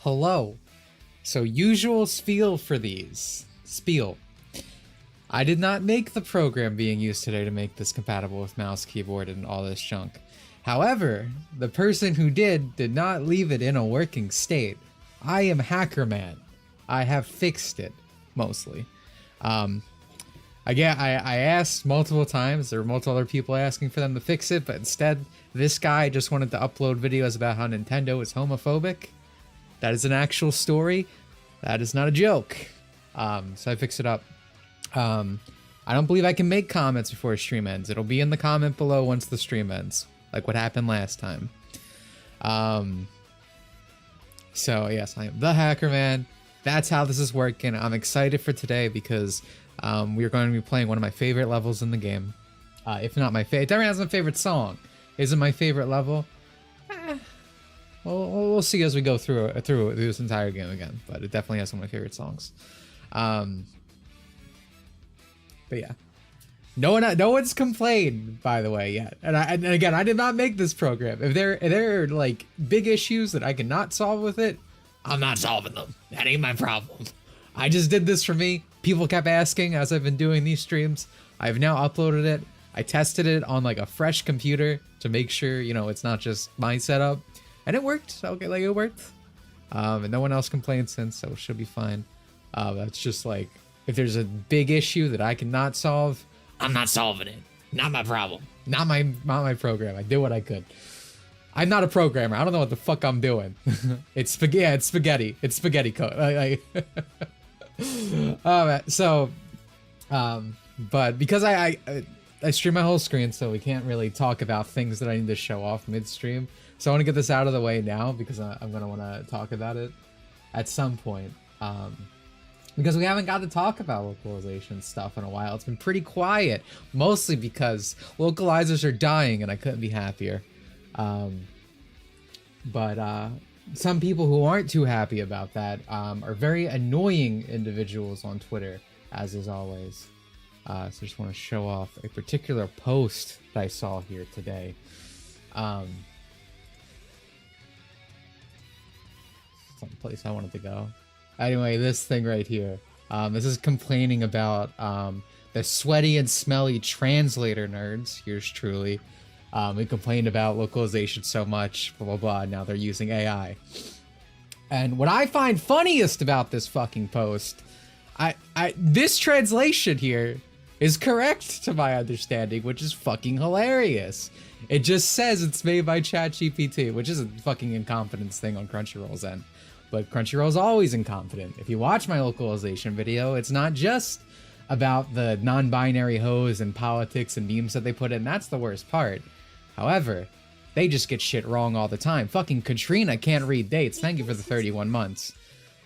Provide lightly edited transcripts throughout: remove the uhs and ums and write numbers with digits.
Hello. So usual spiel for these. Spiel. I did not make the program being used today to make this compatible with mouse, keyboard, and all this junk. However, the person who did not leave it in a working state. I am Hacker Man. I have fixed it, mostly. Again, I asked multiple times. There were multiple other people asking for them to fix it, but instead, this guy just wanted to upload videos about how Nintendo is homophobic. That is an actual story. That is not a joke. So I fixed it up. I don't believe I can make comments before a stream ends. It'll be in the comment below once the stream ends, like what happened last time. So yes, I am the Hacker Man. That's how this is working. I'm excited for today because we are going to be playing one of my favorite levels in the game. If not my favorite, it definitely has my favorite song. Is it my favorite level? Well, we'll see as we go through this entire game again. But it definitely has some of my favorite songs. But yeah, no one's complained, by the way, yet. And again, I did not make this program. If there are like big issues that I cannot solve with it, I'm not solving them. That ain't my problem. I just did this for me. People kept asking as I've been doing these streams. I've now uploaded it. I tested it on like a fresh computer to make sure, you know, it's not just my setup. And it worked. Okay, like it worked. And no one else complained since, so it should be fine. That's just like, if there's a big issue that I cannot solve, I'm not solving it. Not my problem. Not my program. I did what I could. I'm not a programmer. I don't know what the fuck I'm doing. It's spaghetti. Yeah, it's spaghetti. It's spaghetti code. But because I stream my whole screen, so we can't really talk about things that I need to show off mid-stream. So I want to get this out of the way now because I'm gonna want to talk about it at some point. Because we haven't got to talk about localization stuff in a while. It's been pretty quiet, mostly because localizers are dying and I couldn't be happier. But some people who aren't too happy about that are very annoying individuals on Twitter, as is always. So I just want to show off a particular post that I saw here today. Some place I wanted to go. Anyway, this thing right here. This is complaining about the sweaty and smelly translator nerds. Yours truly. We complained about localization so much, blah, blah, blah. Now they're using AI. And what I find funniest about this fucking post, this translation here is correct to my understanding, which is fucking hilarious. It just says it's made by ChatGPT, which is a fucking incompetence thing on Crunchyroll's end. But Crunchyroll's always incompetent. If you watch my localization video, it's not just about the non-binary hoes and politics and memes that they put in. That's the worst part. However, they just get shit wrong all the time. Fucking Katrina can't read dates. Thank you for the 31 months.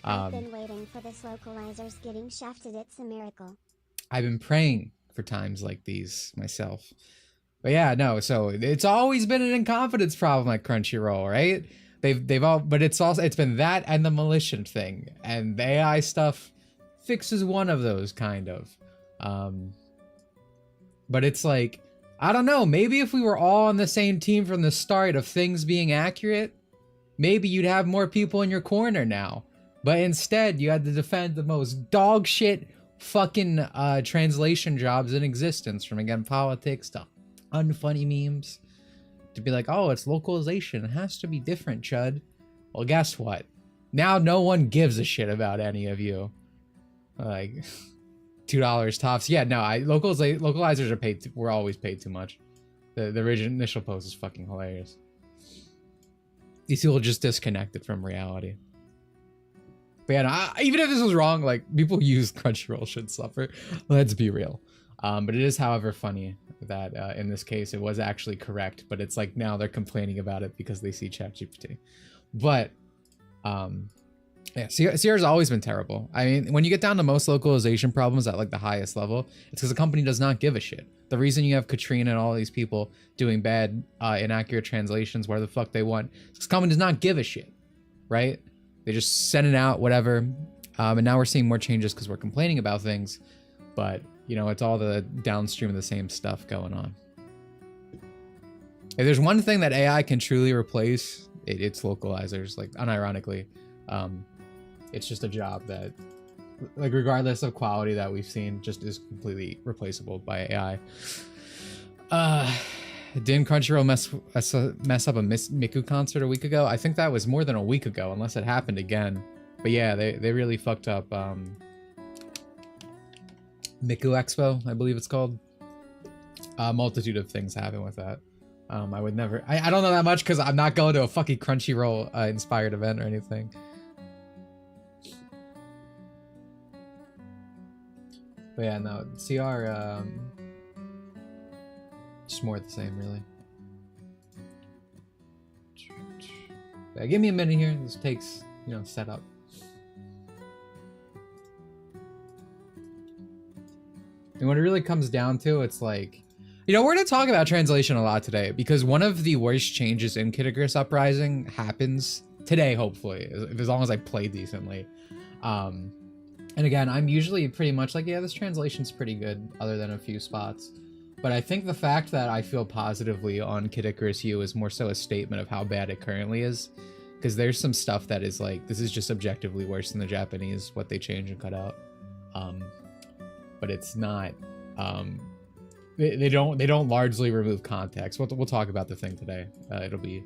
I've been waiting for this localizer's getting shafted. It's a miracle. I've been praying for times like these myself. But yeah, no, so it's always been an incompetence problem at Crunchyroll, right? They've all, but it's been that and the Malician thing, and the AI stuff fixes one of those kind of. But it's like, I don't know, maybe if we were all on the same team from the start of things being accurate, maybe you'd have more people in your corner now. But instead, you had to defend the most dog shit fucking translation jobs in existence, from again politics to unfunny memes. To be like, oh, it's localization. It has to be different, Chud. Well, guess what? Now no one gives a shit about any of you. Like, $2 tops. Yeah, no, localizers are paid. We're always paid too much. The original initial post is fucking hilarious. These people just disconnected from reality. But yeah, no, even if this was wrong, like, people who use Crunchyroll should suffer. Let's be real. But it is, however, funny that in this case it was actually correct, but it's like now they're complaining about it because they see ChatGPT. But yeah, Sierra's always been terrible. I mean, when you get down to most localization problems at like the highest level, it's because the company does not give a shit. The reason you have Katrina and all these people doing bad, inaccurate translations where the fuck they want, is because the company does not give a shit, right? They just send it out, whatever. And now we're seeing more changes because we're complaining about things, but you know, it's all the downstream of the same stuff going on. If there's one thing that AI can truly replace, it's localizers, like unironically. It's just a job that, like, regardless of quality that we've seen, just is completely replaceable by AI. Didn't Crunchyroll mess up a Miku concert a week ago? I think that was more than a week ago, unless it happened again. But yeah, they really fucked up Miku Expo, I believe it's called. A multitude of things happen with that. I would never... I don't know that much because I'm not going to a fucking Crunchyroll inspired event or anything. But yeah, no, CR... just more of the same, really. Yeah, give me a minute here. This takes, you know, setup. And when it really comes down to, it's like, you know, we're going to talk about translation a lot today because one of the worst changes in Kid Icarus Uprising happens today, hopefully, as long as I play decently. And again, I'm usually pretty much like, yeah, this translation's pretty good, other than a few spots. But I think the fact that I feel positively on Kid Icarus U is more so a statement of how bad it currently is. Because there's some stuff that is like, this is just objectively worse than the Japanese, what they change and cut out. But it's not, they don't largely remove context. We'll talk about the thing today. It'll be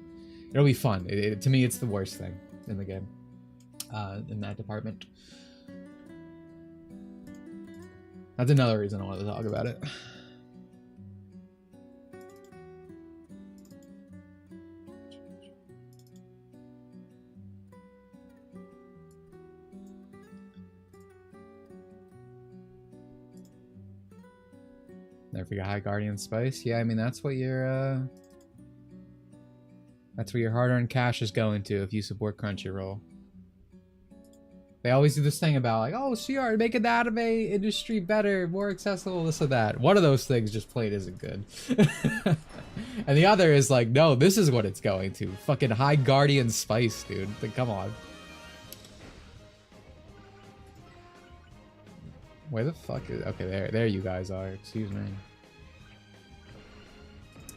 fun. To me, it's the worst thing in the game, in that department. That's another reason I wanted to talk about it. Never forget High Guardian Spice. Yeah, I mean that's what your hard-earned cash is going to if you support Crunchyroll. They always do this thing about like, oh, CR, making the anime industry better, more accessible, this or that. One of those things just plain isn't good. And the other is like, no, this is what it's going to. Fucking High Guardian Spice, dude. Like, come on. Where the fuck is... Okay, there you guys are. Excuse me.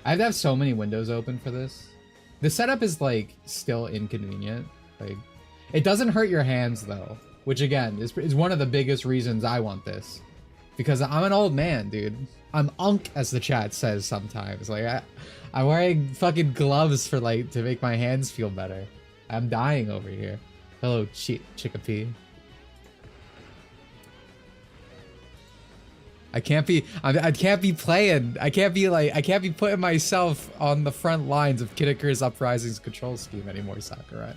I have to have so many windows open for this. The setup is, like, still inconvenient. Like, it doesn't hurt your hands, though. Which, again, is one of the biggest reasons I want this. Because I'm an old man, dude. I'm unk, as the chat says sometimes. Like, I'm wearing fucking gloves for, like, to make my hands feel better. I'm dying over here. Hello, Chickapee. I can't be playing. I can't be putting myself on the front lines of Kid Icarus Uprising's control scheme anymore, Sakurai.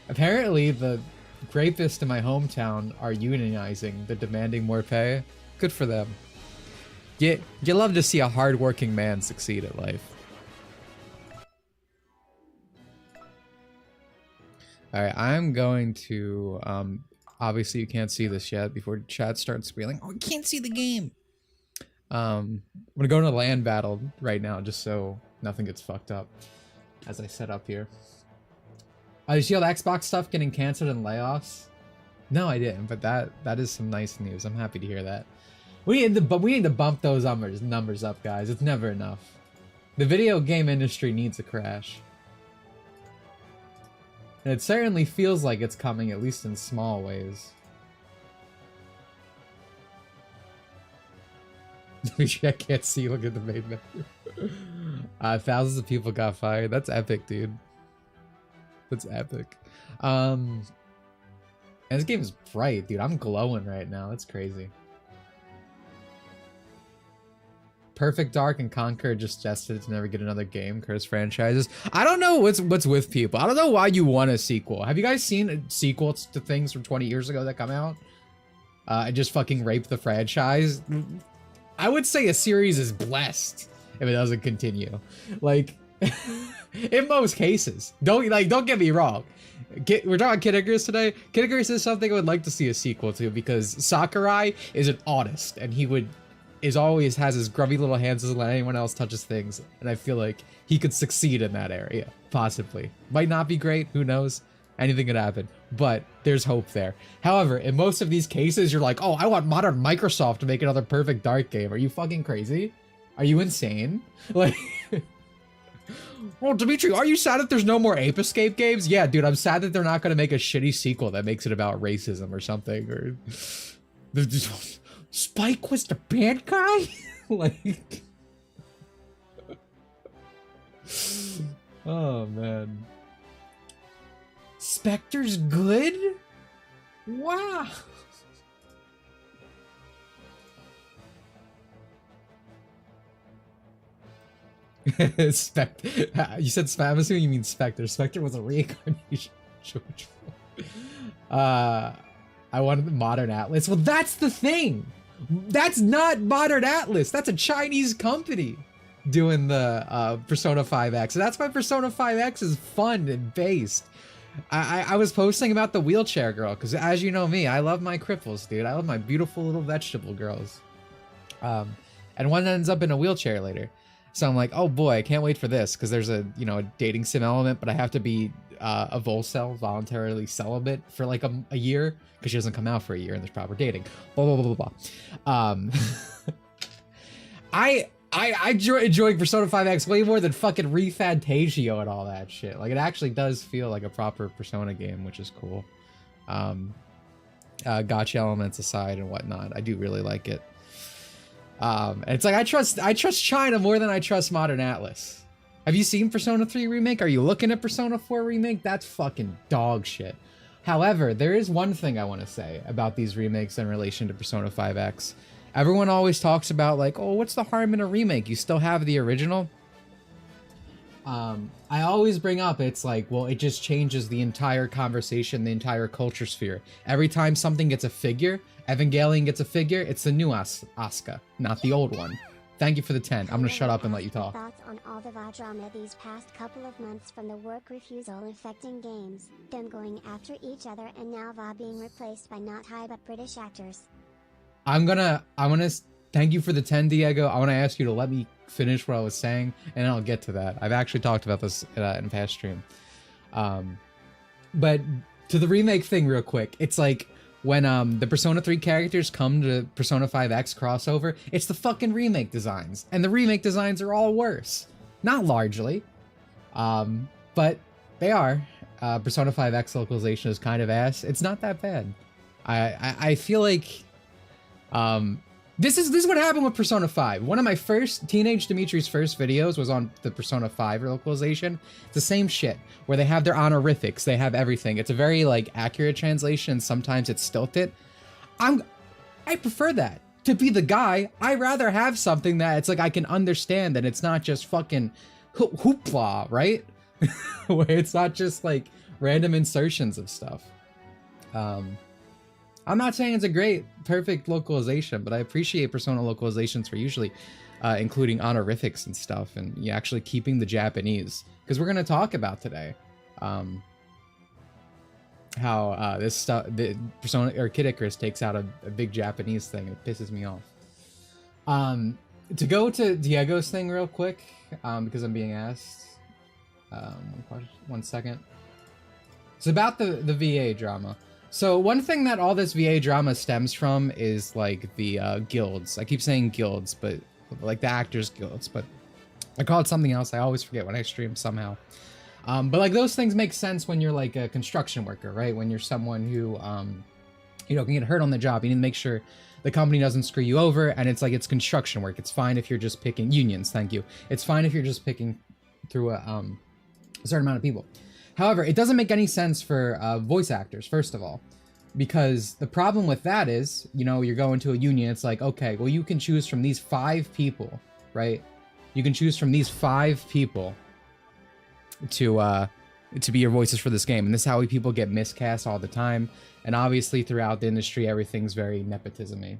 Apparently, the rapists in my hometown are unionizing. They're demanding more pay. Good for them. You love to see a hardworking man succeed at life. Alright, I'm going to, obviously you can't see this yet before chat starts squealing. Oh, I can't see the game! I'm gonna go to a land battle right now just so nothing gets fucked up as I set up here. You see all the Xbox stuff getting canceled and layoffs? No, I didn't, but that is some nice news. I'm happy to hear that. We need to bump those numbers up, guys. It's never enough. The video game industry needs a crash. And it certainly feels like it's coming, at least in small ways. I can't see, look at the main menu. Thousands of people got fired. That's epic, dude. That's epic. And this game is bright, dude. I'm glowing right now. That's crazy. Perfect Dark and Conquer just suggested to never get another game. Curse franchises. I don't know what's with people. I don't know why you want a sequel. Have you guys seen sequels to things from 20 years ago that come out? And just fucking rape the franchise? I would say a series is blessed if it doesn't continue. Like, in most cases. Don't get me wrong. We're talking Kid Icarus today. Kid Icarus is something I would like to see a sequel to because Sakurai is an artist and he always has his grubby little hands, doesn't let anyone else touch his things, and I feel like he could succeed in that area, possibly. Might not be great, who knows? Anything could happen, but there's hope there. However, in most of these cases, you're like, oh, I want modern Microsoft to make another Perfect Dark game. Are you fucking crazy? Are you insane? Like, Well, Dimitri, are you sad that there's no more Ape Escape games? Yeah, dude, I'm sad that they're not gonna make a shitty sequel that makes it about racism or something. Or Spike was the bad guy? Like, oh man. Spectre's good? Wow. You said I'm assuming you mean Spectre. Spectre was a reincarnation. I wanted the Modern Atlas. Well, that's the thing. That's not Modern Atlas. That's a Chinese company doing the Persona 5X. So that's why Persona 5X is fun and based. I was posting about the wheelchair girl because, as you know me, I love my cripples, dude. I love my beautiful little vegetable girls. And one ends up in a wheelchair later. So I'm like, oh boy, I can't wait for this because there's a, you know, a dating sim element, but I have to be a volcel, voluntarily celibate for like a year because she doesn't come out for a year and there's proper dating. Blah blah blah blah blah. I enjoy Persona 5X way more than fucking ReFantagio and all that shit. Like, it actually does feel like a proper Persona game, which is cool. Gotcha elements aside and whatnot, I do really like it. And it's like I trust China more than I trust Modern Atlas. Have you seen Persona 3 Remake? Are you looking at Persona 4 Remake? That's fucking dog shit. However, there is one thing I want to say about these remakes in relation to Persona 5X. Everyone always talks about like, oh, what's the harm in a remake? You still have the original. I always bring up, it's like, well, it just changes the entire conversation, the entire culture sphere. Every time something gets a figure, Evangelion gets a figure, it's the new Asuka, not the old one. Thank you for the 10. I'm gonna shut up and let you talk. Thoughts on all the drama these past couple of months, from the work refusal affecting games, them going after each other, and now VA being replaced by not high but British actors. I'm gonna thank you for the 10, Diego. I want to ask you to let me finish what I was saying, and I'll get to that. I've actually talked about this in past stream. But to the remake thing real quick, it's like when the Persona 3 characters come to Persona 5X crossover, it's the fucking remake designs. And the remake designs are all worse. Not largely, but they are. Persona 5X localization is kind of ass. It's not that bad. I feel like this is what happened with Persona 5. One of my first Teenage Dimitri's first videos was on the Persona 5 localization. It's the same shit where they have their honorifics, they have everything. It's a very like accurate translation. Sometimes it's stilted. I prefer that. To be the guy, I rather have something that it's like I can understand and it's not just fucking hoopla, right? Where it's not just like random insertions of stuff. I'm not saying it's a great, perfect localization, but I appreciate Persona localizations for usually including honorifics and stuff, and you actually keeping the Japanese. Because we're going to talk about today how this stuff, the Persona or KID ICARUS takes out a big Japanese thing. It pisses me off. To go to Diego's thing real quick, because I'm being asked. One second. It's about the VA drama. So one thing that all this VA drama stems from is like the guilds. I keep saying guilds, but like the actors guilds, but I call it something else. I always forget when I stream somehow. But like those things make sense when you're like a construction worker, right? When you're someone who, you know, can get hurt on the job. You need to make sure the company doesn't screw you over. And it's like, it's construction work. It's fine if you're just picking unions. Thank you. It's fine if you're just picking through a certain amount of people. However, it doesn't make any sense for voice actors, first of all, because the problem with that is, you know, you're going to a union. It's like, okay, well, you can choose from these 5 people, right? You can choose from these 5 people to be your voices for this game. And this is how people get miscast all the time. And obviously throughout the industry, everything's very nepotism-y.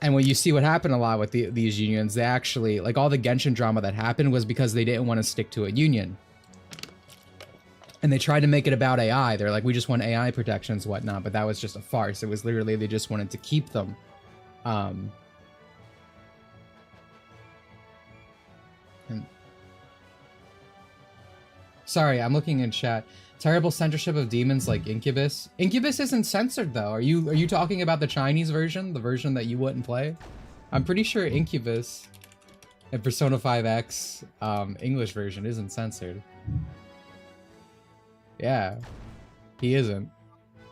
And when you see what happened a lot with these unions, they actually, like all the Genshin drama that happened was because they didn't want to stick to a union. And they tried to make it about AI. They're like, we just want AI protections, whatnot. But that was just a farce. It was literally, they just wanted to keep them. Sorry, I'm looking in chat. Terrible censorship of demons like Incubus. Incubus isn't censored though. Are you talking about the Chinese version? The version that you wouldn't play? I'm pretty sure Incubus And Persona 5X English version isn't censored. Yeah, he isn't.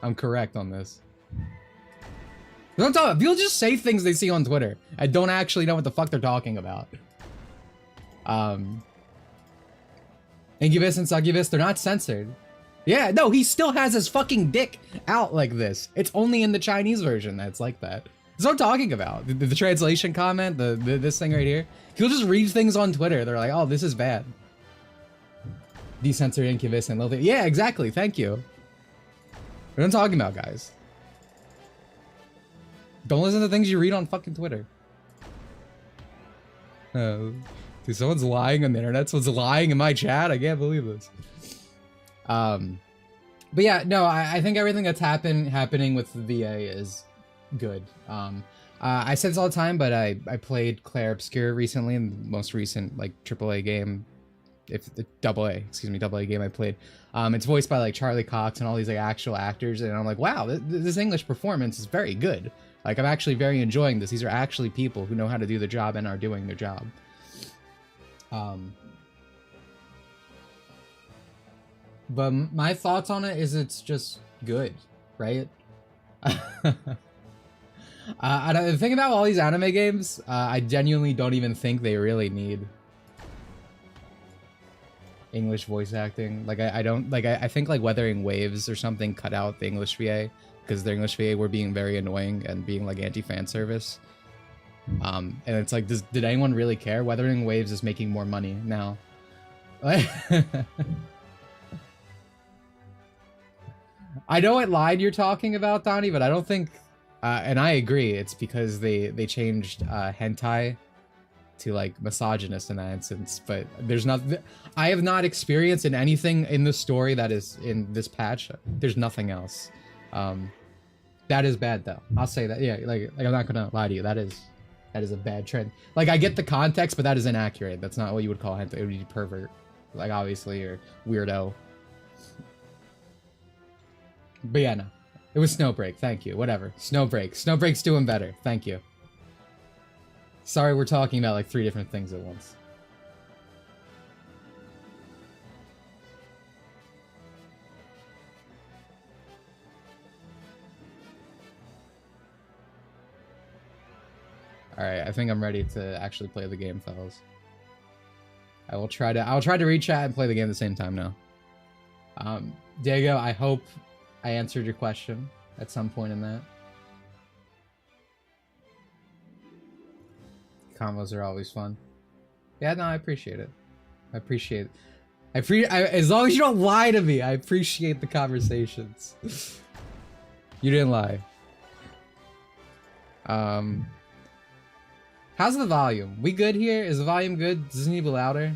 I'm correct on this. Don't talk. People just say things they see on Twitter. I don't actually know what the fuck they're talking about. Incubus and Succubus, they're not censored. Yeah, no, he still has his fucking dick out like this. It's only in the Chinese version that's like that. That's what I'm talking about. The translation comment, this thing right here. People just read things on Twitter. They're like, oh, this is bad. Decensor Incubus and Lilith. Yeah, exactly. Thank you. What I'm talking about, guys. Don't listen to things you read on fucking Twitter. Dude, someone's lying on the internet. Someone's lying in my chat. I can't believe this. But yeah, no, I think everything that's happening with the VA is good. I say this all the time, but I played Claire Obscure recently, in the most recent like AAA game, double A game I played. It's voiced by like Charlie Cox and all these like actual actors, and I'm like, wow, this English performance is very good. Like, I'm actually very enjoying this. These are actually people who know how to do the job and are doing their job. But my thoughts on it is it's just good, right? The thing about all these anime games, I genuinely don't even think they really need English voice acting. Like, I don't, like, I think like Weathering Waves or something cut out the English VA, because their English VA were being very annoying and being like anti-fan service. And it's like, did anyone really care? Weathering Waves is making more money now. I know what line you're talking about, Donnie, but I don't think, and I agree, it's because they changed hentai to like misogynist in that instance, but there's not, I have not experienced in anything in the story that is in this patch, there's nothing else. That is bad though. I'll say that. Yeah, like I'm not gonna lie to you. That is a bad trend. Like, I get the context, but that is inaccurate. That's not what you would call hentai. It would be pervert, like, obviously, or weirdo. But yeah, no. It was Snowbreak. Thank you. Whatever. Snowbreak. Snowbreak's doing better. Thank you. Sorry, we're talking about like 3 different things at once. Alright, I think I'm ready to actually play the game, fellas. I'll try to reach chat and play the game at the same time now. Diego, I hope I answered your question at some point in that. Combos are always fun. Yeah, no, I appreciate it. I appreciate it. As long as you don't lie to me, I appreciate the conversations. You didn't lie. How's the volume? We good here? Is the volume good? Does it need to be louder?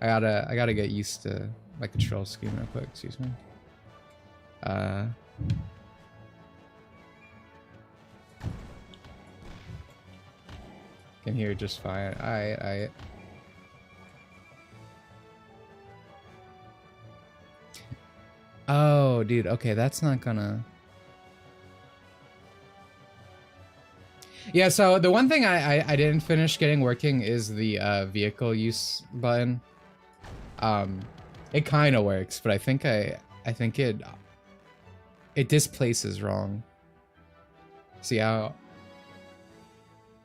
I gotta get used to my control scheme real quick, excuse me. Can hear it just fine. Alright. Oh, dude, okay, that's not gonna... Yeah, so the one thing I didn't finish getting working is the vehicle use button. It kind of works, but I think it displaces wrong. See how?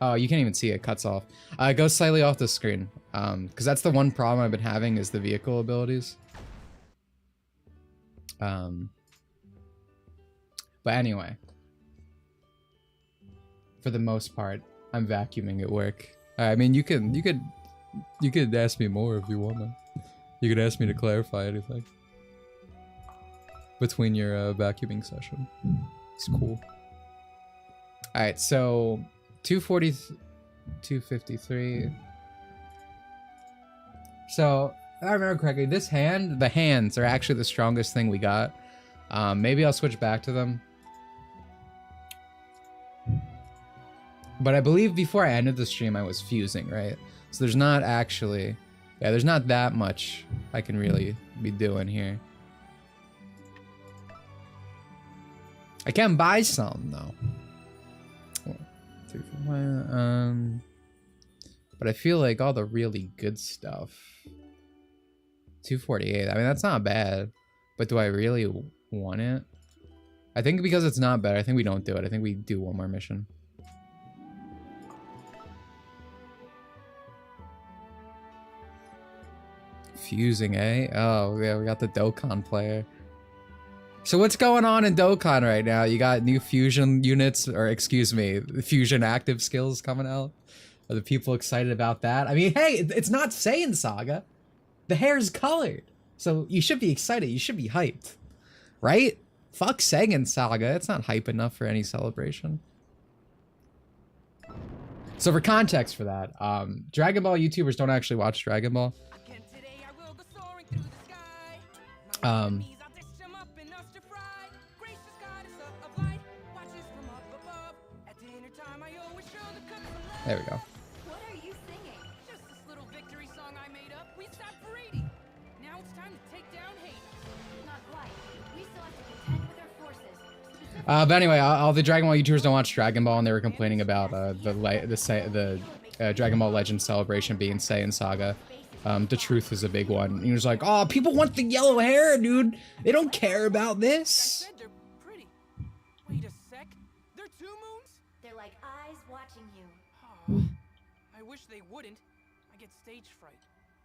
Oh, you can't even see it. Cuts off. It goes slightly off the screen. Because that's the one problem I've been having is the vehicle abilities. But anyway. For the most part, I'm vacuuming at work. I mean, you could ask me more if you want to. You could ask me to clarify anything between your vacuuming session. It's cool. All right, so 240, 253. So if I remember correctly, the hands are actually the strongest thing we got. Maybe I'll switch back to them. But I believe before I ended the stream, I was fusing, right? So there's not actually... Yeah, there's not that much I can really be doing here. I can buy some, though. 1, 3, 4, but I feel like all the really good stuff. 248. I mean, that's not bad, but do I really want it? I think because it's not bad, I think we don't do it. I think we do one more mission. Fusing, eh? Oh, yeah, we got the Dokkan player. So what's going on in Dokkan right now? You got new fusion units, or excuse me, fusion active skills coming out? Are the people excited about that? I mean, hey, it's not Saiyan Saga. The hair's colored. So you should be excited. You should be hyped. Right? Fuck Saiyan Saga. It's not hype enough for any celebration. So for context for that, Dragon Ball YouTubers don't actually watch Dragon Ball. There we go. What are you singing? Just this little victory song I made up. We stopped breeding. Now it's time to take down hate. Not quite. We still have to contend with our forces. But anyway, all the Dragon Ball YouTubers don't watch Dragon Ball, and they were complaining about the Dragon Ball Legend celebration being Saiyan Saga. The truth is a big one. And he was like, "Oh, people want the yellow hair, dude. They don't care about this." I said they're pretty. Wait a sec. They're 2 moons? They're like eyes watching you. Oh, I wish they wouldn't. I get stage fright.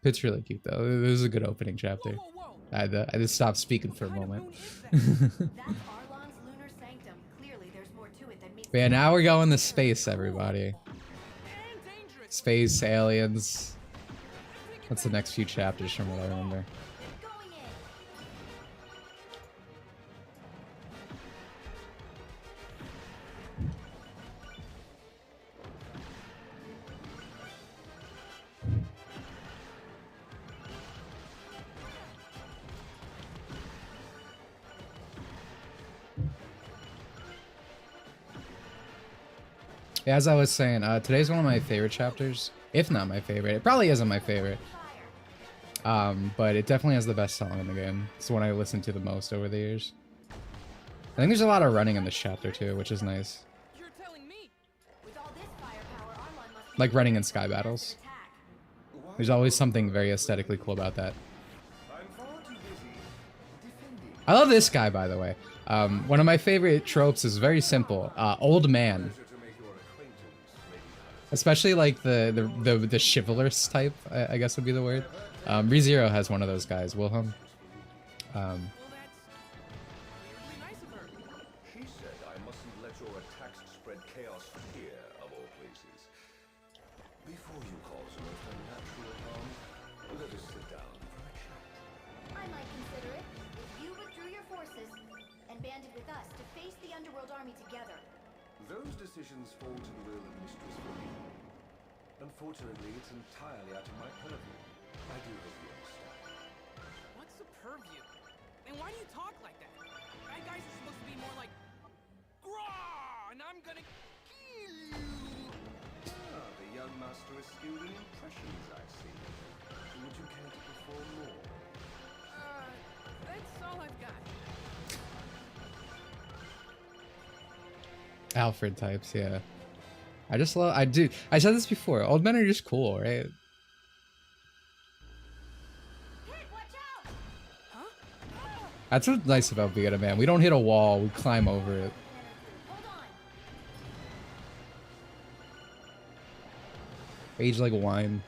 It's really cute though. It was a good opening chapter. Whoa, whoa, whoa. I just stopped speaking for a moment. That's Arlong's lunar sanctum. Clearly, there's more to it than meets. But yeah, now we're going to space, everybody. And dangerous. Space, aliens. What's the next few chapters from what I remember? Going in. Yeah, as I was saying, today's one of my favorite chapters. If not my favorite. It probably isn't my favorite. But it definitely has the best song in the game. It's the one I listened to the most over the years. I think there's a lot of running in this chapter too, which is nice. You're telling me. With all this firepower, Arlong must be Like running in sky battles. attack. There's always something very aesthetically cool about that. I love this guy, by the way. One of my favorite tropes is very simple. Old man. Especially like the chivalrous type, I guess would be the word. ReZero has one of those guys, Wilhelm. Well, that's weirdly nice of her. She said I mustn't let your attacks spread chaos here, of all places. Before you cause the most unnatural harm, let us sit down for a chat. I might consider it if you withdrew your forces and banded with us to face the underworld army together. Those decisions fall to the will of Mistress Marie. Unfortunately, it's entirely out of my purview. I do hope you understand. What's a purview? And why do you talk like that? Bad guys are supposed to be more like, "Grah!" and I'm gonna kill you. Ah, the young master is skilled in impressions, I see. Would you care to perform more? That's all I've got. Alfred types, yeah. I just love, I said this before, old men are just cool, right? Hit, watch out! Huh? That's what's nice about being a man. We don't hit a wall, we climb over it. Hold on. Age like wine.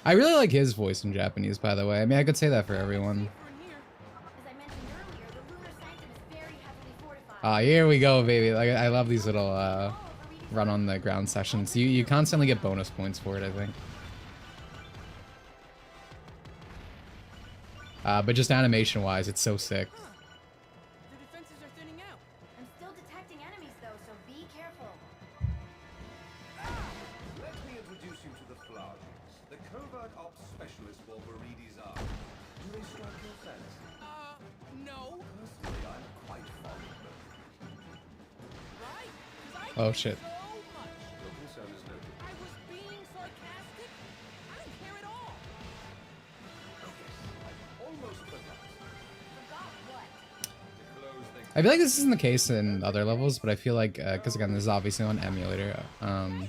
I really like his voice in Japanese, by the way. I mean, I could say that for everyone. As I mentioned earlier, the lunar sanctum is very heavily fortified. Ah, here we go, baby. Like, I love these little run on the ground sessions. You constantly get bonus points for it, I think. But just animation-wise, it's so sick. Huh. The defenses are thinning out. I'm still detecting enemies though, so be careful. Let me introduce you to the Flages, the covert ops specialist for Viridi's army. Do they strike your fancy? No. Personally, I'm quite fond of them. Right? 'Cause I Oh, care shit. so much. Your concern is noted. I was being sarcastic. I don't care at all. Oh yes, I almost forgot. Forgot what? To close the I feel like this isn't the case in other levels, but I feel like, because again, this is obviously on emulator, I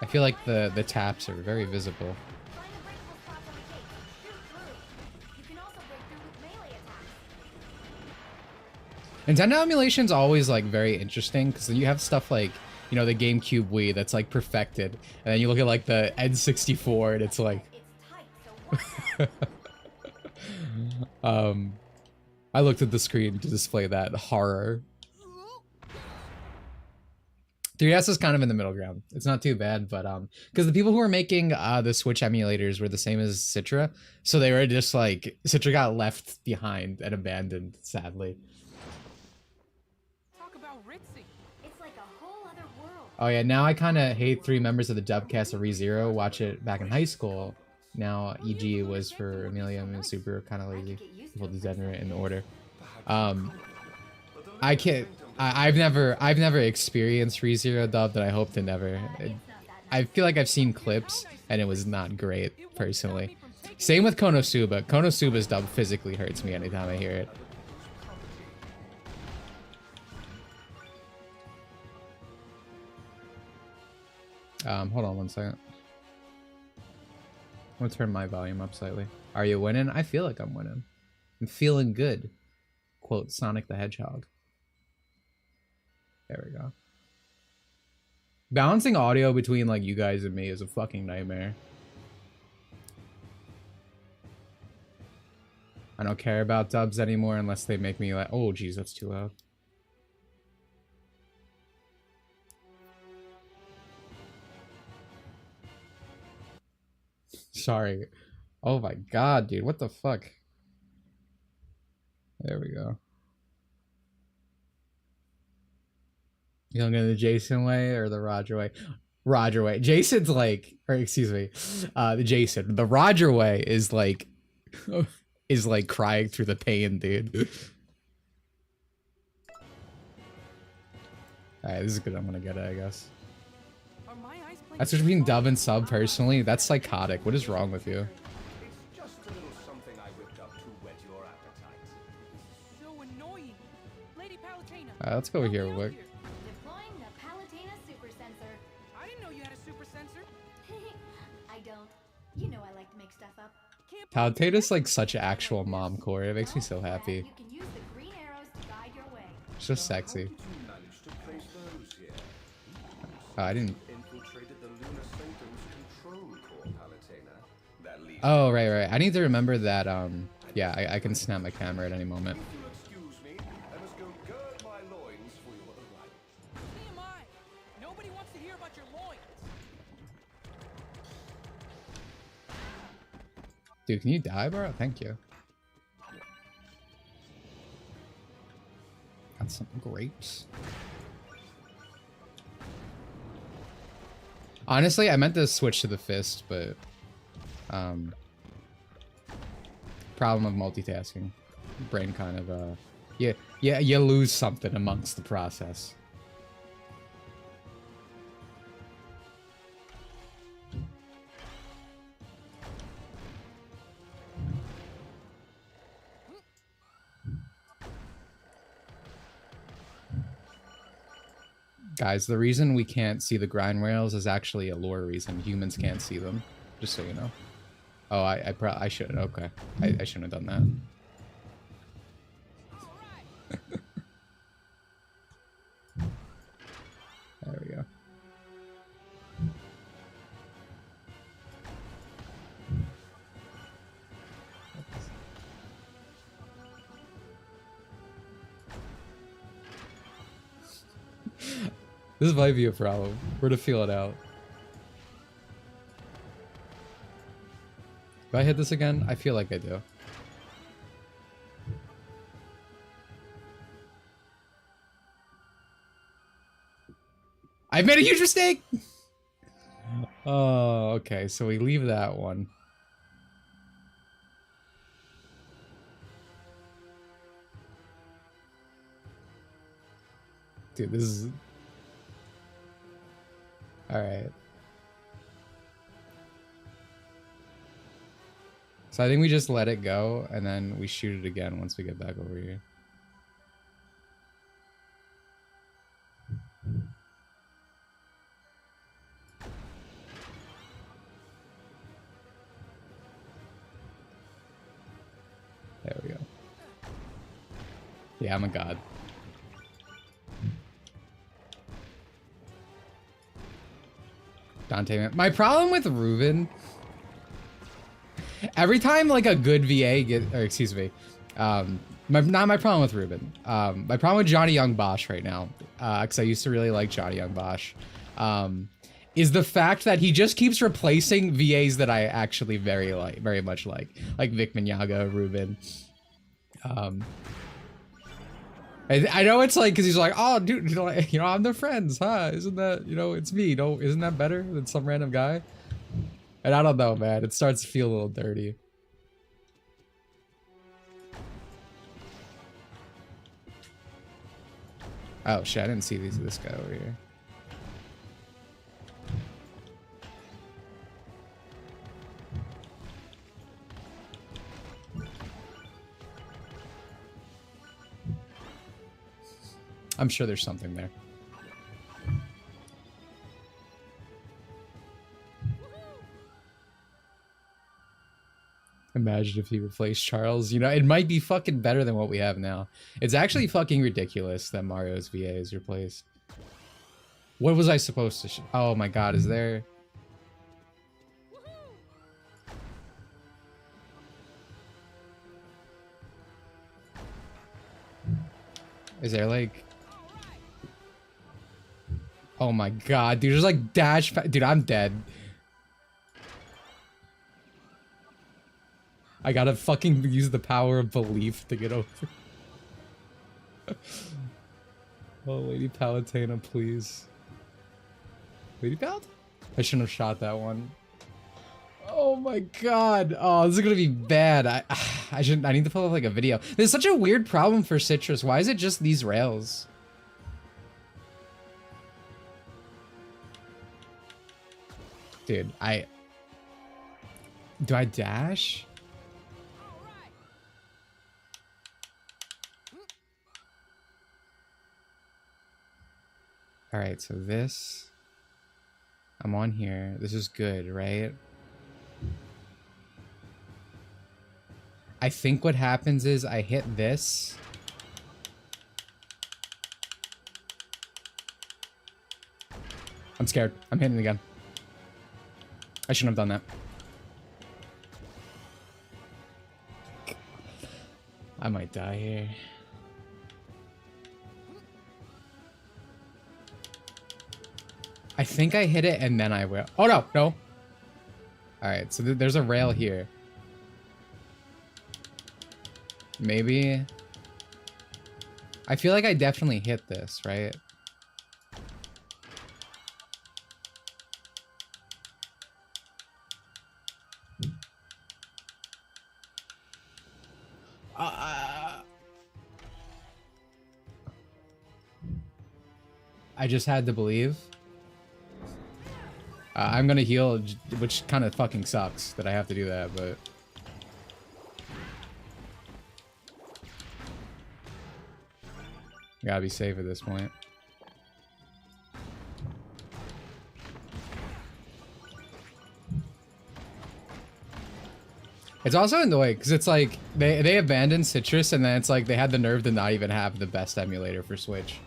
feel like the taps are very visible. Find the breakable spots on the cake. Shoot through. You can also break through with melee attacks. Nintendo emulation's always like very interesting because then you have stuff like, you know, the GameCube Wii that's like perfected, and then you look at like the N64 and it's like, It's tight, so watch out. I looked at the screen to display that horror. 3DS is kind of in the middle ground. It's not too bad, but because the people who were making the Switch emulators were the same as Citra, so they were just like, Citra got left behind and abandoned, sadly. Talk about ritzy. It's like a whole other world. Oh yeah, now I kind of hate 3 members of the dubcast of ReZero. Watch it back in high school. Now EG was for Amelia and Super, kind of lazy. People degenerate in order. I can't. I've never experienced ReZero dubbed, and I hope to never. I feel like I've seen clips, and it was not great personally. Same with Konosuba. Konosuba's dub physically hurts me anytime I hear it. Hold on one second. I'm gonna turn my volume up slightly. Are you winning? I feel like I'm winning. I'm feeling good. Quote Sonic the Hedgehog. There we go. Balancing audio between like you guys and me is a fucking nightmare. I don't care about dubs anymore unless they make me like, oh geez, that's too loud. Sorry. Oh my god, dude, what the fuck? There we go. You don't go the Jason way or the Roger way? Roger way. Jason's like, or excuse me, the Jason. The Roger way is like crying through the pain, dude. Alright, this is good. I'm gonna get it, I guess. That's just being dub and sub personally. That's psychotic. What is wrong with you? It's just a little something I whipped up to whet your appetite. So annoying. Lady Palutena. Let's go over here real quick. Deploying the Palutena super sensor. I didn't know you had a super sensor. I don't. You know I like to make stuff up. Can't Paluteta's like such an actual mom core. It makes me so happy. You can use the green arrows to guide your way. It's just sexy. Did you manage to place those here? I didn't. Infiltrated the Lunar Sanctum's control core, Palutena. That leaves Oh, right. I need to remember that, yeah, I can snap my camera at any moment. If you'll excuse me, I must go gird my loins for your arrival. TMI. Nobody wants to hear about your loins. Dude, can you die, bro? Thank you. Got some grapes. Honestly, I meant to switch to the fist, but problem of multitasking. Brain kind of yeah, you lose something amongst the process. Guys, the reason we can't see the grind rails is actually a lore reason. Humans can't see them, just so you know. Oh, I should. Okay, I shouldn't have done that. There we go. This might be a problem. We're to feel it out. Do I hit this again? I feel like I do. I've made a huge mistake! Oh, okay. So we leave that one. Dude, this is... Alright. So I think we just let it go, and then we shoot it again once we get back over here. Yeah, I'm a god. Dante, man. My problem with Ruben, every time like a good VA or excuse me, not my problem with Ruben. My problem with Johnny Young Bosch right now, because I used to really like Johnny Young Bosch, is the fact that he just keeps replacing VAs that I actually very much like Vic Mignogna, Ruben. I know it's like, because he's like, oh, dude, you know, I'm their friends, huh? Isn't that, you know, it's me. No, isn't that better than some random guy? And I don't know, man. It starts to feel a little dirty. Oh shit! I didn't see this guy over here. I'm sure there's something there. Imagine if he replaced Charles. You know, it might be fucking better than what we have now. It's actually fucking ridiculous that Mario's VA is replaced. What was I supposed to oh my god, is there... Is there like... Oh my god, dude, there's like dash... Dude, I'm dead. I gotta fucking use the power of belief to get over. Oh, Lady Palutena, please. Lady Palut? I shouldn't have shot that one. Oh my god. Oh, this is gonna be bad. I need to pull up like a video. There's such a weird problem for Citrus. Why is it just these rails? Dude, do I dash? Alright, so this... I'm on here. This is good, right? I think what happens is I hit this. I'm scared. I'm hitting it again. I shouldn't have done that. I might die here. I think I hit it and then I will. Oh no, no. Alright, so there's a rail here. Maybe. I feel like I definitely hit this, right? I just had to believe. I'm gonna heal, which kind of fucking sucks that I have to do that, but... Gotta be safe at this point. It's also annoying, because it's like, they abandoned Citrus, and then it's like, they had the nerve to not even have the best emulator for Switch.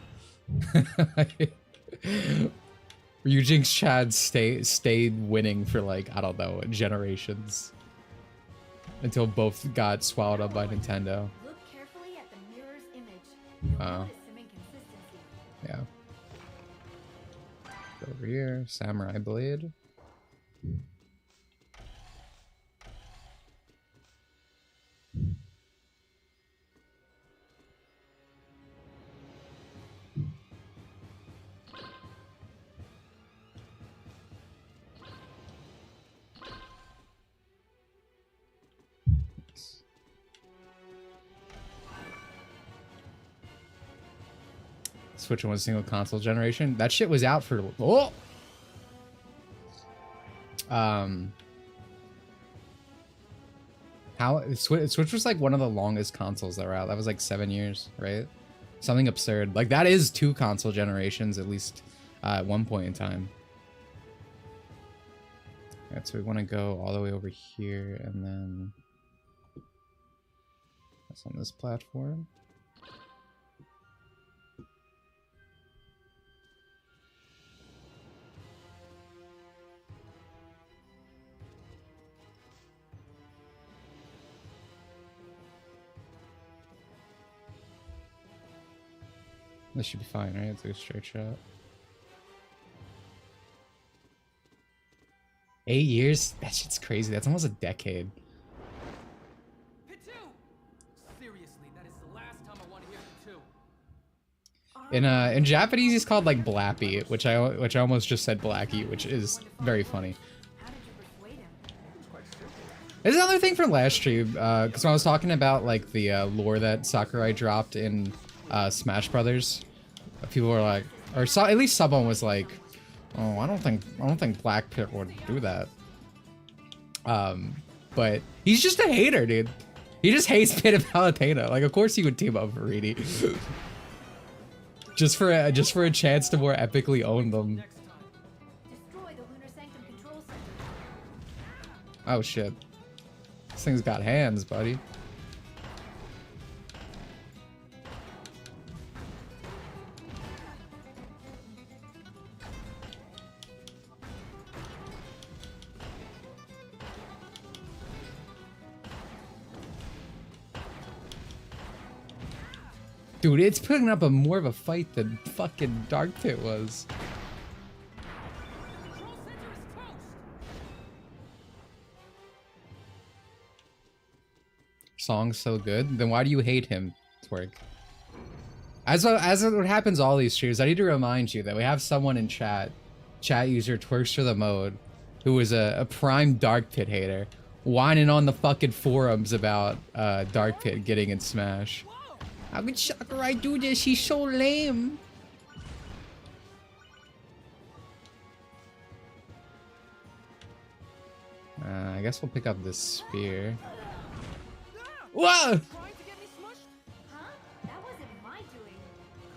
Ryujinx Chad stayed winning for like, I don't know, generations. Until both got swallowed up by Nintendo. Look carefully at the mirror's image. You'll notice some inconsistency. Yeah. Over here, Samurai Blade. Switch was a single console generation. That shit was out for... Oh! Switch was like one of the longest consoles that were out. That was like 7 years, right? Something absurd. Like that is 2 console generations, at least at one point in time. Alright, so we want to go all the way over here and then... That's on this platform. This should be fine, right? It's a straight shot. 8 years? That shit's crazy. That's almost a decade. Pitu! Seriously, that is the last time I want to hear Pitu. In Japanese, he's called like Blappy, which I almost just said Blackie, which is very funny. How did you persuade him? There's another thing from last stream, because when I was talking about like the lore that Sakurai dropped in Smash Brothers, people were like, or at least someone was like, "Oh, I don't think Black Pit would do that." But he's just a hater, dude. He just hates Pit and Palutena. Like, of course he would team up with Reedy. just for a chance to more epically own them. Next time. Destroy the Lunar Sanctum Control Center. Oh shit. This thing's got hands, buddy. Dude, it's putting up more of a fight than fucking Dark Pit was. Control center is toast! Song's so good, then why do you hate him, Twerk? As what happens all these streams, I need to remind you that we have someone in chat user Twerks for the Mode, who is a prime Dark Pit hater, whining on the fucking forums about Dark Pit getting in Smash. How could Sakurai do this? He's so lame. I guess we'll pick up this spear. Whoa! Trying to get me smushed? Huh? That wasn't my doing.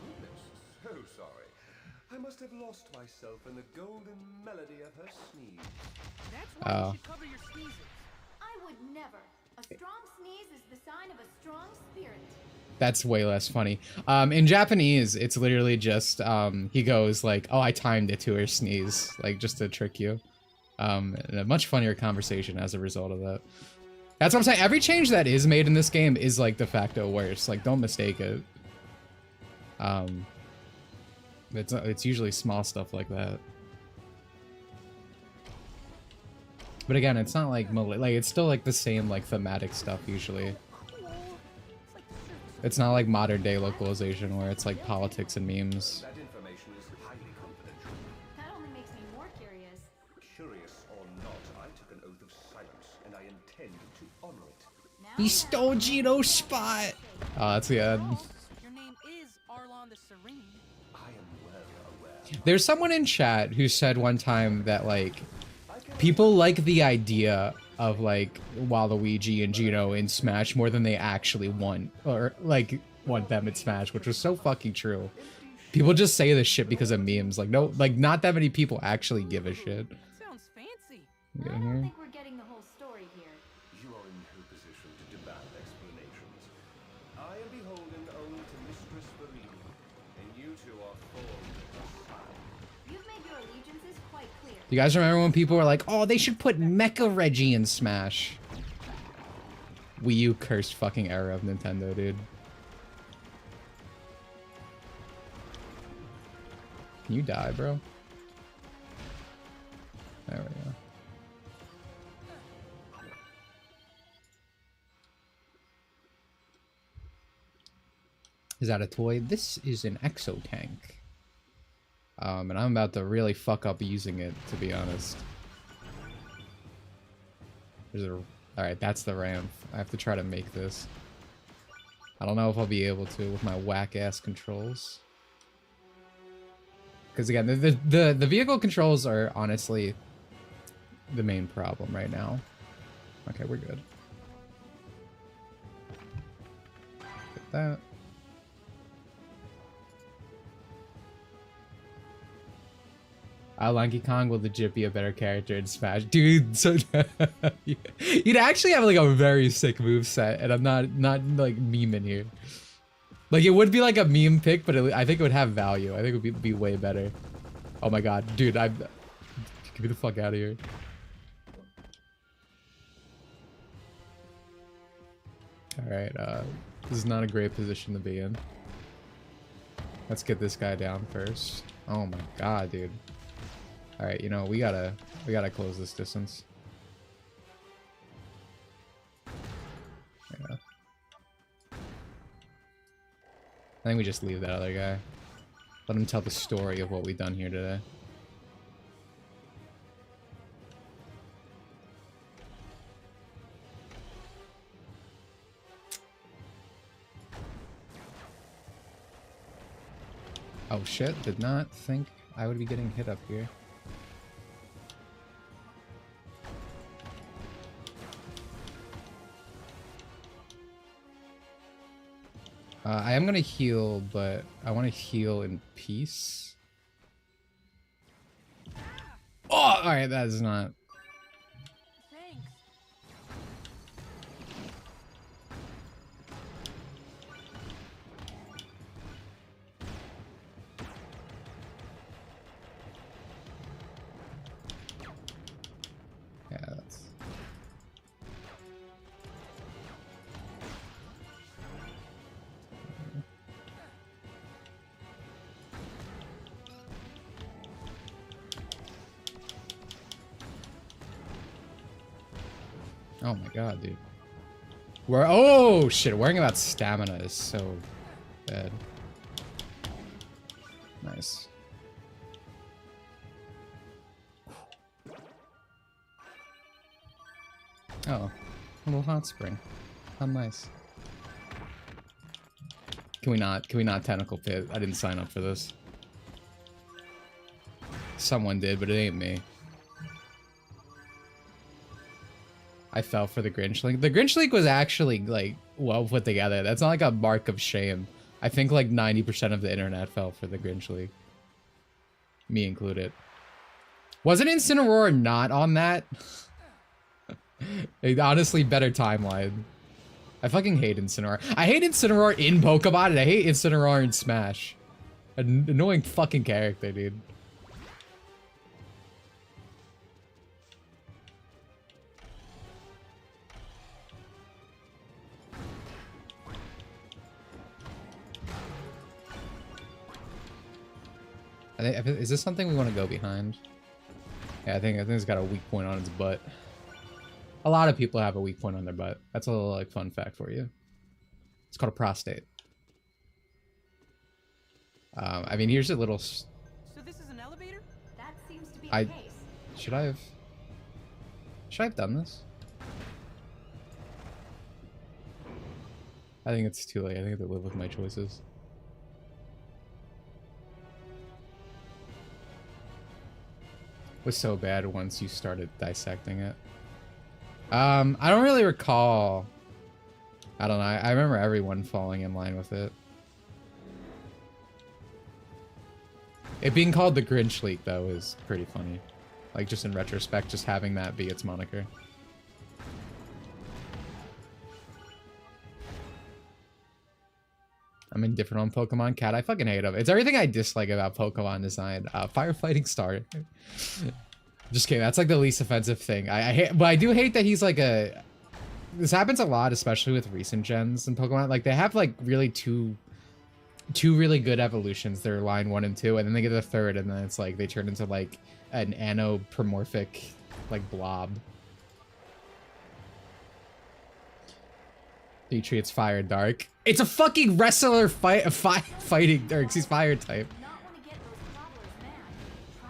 Goodness, so sorry. I must have lost myself in the golden melody of her sneeze. That's why you should cover your sneezes. I would never. A strong sneeze is the sign of a strong spirit. That's way less funny. In Japanese, it's literally just he goes like, "Oh, I timed it to her sneeze," like just to trick you. And a much funnier conversation as a result of that. That's what I'm saying. Every change that is made in this game is like de facto worse. Like, don't mistake it. It's usually small stuff like that. But again, it's not like it's still like the same like thematic stuff usually. It's not like modern day localization where it's like politics and memes. That information is highly confidential. That only makes me more curious. Curious or not, I took an oath of silence, and I intend to honor it. Now He stole Gino's spot. Oh, that's the end. Your name is Arlon the Serene. I am well aware. There's someone in chat who said one time that like people like the idea of like Waluigi and Gino in Smash more than they actually want them in Smash, which was so fucking true. People just say this shit because of memes. Like no, like not that many people actually give a shit. That sounds fancy. Get I in don't here. think we're getting the whole story here. You are in no position to demand explanations. I am beholden only to Mistress Verino, and you two are formed aside. You've made your allegiances quite clear. You guys remember when people were like, "Oh, they should put Mecha Reggie in Smash"? Wii U cursed fucking era of Nintendo, dude. Can you die, bro? There we go. Is that a toy? This is an exo tank. And I'm about to really fuck up using it, to be honest. Alright, that's the ramp. I have to try to make this. I don't know if I'll be able to with my whack-ass controls. Because again, the vehicle controls are honestly the main problem right now. Okay, we're good. Get that. Lanky Kong will legit be a better character in Smash. Dude, so you'd actually have like a very sick moveset, and I'm not like memeing here. Like it would be like a meme pick, but I think it would have value. I think it would be way better. Oh my god, dude, get me the fuck out of here. Alright, this is not a great position to be in. Let's get this guy down first. Oh my god, dude. Alright, you know, we gotta close this distance. Yeah. I think we just leave that other guy. Let him tell the story of what we've done here today. Oh shit, did not think I would be getting hit up here. I am gonna heal, but I want to heal in peace. Oh, alright, that is not... Thanks. Yeah, that's... Oh my god, dude. Oh shit, worrying about stamina is so bad. Nice. Oh, a little hot spring. How nice. Can we not tentacle pit? I didn't sign up for this. Someone did, but it ain't me. I fell for the Grinch link. The Grinch link was actually, like, well put together. That's not like a mark of shame. I think like 90% of the internet fell for the Grinch link. Me included. Wasn't Incineroar not on that? Honestly, better timeline. I fucking hate Incineroar. I hate Incineroar in Pokemon, and I hate Incineroar in Smash. An annoying fucking character, dude. Is this something we want to go behind? Yeah, I think it's got a weak point on its butt. A lot of people have a weak point on their butt. That's a little, like, fun fact for you. It's called a prostate. I mean, here's a little... So this is an elevator? That seems to be the case. Should I have done this? I think it's too late. I think I have to live with my choices. It was so bad once you started dissecting it. I don't really recall. I don't know. I remember everyone falling in line with it. It being called the Grinch leak, though, is pretty funny. Like, just in retrospect, just having that be its moniker. I'm indifferent on Pokemon Cat. I fucking hate them. It's everything I dislike about Pokemon design. Firefighting Star. Just kidding. That's like the least offensive thing. I hate, but I do hate that he's like a... This happens a lot, especially with recent gens in Pokemon. Like, they have like really two really good evolutions. They're line 1 and 2, and then they get a third, and then it's like they turn into like an anthropomorphic like blob. Dimitri, it's fire dark. It's a fucking wrestler fighting, or excuse fire type.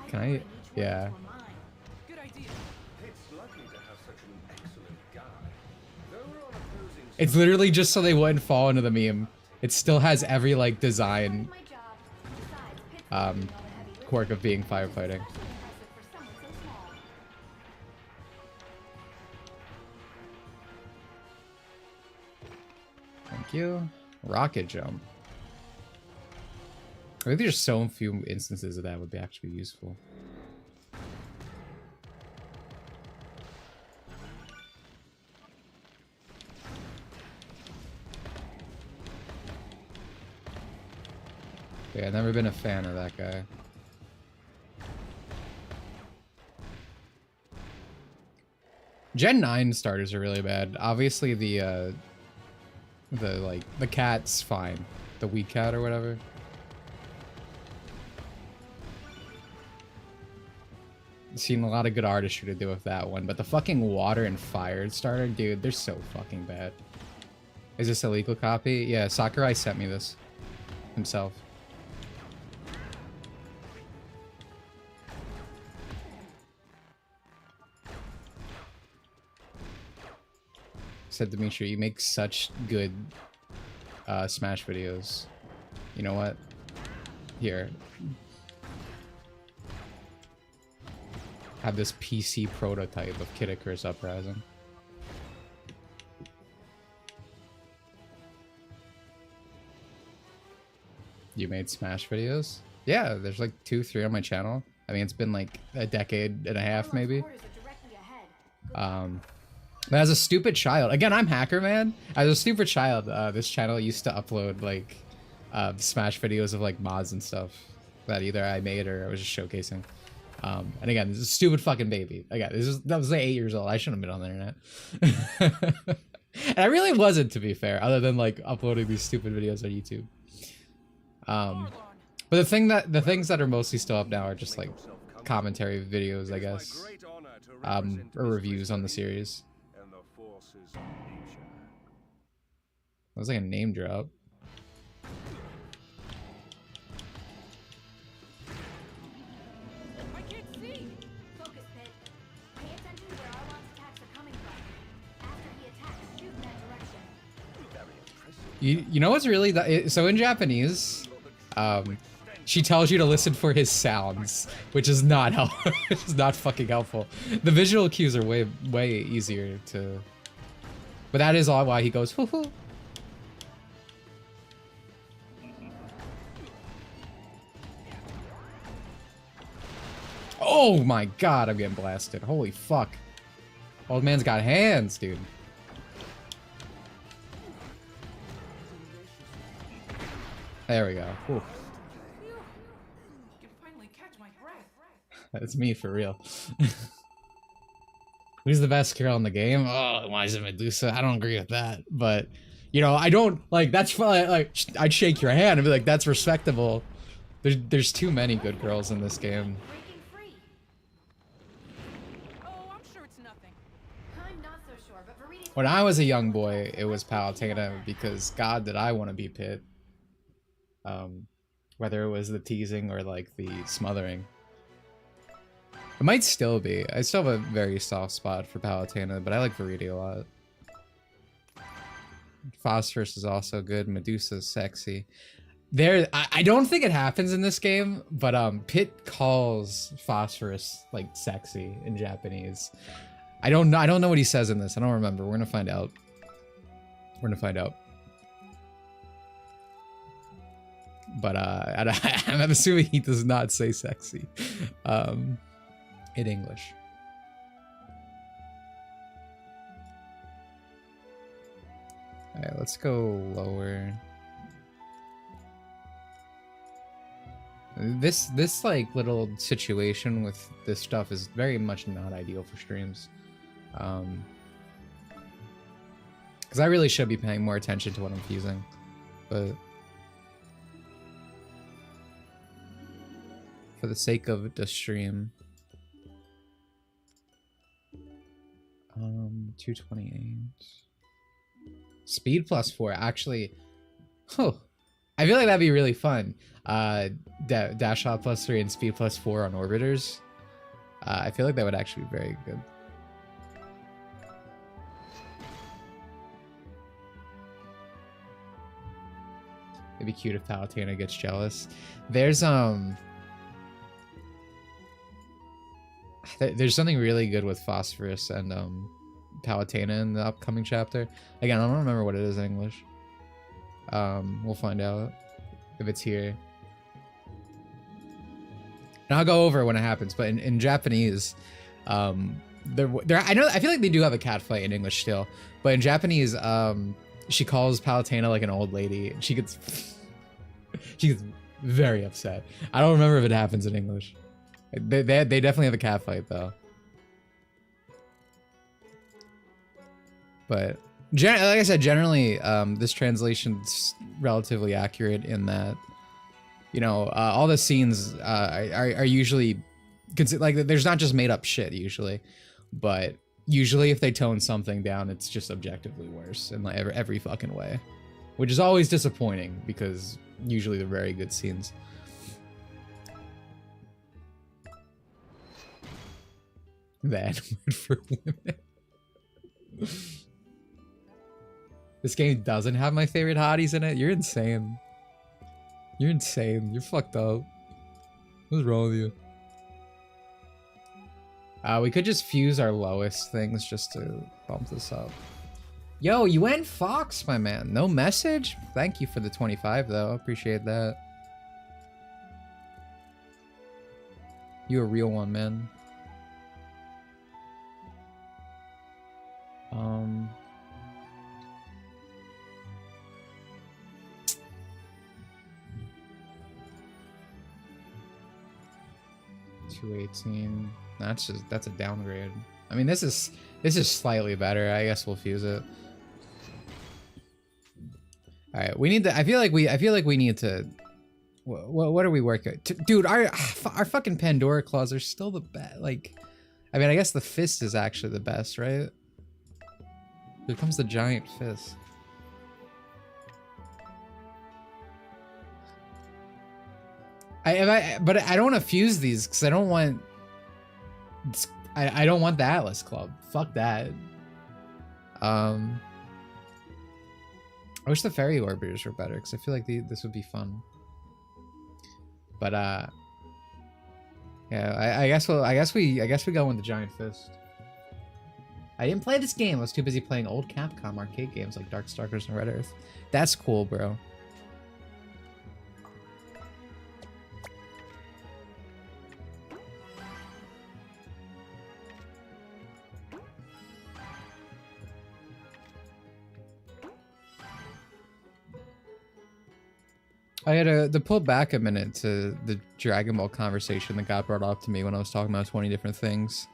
Can I? Yeah. Good idea. It's lucky to have such an excellent guy. Though we're on opposing It's literally just so they wouldn't fall into the meme. It still has every like design quirk of being firefighting. Thank you. Rocket jump. I think there's so few instances of that would be actually useful. Yeah, I've never been a fan of that guy. Gen 9 starters are really bad. Obviously the cat's fine. The weak cat or whatever. seen a lot of good artistry to do with that one, but the fucking water and fire starter, dude, they're so fucking bad. Is this a legal copy? Yeah, Sakurai sent me this himself. Said Dimitri, you make such good Smash videos. You know what? Here. Have this PC prototype of KID ICARUS Uprising. You made Smash videos? Yeah, there's like 2, 3 on my channel. I mean, it's been like a decade and a half, maybe. As a stupid child, again, I'm hacker, man. As a stupid child, this channel used to upload like Smash videos of like mods and stuff that either I made or I was just showcasing. And again, this is a stupid fucking baby. Again, that was like 8 years old. I shouldn't have been on the internet. And I really wasn't, to be fair, other than like uploading these stupid videos on YouTube. But the things that are mostly still up now are just like commentary videos, I guess, or reviews on the series. That was like a name drop. I can't see. Focus, Pit. Pay attention to where Arlon's attacks are coming from. After he attacks, shoot in that direction. You know what's really so in Japanese, she tells you to listen for his sounds, which is not which is not fucking helpful. The visual cues are way easier to, but that is all why he goes hoo hoo. Oh my god, I'm getting blasted. Holy fuck. Old man's got hands, dude. There we go. Whew. Can finally catch my breath. That's me for real. Who's the best girl in the game? Oh, why is it Medusa? I don't agree with that. But, you know, I don't, like, that's fine. Like, I'd shake your hand and be like, that's respectable. There's too many good girls in this game. Breaking free. Oh, I'm sure it's nothing. I'm not so sure, but Viridian... When I was a young boy, it was Palutena because God did I want to be Pit. Whether it was the teasing or like the smothering. It might still be. I still have a very soft spot for Palutena, but I like Viridian a lot. Phosphorus is also good. Medusa's sexy. I don't think it happens in this game, but Pit calls Phosphorus like sexy in Japanese. I don't know what he says in this. I don't remember. We're gonna find out. We're gonna find out. But I'm assuming he does not say sexy in English. Alright, let's go lower. This like little situation with this stuff is very much not ideal for streams. Because I really should be paying more attention to what I'm fusing, but for the sake of the stream, 228. Speed +4, actually. Oh, I feel like that'd be really fun. Dash out +3 and speed +4 on orbiters. I feel like that would actually be very good. It'd be cute if Palutena gets jealous. There's something really good with Phosphorus and Palutena in the upcoming chapter. Again, I don't remember what it is in English. We'll find out if it's here. And I'll go over it when it happens, but in Japanese, I feel like they do have a cat fight in English still, but in Japanese, she calls Palutena like an old lady, and she gets very upset. I don't remember if it happens in English. They definitely have a cat fight though. But like I said, generally, this translation's relatively accurate in that, you know, all the scenes are usually like there's not just made up shit usually, but usually if they tone something down, it's just objectively worse in like every fucking way, which is always disappointing because usually they're very good scenes. The N-word for women. This game doesn't have my favorite hotties in it. You're insane. You're insane. You're fucked up. What's wrong with you? We could just fuse our lowest things just to bump this up. Yo, you went Fox, my man. No message? Thank you for the 25, though. Appreciate that. You a real one, man. 218. That's a downgrade. I mean, this is slightly better. I guess we'll fuse it. All right, we need to. I feel like we need to. What are we working? Dude, our fucking Pandora claws are still the best. Like, I mean, I guess the fist is actually the best, right? Here comes the giant fist. But I don't want to fuse these because I don't want. I don't want the Atlas Club. Fuck that. I wish the Fairy Orbiters were better because I feel like this would be fun. But yeah, I guess we go with the giant fist. I didn't play this game. I was too busy playing old Capcom arcade games like Darkstalkers and Red Earth. That's cool, bro. I had to pull back a minute to the Dragon Ball conversation that got brought up to me when I was talking about 20 different things.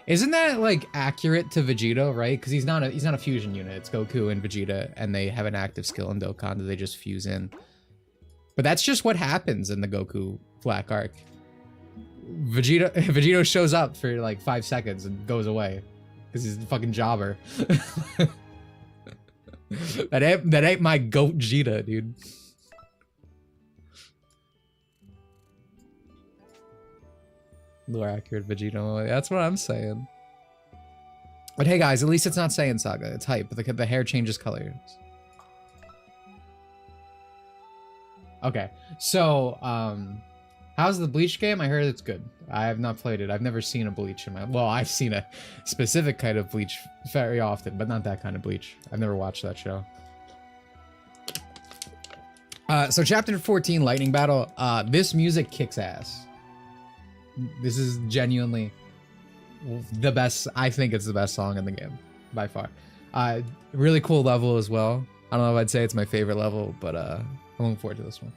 Isn't that like accurate to Vegito, right? Because he's not a fusion unit. It's Goku and Vegeta, and they have an active skill in Dokkan that they just fuse in. But that's just what happens in the Goku Black Arc. Vegito shows up for like 5 seconds and goes away because he's a fucking jobber. that ain't my goat Vegeta, dude. More accurate Vegito. That's what I'm saying. But hey guys, at least it's not Saiyan Saga. It's hype. The hair changes colors. Okay, so how's the Bleach game? I heard it's good. I have not played it. I've never seen a Bleach in my. Well, I've seen a specific kind of Bleach very often, but not that kind of Bleach. I've never watched that show. So chapter 14, Lightning Battle. This music kicks ass. This is genuinely the best. I think it's the best song in the game by far. Really cool level as well. I don't know if I'd say it's my favorite level, but I'm looking forward to this one.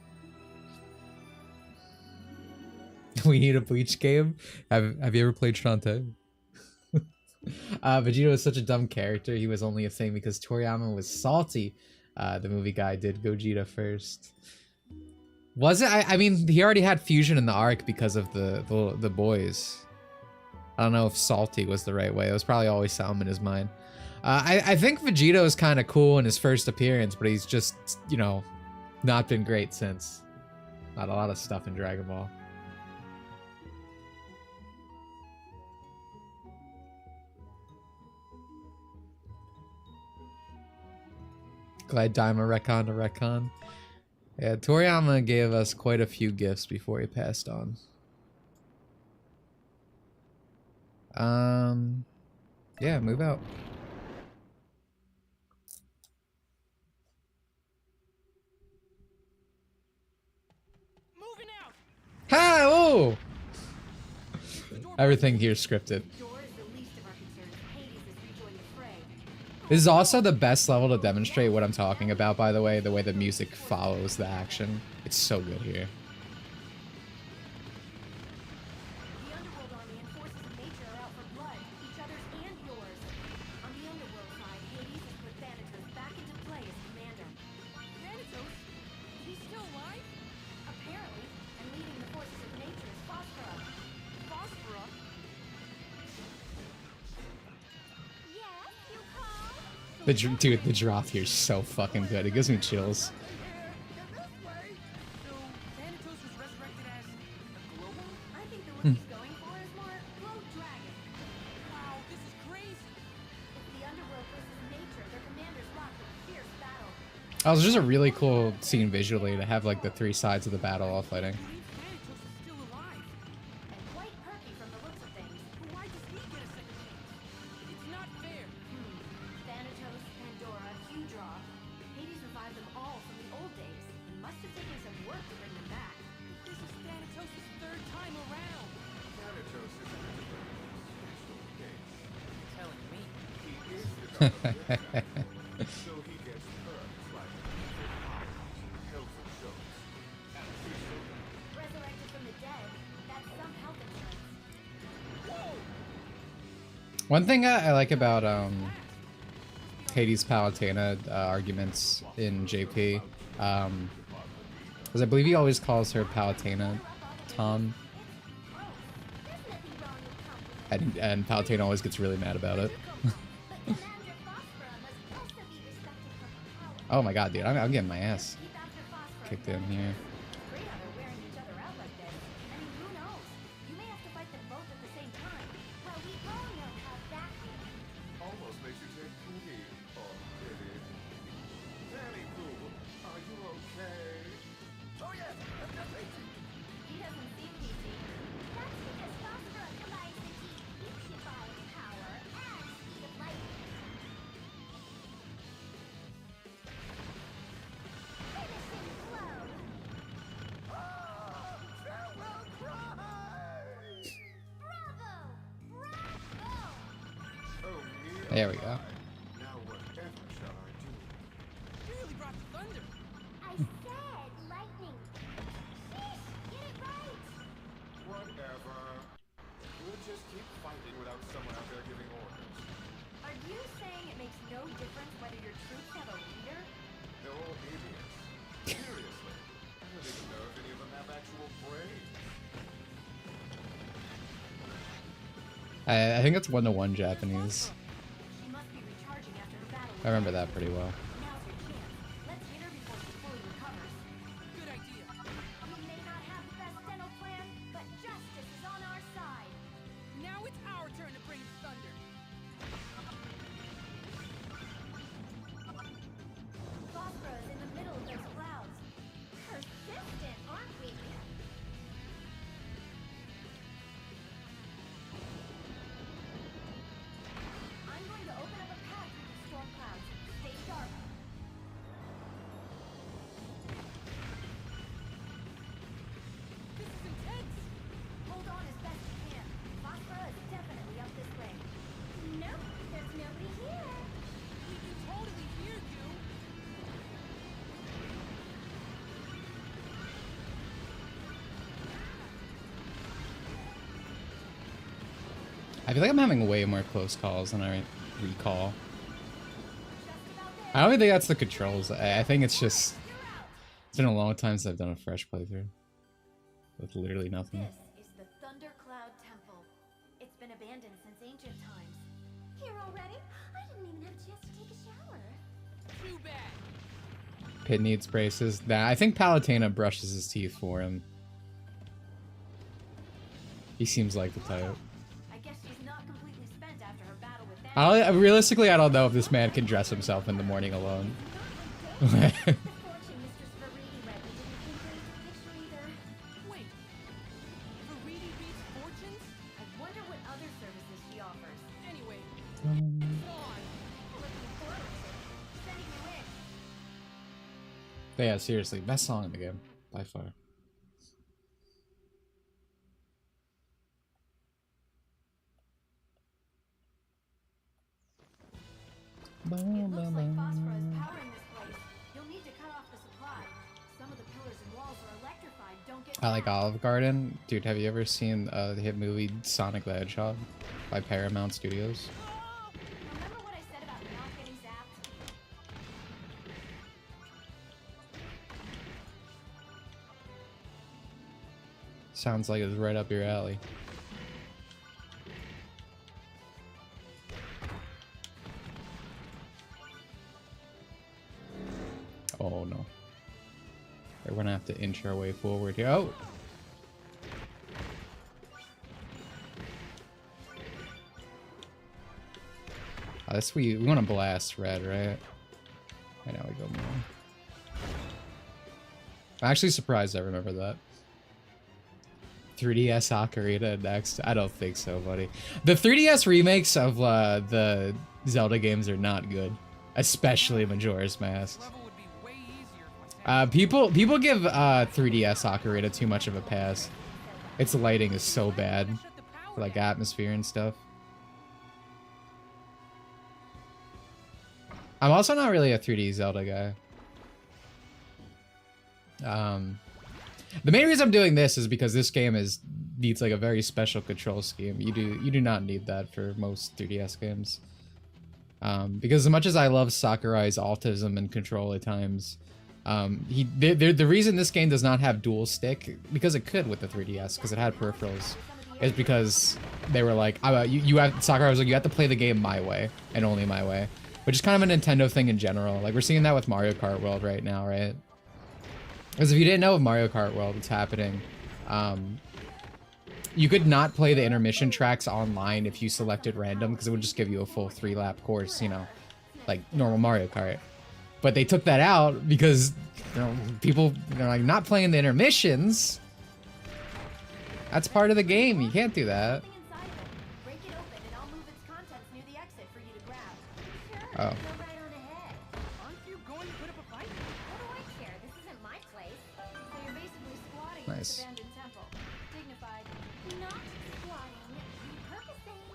We need a Bleach game. Have you ever played Dante? Vegito is such a dumb character. He was only a thing because Toriyama was salty. The movie guy did Gogeta first. Was it? I mean, he already had fusion in the arc because of the boys. I don't know if salty was the right way. It was probably always something in his mind. I think Vegito is kind of cool in his first appearance, but he's just, you know, not been great since. Not a lot of stuff in Dragon Ball. Glad Daima retcon to retcon. Yeah, Toriyama gave us quite a few gifts before he passed on. Yeah, move out. Moving out. Hi! Oh! Everything here is scripted. This is also the best level to demonstrate what I'm talking about, by the way the music follows the action. It's so good here. The Underworld Army and forces of nature are out for blood, each other's and yours. On the Underworld side, Hades has put Thanatos back into play as commander. Thanatos? Is he still alive? Apparently, and leading the forces of nature is Phosphora. Phosphorus? Dude, the drop here is so fucking good. It gives me chills. I think the one he's going for is more Glow Dragon. Wow, this is crazy. It's the underworld versus nature. Their commanders locked in fierce battle. Oh, it was just a really cool scene visually to have like the three sides of the battle all fighting. I believe Thanatos is still alive. And quite perky from the looks of things. But why does he get a second chance? It's not fair. Thanatos, Pandora, Hewdraw. Hades revived them all from the old days. It must have taken some work to bring them back. This is Thanatos' third time around. Thanatos isn't a special case. Telling me. He is the god of death, so he gets perks like health insurance and wisdom. Resurrected from the dead. That's some health insurance. One thing I like about Hades Palutena arguments in JP, is I believe he always calls her Palutena Tom, and Palutena always gets really mad about it. Oh my god, dude, I'm getting my ass kicked in here. Great how they're wearing each other out like this. I mean, who knows? You may have to fight them both at the same time. Well, we all know how that feels. Almost makes you take pity on pity. Danny Pooh, are you okay? Oh yes, definitely. He doesn't seem PC. That's because Phosphora combines the deep Ichibai power and speed of light. Finishing blow. Farewell cry! Bravo! Bravo! Oh, me. There we go. Now whatever shall I do? You really brought the thunder. I said lightning. Sheesh, get it right. Whatever. We'll just keep fighting without someone out there giving orders. Are you saying it makes no difference whether your troops have a leader? They're all idiots. Seriously. I don't even know if any of them have actual brains. I think it's 1-to-1 Japanese. She must be recharging after her battle with I remember that pretty well. Now's your chance. Let's hit her before she fully recovers. Good idea. We may not have the best dental plan, but justice is on our side. Now it's our turn to bring the thunder. Phosphora is in the middle of those clouds. Persistent, aren't we? I'm going to open up a path through the storm clouds. Stay sharp. This is intense. Hold on as best you can. Phosphora is definitely up this way. Nope, there's nobody here. We can totally hear you. I feel like I'm having way more close calls than I recall. Just about there. I don't even think that's the controls. I think it's just... It's been a long time since I've done a fresh playthrough. With literally nothing. This is the Thundercloud Temple. It's been abandoned since ancient times. Here already? I didn't even have a chance to take a shower. Too bad. Pit needs braces. Nah, I think Palutena brushes his teeth for him. He seems like the type. I guess she's not completely spent after her battle with Realistically, I don't know if this man can dress himself in the morning alone. The fortune Mistress Veridi read me didn't paint a great picture either. Wait. Veridi beats fortunes? I wonder what other services she offers. Anyway, go on. Looking forward to it. Sending you in. But yeah, seriously, best song in the game by far. It looks like Phosphora is powering this place. You'll need to cut off the supply. Some of the pillars and walls are electrified. Don't get I like mad. Olive Garden. Dude, have you ever seen the hit movie Sonic the Hedgehog by Paramount Studios? Remember what I said about not getting zapped? Sounds like it's right up your alley. We're gonna have to inch our way forward here. Oh! This we want to blast red, right? Right now we go more. I'm actually surprised I remember that. 3DS Ocarina next? I don't think so, buddy. The 3DS remakes of the Zelda games are not good, especially Majora's Mask. People give 3DS Ocarina too much of a pass. Its lighting is so bad for like atmosphere and stuff. I'm also not really a 3D Zelda guy. The main reason I'm doing this is because this game needs like a very special control scheme. You do not need that for most 3DS games. Because as much as I love Sakurai's autism and control at times, the reason this game does not have dual stick, because it could with the 3DS, because it had peripherals, is because they were like, Sakurai was like, you have to play the game my way and only my way. Which is kind of a Nintendo thing in general. Like, we're seeing that with Mario Kart World right now, right? Because if you didn't know of Mario Kart World, it's happening. You could not play the intermission tracks online if you selected random, because it would just give you a full 3-lap course, you know, like normal Mario Kart. But they took that out because, you know, people are like, not playing the intermissions. That's part of the game. You can't do that. Oh. Go right on ahead. Aren't you going to put up a fight? What do I care? This isn't my place. So you're basically squatting in this abandoned temple. Dignified. Not squatting. Repurposing.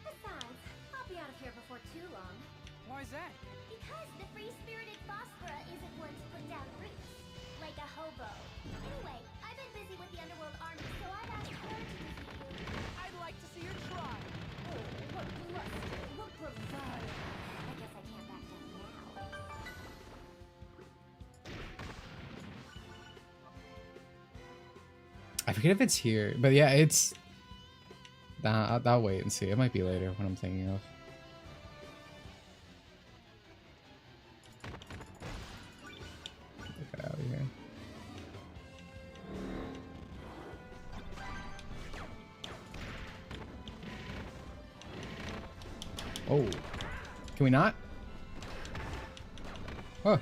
Besides, I'll be out of here before too long. Why is that? Because the free-spirited Phosphora isn't one to put down roots. Like a hobo. Anyway, I've been busy with the Underworld Army, so I've asked her to defeat you. I'd like to see her try. Oh, what bluster. What bravado. I guess I can't back down now. I forget if it's here, but yeah, it's... Nah, I'll wait and see. It might be later what I'm thinking of. Get out of here. Oh. Can we not? Oh.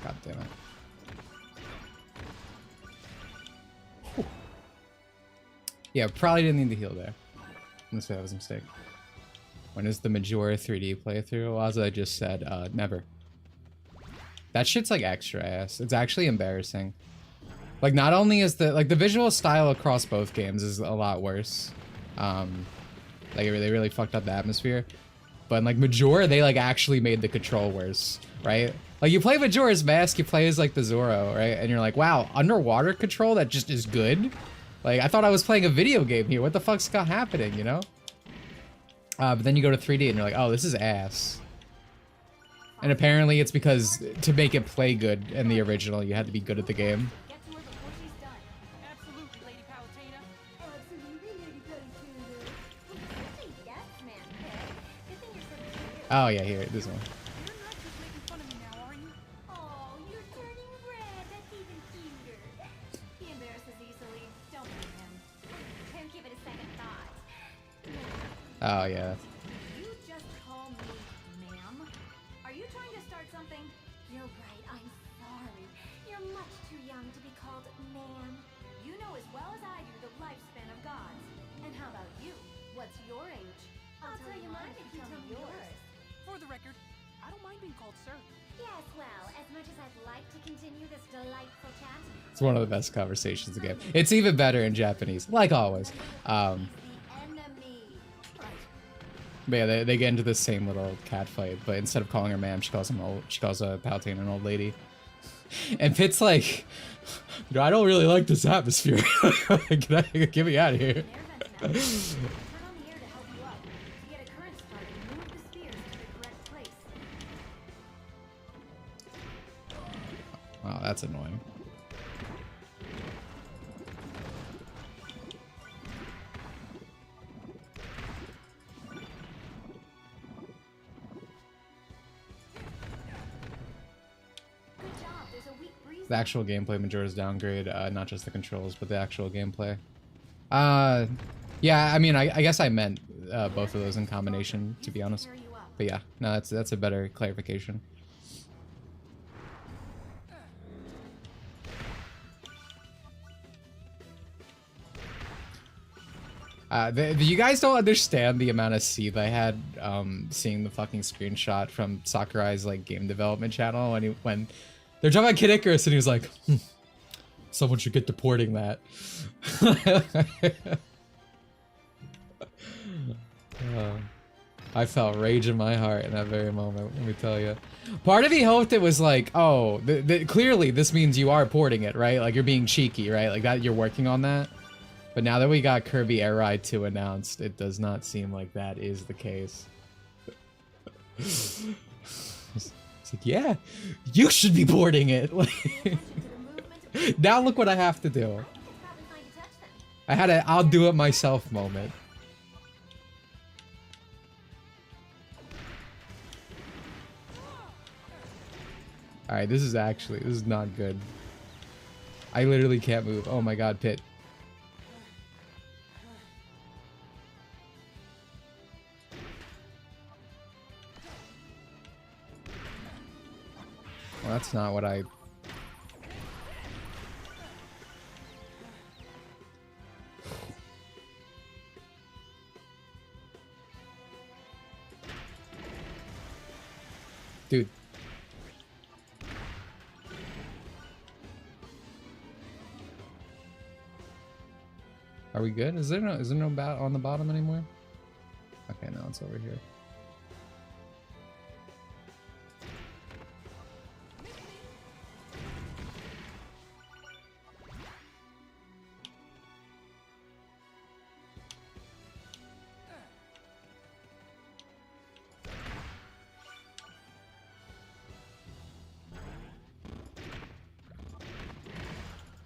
God damn it. Whew. Yeah, probably didn't need to heal there. Unless that was a mistake. When is the Majora 3D playthrough? Well, as I just said, never. That shit's like extra ass. It's actually embarrassing. Like, not only is the visual style across both games is a lot worse. Like, they really fucked up the atmosphere. But in, like, Majora, they, like, actually made the control worse, right? Like, you play Majora's Mask, you play as, like, the Zoro, right? And you're like, wow, underwater control, that just is good? Like, I thought I was playing a video game here. What the fuck's happening, you know? But then you go to 3D and you're like, oh, this is ass. And apparently it's because to make it play good in the original, you had to be good at the game. Get to her before she's done. Absolutely, Lady Palutena. Absolutely, Lady Palutena. Hey, yes, man. Good thing you're so cute. Oh, yeah, here, this one. You're not just making fun of me now, are you? Oh, you're turning red. That's even cuter. He embarrasses easily. Don't blame him. Can't give it a second thought. Oh, yeah. You just call me ma'am? Are you trying to start something? You're right. I'm sorry. You're much too young to be called ma'am. You know as well as I do the lifespan of gods. And how about you? What's your age? I'll tell you mine if you tell me yours. For the record, I don't mind being called sir. Yes, well, as much as I'd like to continue this delightful chat, It's one of the best conversations in the game. It's even better in Japanese, like always. the enemy. But yeah, they get into the same little cat fight, but instead of calling her ma'am, she calls Palutena an old lady. And Pit's like, I don't really like this atmosphere. Get me out of here. Turn on the air to help you up. To get a current started, move the spears to the correct place. Wow, that's annoying. The actual gameplay Majora's downgrade, not just the controls, but the actual gameplay. Yeah, I mean, I guess I meant both of those in combination, to be honest. But yeah, no, that's a better clarification. You guys don't understand the amount of seethe I had seeing the fucking screenshot from Sakurai's like game development channel when they're talking about Kid Icarus and he was like, someone should get to porting that. I felt rage in my heart in that very moment, let me tell you. Part of me hoped it was like, oh, clearly this means you are porting it, right? Like you're being cheeky, right? Like that you're working on that. But now that we got Kirby Air Ride 2 announced, it does not seem like that is the case. It's like, yeah, you should be porting it. Now look what I have to do. I had a I'll do it myself moment. Alright, this is not good. I literally can't move. Oh my god, Pit. Well, that's not what I... Dude. Are we good? Is there no bat on the bottom anymore? Okay, no, it's over here.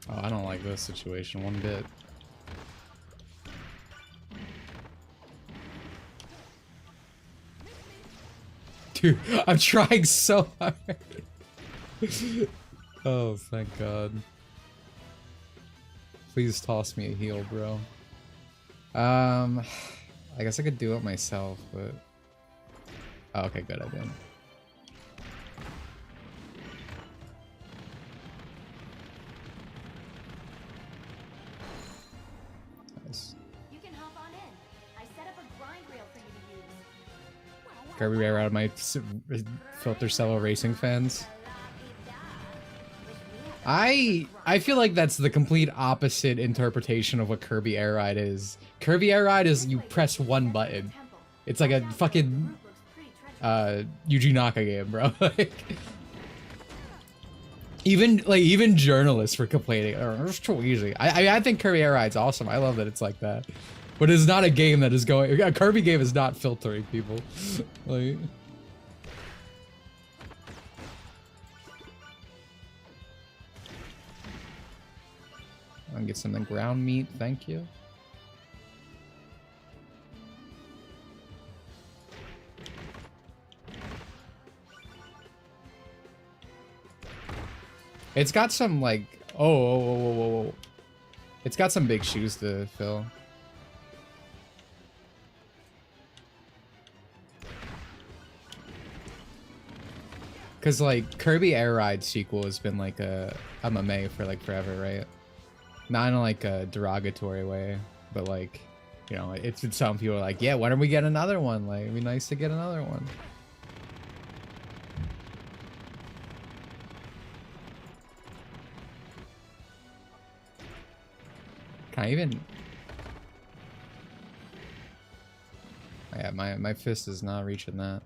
Oh, I don't like this situation one bit. Dude, I'm trying so hard. Oh, thank God. Please toss me a heal, bro. I guess I could do it myself, but... Oh, okay, good, I didn't. Kirby out of my Filter Cello Racing fans. I feel like that's the complete opposite interpretation of what Kirby Air Ride is. Kirby Air Ride is you press one button. It's like a fucking Yuji Naka game, bro. Like, even journalists were complaining. Oh, it's too easy. I think Kirby Air Ride's awesome. I love that it's like that. But it's not a game that is going... A Kirby game is not filtering people. Like... I'll get some ground meat, thank you. It's got some, like... Oh. It's got some big shoes to fill. Cause like Kirby Air Ride sequel has been like a MMA for like forever, right? Not in like a derogatory way, but like, you know, it's some people are like, yeah, why don't we get another one? Like, it'd be nice to get another one. Can I even? Oh, yeah, my fist is not reaching that.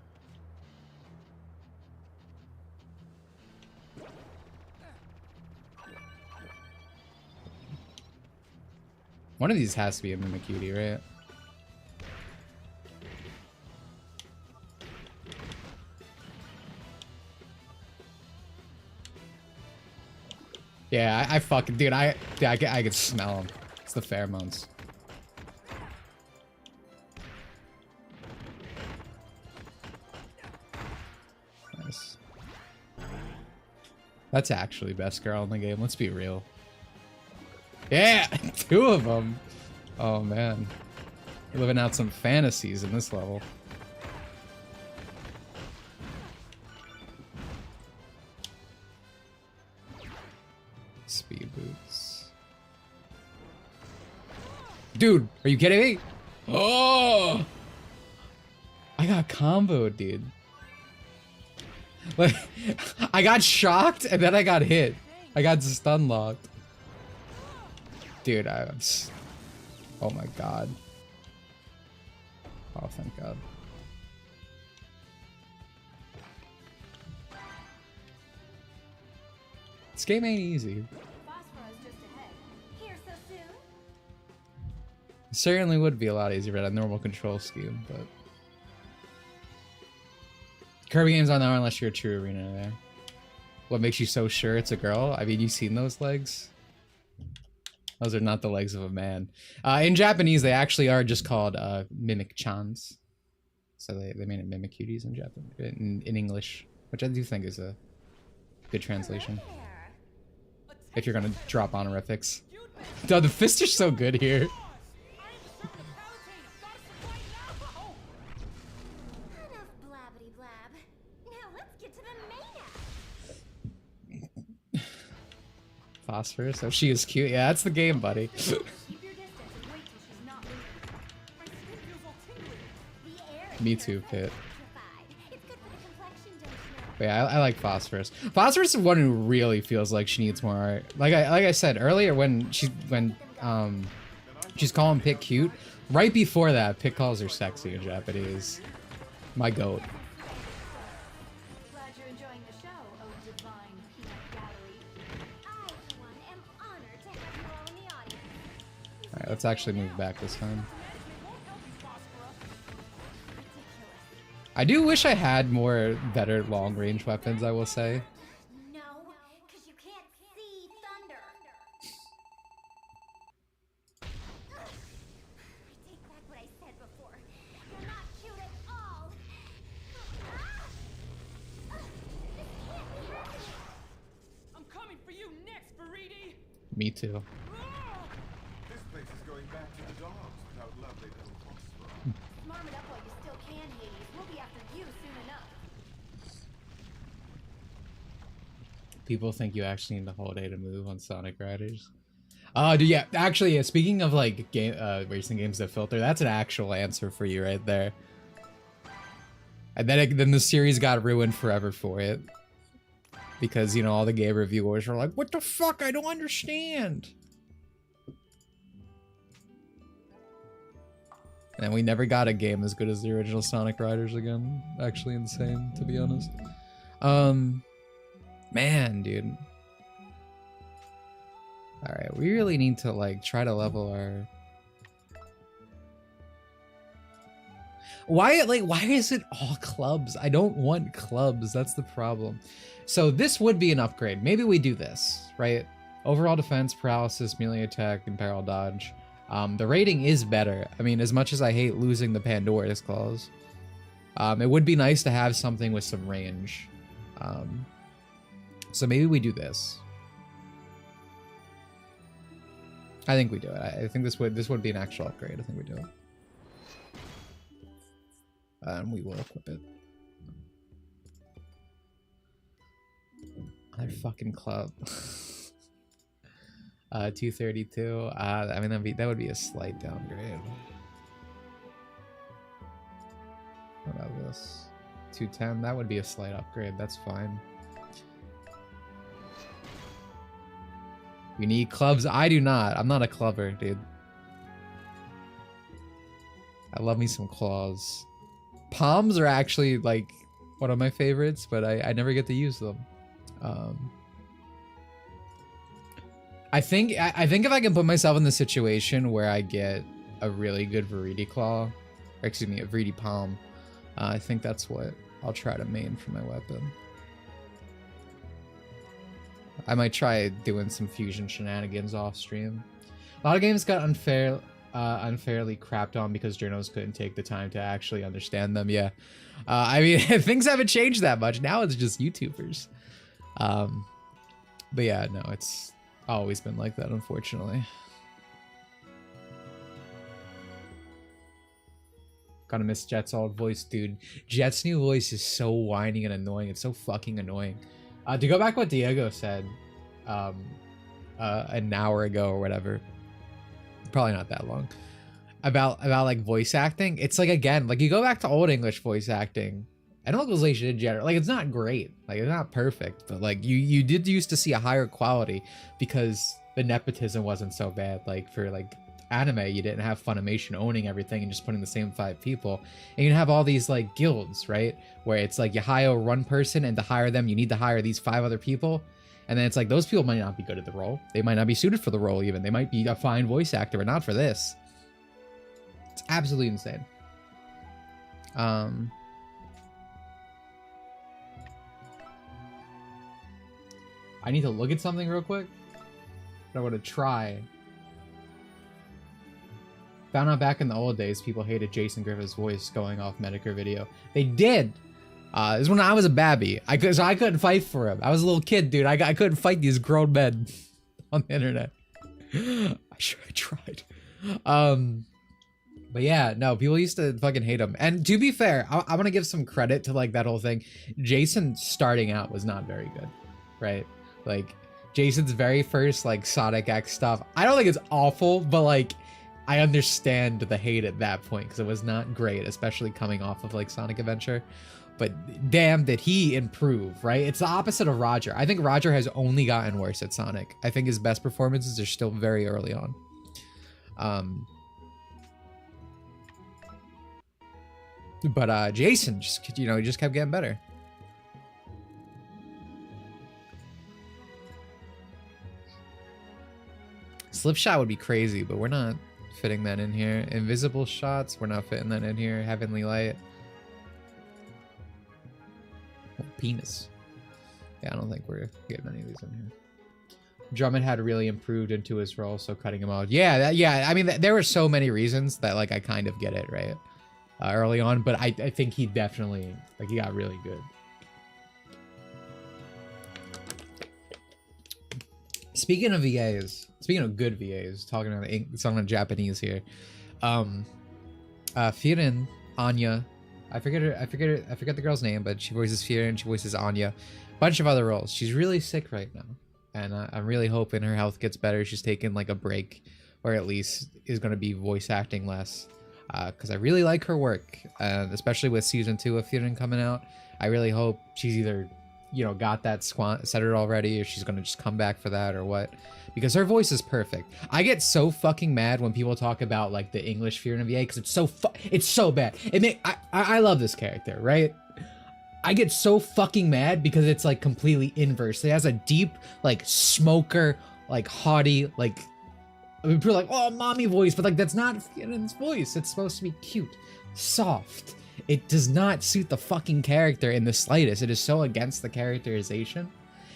One of these has to be a Mimikyu, right? Yeah, I fucking... Dude, I can smell them. It's the pheromones. Nice. That's actually best girl in the game. Let's be real. Yeah, 2 of them. Oh man, living out some fantasies in this level. Speed boots. Dude, are you kidding me? Oh, I got comboed, dude. Like, I got shocked and then I got hit. I got stun locked. Dude, oh my god. Oh, thank god. This game ain't easy. It certainly would be a lot easier with a normal control scheme, but Kirby games aren't there unless you're a true arena there. What makes you so sure it's a girl? I mean, you seen those legs? Those are not the legs of a man. In Japanese, they actually are just called mimic-chans. So they made it mimic cuties in Japan, in English, which I do think is a good translation. If you're gonna drop honorifics. Dude, the fists are so good here. Phosphorus. Oh, she is cute. Yeah, that's the game, buddy. Me too, Pit. But yeah, I like Phosphorus. Phosphorus is one who really feels like she needs more art. Like I said earlier, when she's calling Pit cute, right before that, Pit calls her sexy in Japanese. My goat. Alright, let's actually move back this time. I do wish I had more better long-range weapons, I will say. No, because you can't see thunder. I take back what I said before. You're not cute at all. I'm coming for you next, Faridi! Me too. This place is going back to the dogs without lovely little phosphor. Marm it up while you still can, Hades. We'll be after you soon enough. People think you actually need the whole day to move on Sonic Riders. Oh, dude, yeah. Actually, yeah, speaking of like racing games that filter, that's an actual answer for you right there. And then the series got ruined forever for it. Because, you know, all the game reviewers were like, what the fuck? I don't understand. And we never got a game as good as the original Sonic Riders again. Actually insane, to be honest. Man, dude. Alright, we really need to, like, try to level our... Why is it all clubs? I don't want clubs, that's the problem. So this would be an upgrade. Maybe we do this, right? Overall defense, paralysis, melee attack, and barrel dodge. The rating is better. I mean, as much as I hate losing the Pandora's clause, it would be nice to have something with some range. So maybe we do this. I think we do it. I think this would be an actual upgrade. I think we do it. We will equip it. Another fucking club. 232. I mean, that would be a slight downgrade. What about this? 210. That would be a slight upgrade. That's fine. You need clubs? I do not. I'm not a clubber, dude. I love me some claws. Palms are actually like one of my favorites, but I never get to use them. I think if I can put myself in the situation where I get a really good Viridi claw, or excuse me, a Viridi palm, I think that's what I'll try to main for my weapon. I might try doing some fusion shenanigans off stream. A lot of games got unfairly crapped on because journos couldn't take the time to actually understand them. Yeah, I mean, things haven't changed that much. Now it's just YouTubers. But yeah, no, it's always been like that, unfortunately. Gotta miss Jet's old voice, dude. Jet's new voice is so whiny and annoying. It's so fucking annoying. To go back to what Diego said an hour ago or whatever, probably not that long, about like voice acting. It's like, again, like you go back to old English voice acting and localization in general, like it's not great, like it's not perfect, but like you did used to see a higher quality because the nepotism wasn't so bad. Like for like anime, you didn't have Funimation owning everything and just putting the same 5 people, and you have all these like guilds, right, where it's like you hire one person, and to hire them you need to hire these 5 other people, and then it's like those people might not be good at the role, they might not be suited for the role, even they might be a fine voice actor but not for this. It's absolutely insane. I need to look at something real quick. I want to try. Found out back in the old days, people hated Jason Griffith's voice going off Medicare video. They did. This is when I was a babby. I couldn't fight for him. I was a little kid, dude. I couldn't fight these grown men on the internet. I tried. But yeah, no, people used to fucking hate him. And to be fair, I want to give some credit to like that whole thing. Jason starting out was not very good, right? Like Jason's very first like Sonic X stuff, I don't think it's awful, but like I understand the hate at that point because it was not great, especially coming off of like Sonic Adventure. But damn, did he improve, right? It's the opposite of Roger. I think Roger has only gotten worse at Sonic. I think his best performances are still very early on. But Jason just, you know, he just kept getting better. Slip shot would be crazy, but we're not fitting that in here. Invisible shots, we're not fitting that in here. Heavenly light. Oh, penis. Yeah, I don't think we're getting any of these in here. Drummond had really improved into his role, so cutting him out. Yeah, yeah. I mean, there were so many reasons that like I kind of get it, right? Early on, but I think he definitely, like, he got really good. Speaking of VAs, speaking of good VAs, talking on Japanese here. Firen, Anya, I forget the girl's name, but she voices Firen, she voices Anya, bunch of other roles. She's really sick right now, and I'm really hoping her health gets better. She's taking like a break, or at least is going to be voice acting less. Because I really like her work, especially with season 2 of Firen coming out. I really hope she's either, you know, got that settled already, or she's gonna just come back for that, or what. Because her voice is perfect. I get so fucking mad when people talk about like the English Firen VA because it's so bad. I love this character, right? I get so fucking mad because it's like completely inverse. It has a deep like smoker, like haughty, like. I mean, people are like, oh, mommy voice, but like that's not Firen's voice. It's supposed to be cute, soft. It does not suit the fucking character in the slightest. It is so against the characterization.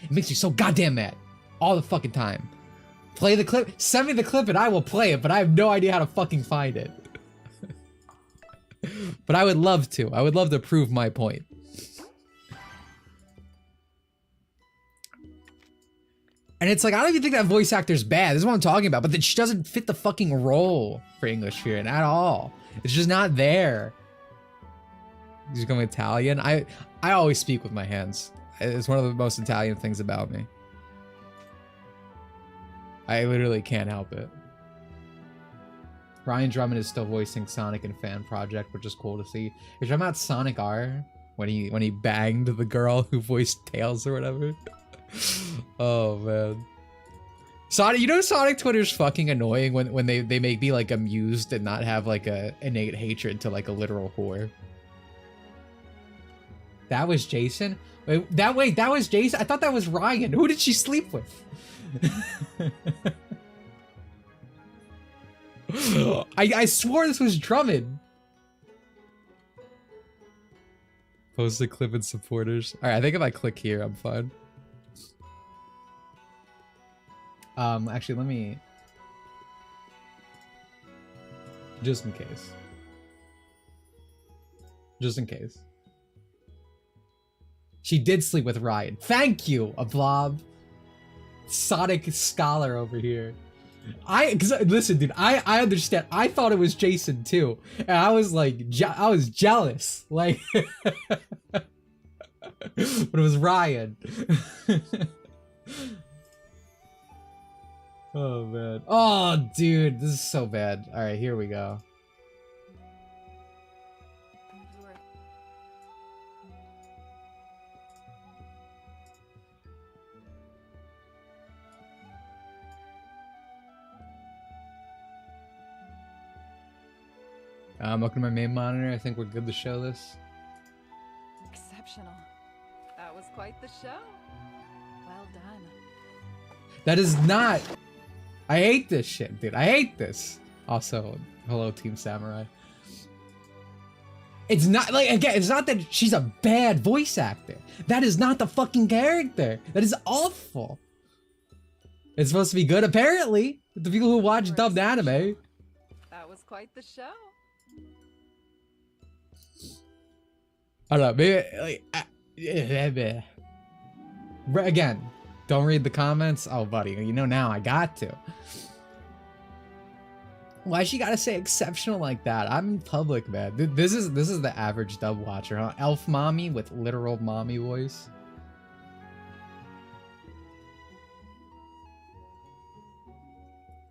It makes you so goddamn mad all the fucking time. Play the clip, send me the clip and I will play it, but I have no idea how to fucking find it. But I would love to. I would love to prove my point. And it's like, I don't even think that voice actor's bad. This is what I'm talking about. But then she doesn't fit the fucking role for English Firen at all. It's just not there. He's going Italian. I always speak with my hands. It's one of the most Italian things about me. I literally can't help it. Ryan Drummond is still voicing Sonic in Fan Project, which is cool to see. You're talking about Sonic R? When he banged the girl who voiced Tails or whatever? Oh man, Sonic, you know Sonic Twitter's fucking annoying when they make me like amused and not have like a innate hatred to like a literal whore. That was Jason? Wait, that was Jason? I thought that was Ryan. Who did she sleep with? I swore this was Drummond. Post the clip and supporters. Alright, I think if I click here, I'm fine. Actually, let me... Just in case. Just in case. She did sleep with Ryan. Thank you, a blob. Sonic scholar over here. Cause listen, dude, I understand. I thought it was Jason too, and I was like, I was jealous, like, but it was Ryan. Oh man. Oh, dude, this is so bad. All right, here we go. Welcome to my main monitor. I think we're good to show this. Exceptional. That was quite the show. Well done. That is not... I hate this shit, dude. I hate this. Also, hello, Team Samurai. It's not, like, again, it's not that she's a bad voice actor. That is not the fucking character. That is awful. It's supposed to be good, apparently. The people who watch dubbed anime. That was quite the show. I don't know, maybe, like, again, don't read the comments. Oh, buddy, you know now I got to. Why she gotta say exceptional like that? I'm in public, man. This is the average dub watcher, huh? Elf mommy with literal mommy voice.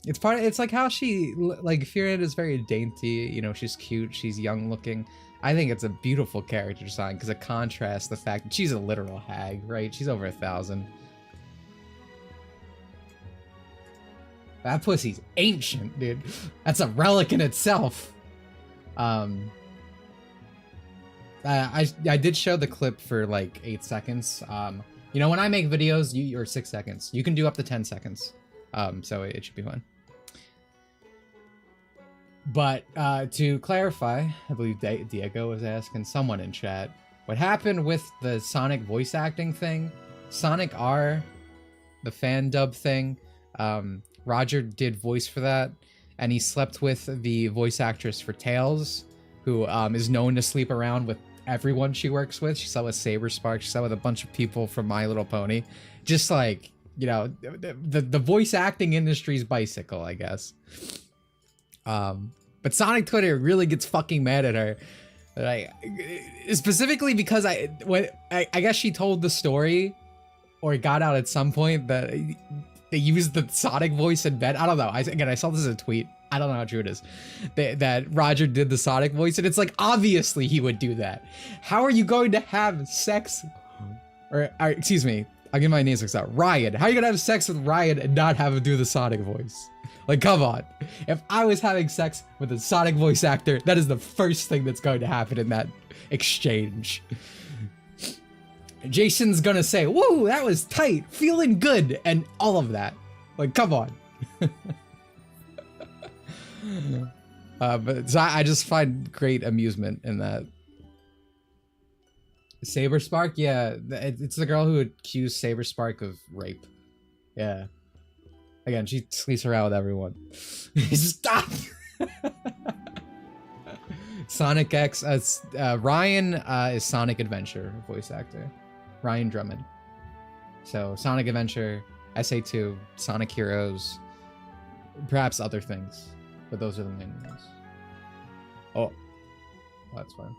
It's like how she, like, Fiona is very dainty, you know, she's cute, she's young looking. I think it's a beautiful character design because it contrasts the fact that she's a literal hag, right? She's over 1,000. That pussy's ancient, dude. That's a relic in itself. I did show the clip for like 8 seconds. You know, when I make videos, or 6 seconds, you can do up to 10 seconds. So it should be fun. But to clarify, I believe Diego was asking someone in chat, what happened with the Sonic voice acting thing? Sonic R, the fan dub thing, Roger did voice for that, and he slept with the voice actress for Tails, who is known to sleep around with everyone she works with. She slept with Saber Spark, she slept with a bunch of people from My Little Pony. Just like, you know, the voice acting industry's bicycle, I guess. But Sonic Twitter really gets fucking mad at her. Like, specifically because I guess she told the story, or it got out at some point, that they used the Sonic voice in bed. I don't know. Again, I saw this as a tweet. I don't know how true it is. That Roger did the Sonic voice, and it's like, obviously he would do that. How are you going to have sex? Or excuse me, I'll get my names mixed up. Ryan. How are you gonna have sex with Ryan and not have him do the Sonic voice? Like, come on. If I was having sex with a Sonic voice actor, that is the first thing that's going to happen in that exchange. Jason's gonna say, whoa, that was tight, feeling good, and all of that. Like, come on. But so I just find great amusement in that. Saber Spark? Yeah, it's the girl who accused Saber Spark of rape. Yeah. Again, she sleeps around with everyone. Stop! Sonic X, Ryan is Sonic Adventure voice actor. Ryan Drummond. So, Sonic Adventure, SA2, Sonic Heroes, perhaps other things. But those are the main ones. Oh. Well, that's fine.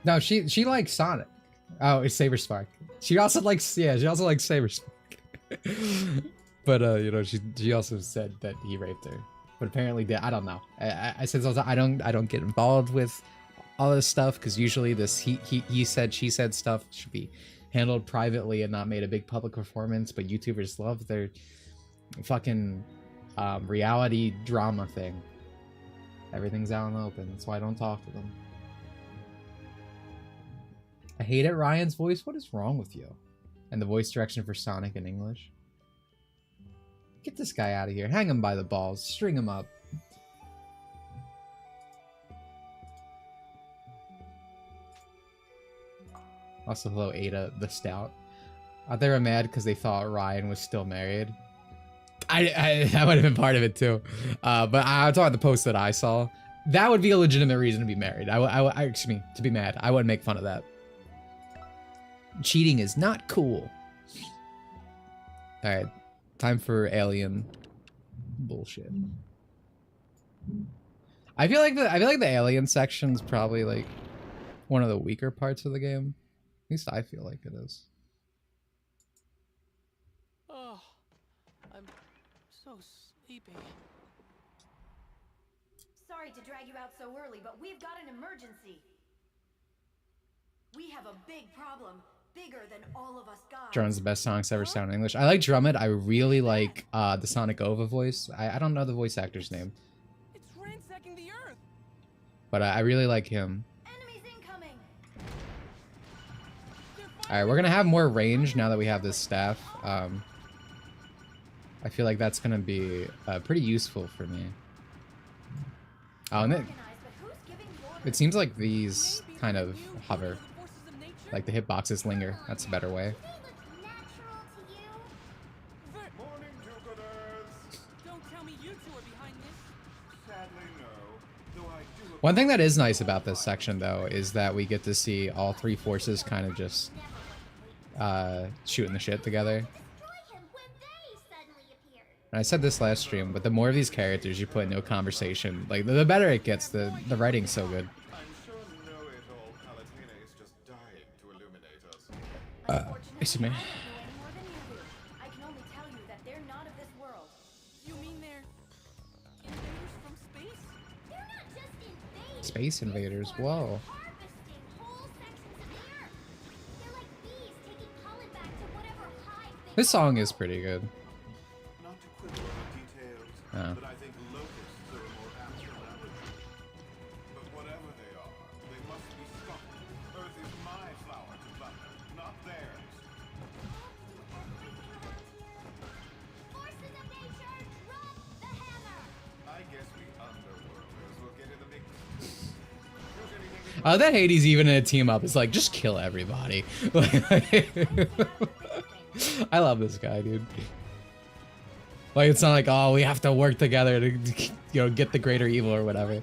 No, she likes Sonic. Oh, it's Saber Spark. She also likes Saber Spark. But you know, she also said that he raped her. But apparently I don't know. I said I don't get involved with all this stuff because usually this he said she said stuff should be handled privately and not made a big public performance. But YouTubers love their fucking reality drama thing. Everything's out in the open. That's why I don't talk to them. I hate it, Ryan's voice. What is wrong with you? And the voice direction for Sonic in English. Get this guy out of here. Hang him by the balls. String him up. Also, hello, Ada the Stout. They were mad because they thought Ryan was still married. That would have been part of it too. But I was talking about the post that I saw. That would be a legitimate reason to be married. Excuse me, to be mad. I wouldn't make fun of that. Cheating is not cool. All right, time for alien bullshit. I feel like the alien section's probably like one of the weaker parts of the game. At least I feel like it is. Oh, I'm so sleepy. Sorry to drag you out so early, but we've got an emergency. We have a big problem, bigger than all of us guys. Drone's the best songs ever sound in English. I like Drummond. I really like the Sonic Ova voice. I don't know the voice actor's name. It's ransacking the earth. But I really like him. Enemies incoming. Alright, we're gonna have more range now that we have this staff. I feel like that's gonna be pretty useful for me. Oh, and it seems like these kind of hover. Like the hitboxes linger. That's a better way. One thing that is nice about this section, though, is that we get to see all three forces kind of just shooting the shit together. And I said this last stream, but the more of these characters you put into a conversation, like the better it gets. The writing's so good. Excuse me. I can only tell you that they're not of this world. You mean they're invaders from space? They're not just invaders. Space invaders. Whoa. Harvesting whole sections of the earth. They're like bees taking pollen back to whatever hive they This song is pretty good. Not to quibble over details, but I think locusts are a more apt analogy. But whatever they are, they must be stopped. Earth is my flower to plunder, not theirs. Forces of nature, drop the hammer. I guess we underworlders will get in the mix. That Hades even in a team up is like, just kill everybody. I love this guy, dude. Like, it's not like, oh, we have to work together to, you know, get the greater evil or whatever.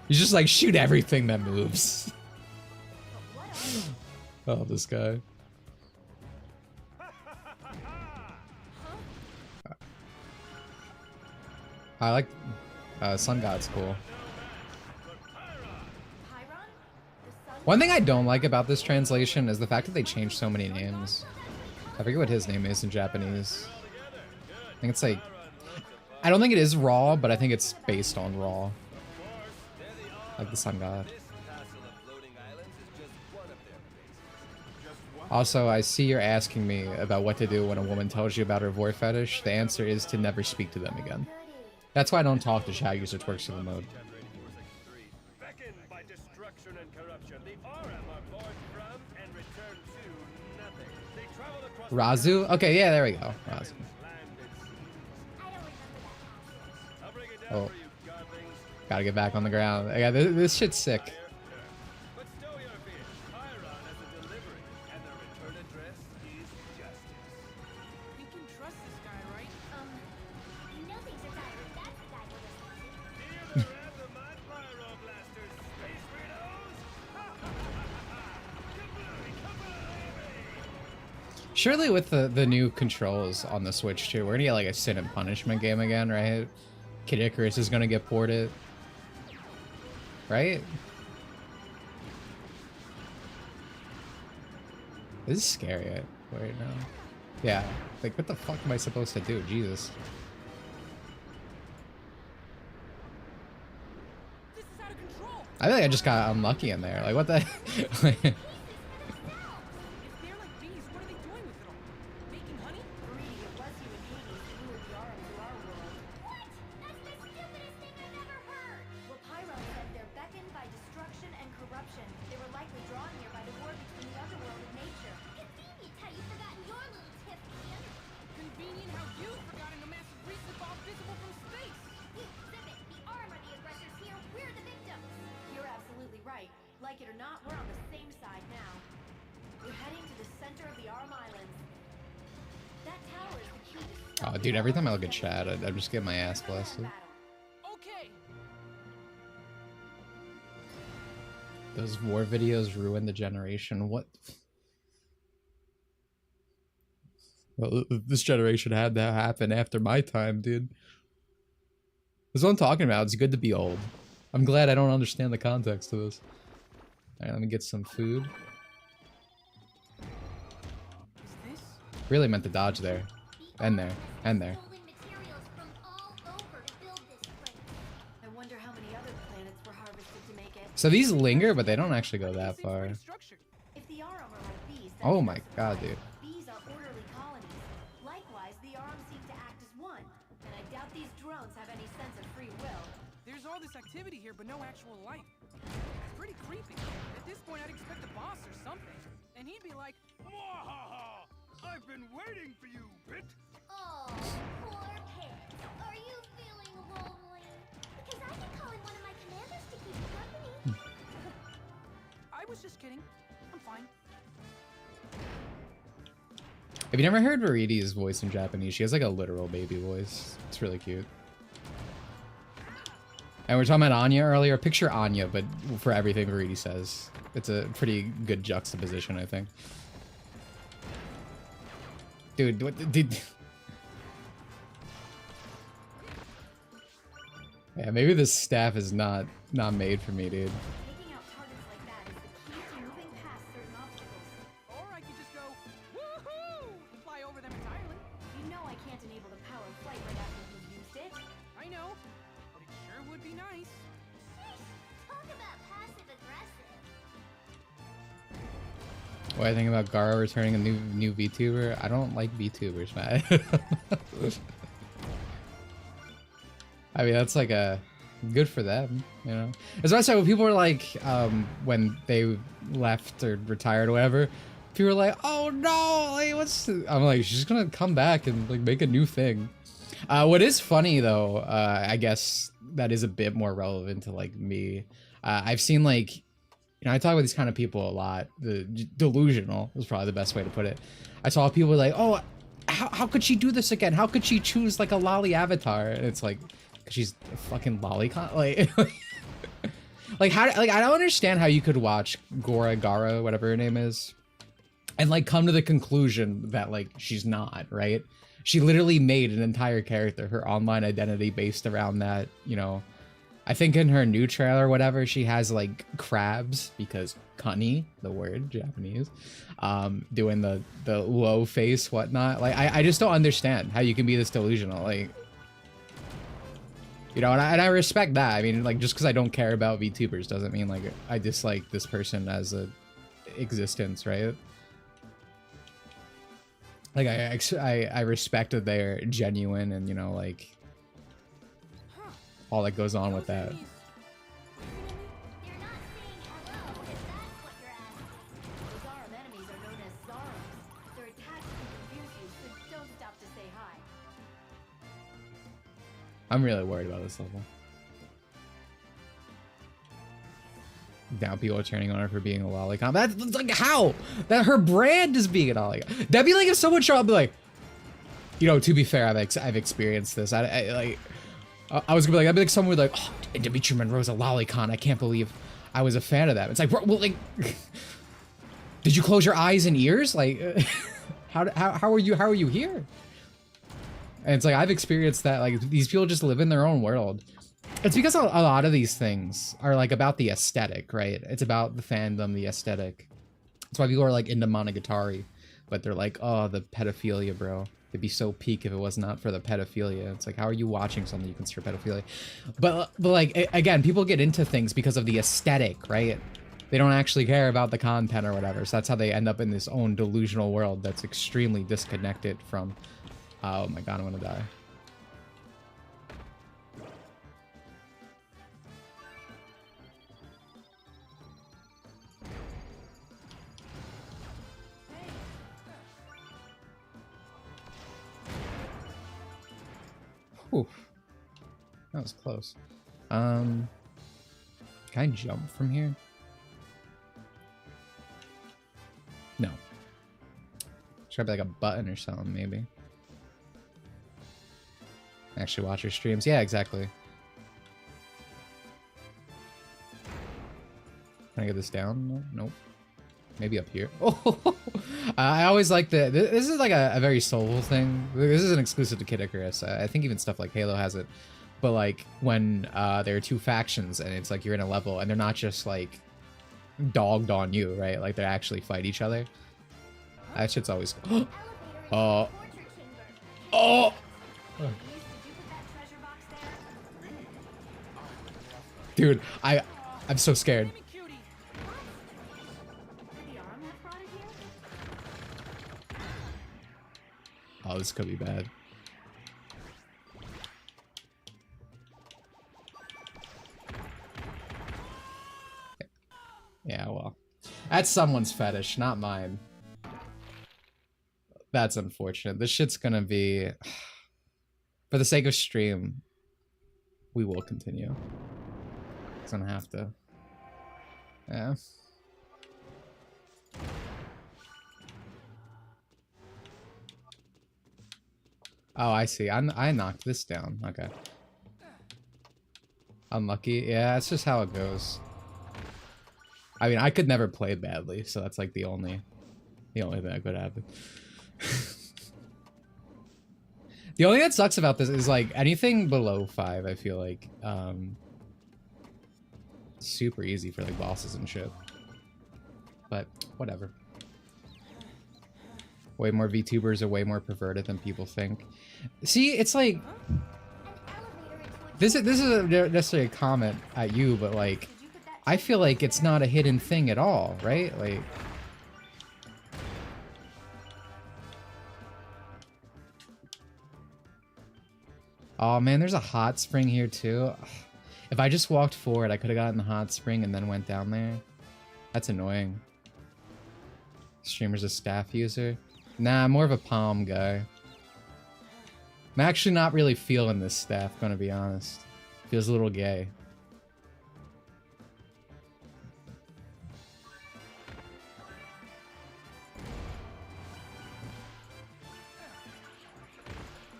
He's just like, shoot everything that moves. Oh, this guy. I like Sun God's cool. One thing I don't like about this translation is the fact that they changed so many names. I forget what his name is in Japanese. I think it's like, I don't think it is Raw, but I think it's based on Raw. Like the Sun God. Also, I see you're asking me about what to do when a woman tells you about her vor fetish. The answer is to never speak to them again. That's why I don't talk to chat users works in the mode. Razu? Okay, yeah, there we go. Razu. Oh. Gotta get back on the ground. Yeah, this shit's sick. We can trust this guy, right? You know things are dire if that's the guy who Surely with the new controls on the Switch too, we're gonna get like a sin and punishment game again, right? Kid Icarus is gonna get ported. Right? This is scary right now. Yeah. Like, what the fuck am I supposed to do? Jesus. This is out of control. I feel like I just got unlucky in there. Like, what the... If they're like bees, what are they doing with it all? Making honey? Greedy, it was you and Hades that lured the Arum to our world. What? That's the stupidest thing I've ever heard! Well, Pyron said they're beckoned by destruction and corruption. They were likely drawn here by the war between the underworld and nature. Convenient how you've forgotten your little tip, man. Convenient how you've forgotten a massive reason Oh, dude, every time I look at chat, I just get my ass blasted. Okay. Those war videos ruin the generation. What? Well, this generation had that happen after my time, dude. This is what I'm talking about. It's good to be old. I'm glad I don't understand the context of this. Alright, let me get some food. Is this? Really meant to dodge there. And there. And there. I wonder how many other planets were harvested to make it. So these linger, but they don't actually go that far. If the Arum are like bees, that Oh is my no god, surprise. dude. Bees are orderly colonies. Likewise, the Arum seem to act as one, and I doubt these drones have any sense of free will. There's all this activity here, but no actual life. It's pretty creepy. At this point, I'd expect a boss or something. And he'd be like, Mwahaha! I've been waiting for you, Bit. Oh, poor Pit. Are you feeling lonely? Because I can call in one of my commanders to keep you company. I was just kidding. I'm fine. Have you never heard Veridi's voice in Japanese? She has like a literal baby voice. It's really cute. And we're talking about Anya earlier. Picture Anya, but for everything Veridi says. It's a pretty good juxtaposition, I think. Dude, what did... Yeah, maybe this staff is not made for me, dude. Taking out targets like that is the key to moving past certain obstacles. Or I could just go, woohoo! And fly over them entirely. You know I can't enable the power of flight right after you've used it. I know, but it sure would be nice. Talk about passive aggressive. What I think about Gara returning a new VTuber? I don't like VTubers, man. I mean, that's like a good for them, you know. As I said, when people were like, when they left or retired or whatever, people were like, "Oh no, like what's?" I'm like, she's gonna come back and like make a new thing. What is funny though, I guess that is a bit more relevant to like me. I've seen like, you know, I talk with these kind of people a lot. The delusional is probably the best way to put it. I saw people like, "Oh, how could she do this again? How could she choose like a lolly avatar?" And it's like, cause she's a fucking lolicon. Like, like how? Like I don't understand how you could watch Gara, whatever her name is, and like come to the conclusion that like she's not right. She literally made an entire character, her online identity based around that. You know, I think in her new trailer, or whatever, she has like crabs because kani, the word Japanese, doing the low face whatnot. Like I just don't understand how you can be this delusional. Like. You know, and I respect that. I mean, like, just because I don't care about VTubers doesn't mean, like, I dislike this person as a existence, right? Like, I respect that they're genuine and, you know, like, all that goes on with that. They're not saying hello, if that's what you're asking. Those Arum enemies are known as Zarums. Their attacks can confuse you, so don't stop to say hi. I'm really worried about this level. Now people are turning on her for being a lolicon. That's like how? That her brand is being a lolicon. That'd be like if someone showed up and be like, you know, to be fair, I've experienced this. I was gonna be like, I'd be like someone would like, oh, Dimitri Monroe's a lolicon. I can't believe I was a fan of that. It's like, bro, well, like, did you close your eyes and ears? Like, how are you here? And it's like, I've experienced that. Like, these people just live in their own world. It's because a lot of these things are like about the aesthetic, right? It's about the fandom, the aesthetic. That's why people are like into Monogatari, but they're like, oh, the pedophilia, bro. It'd be so peak if it was not for the pedophilia. It's like, how are you watching something you consider pedophilia? But like, again, people get into things because of the aesthetic, right? They don't actually care about the content or whatever. So that's how they end up in this own delusional world that's extremely disconnected from... Oh my god, I'm gonna die. Whew. That was close. Can I jump from here? No. Should have like a button or something, maybe. Actually watch your streams. Yeah, exactly. Can I get this down? No, nope. Maybe up here. Oh, I always like this is like a very soulful thing. This isn't exclusive to KID ICARUS. I think even stuff like Halo has it. But like when there are two factions and it's like you're in a level and they're not just like dogged on you, right? Like they actually fight each other. That shit's always. Oh. Oh. Dude, I'm so scared. Oh, this could be bad. Yeah, well. That's someone's fetish, not mine. That's unfortunate. This shit's gonna be... For the sake of stream, we will continue. It's gonna have to. Yeah. Oh, I see. I knocked this down. Okay. Unlucky. Yeah, that's just how it goes. I mean, I could never play badly, so that's like the only thing that could happen. The only thing that sucks about this is like anything below 5, I feel like super easy for like bosses and shit. But whatever. Way more VTubers are way more perverted than people think. See, it's like this isn't necessarily a comment at you, but like I feel like it's not a hidden thing at all, right? Like oh man, there's a hot spring here too. If I just walked forward, I could have gotten the hot spring and then went down there. That's annoying. Streamer's a staff user. Nah, I'm more of a palm guy. I'm actually not really feeling this staff, gonna be honest. Feels a little gay.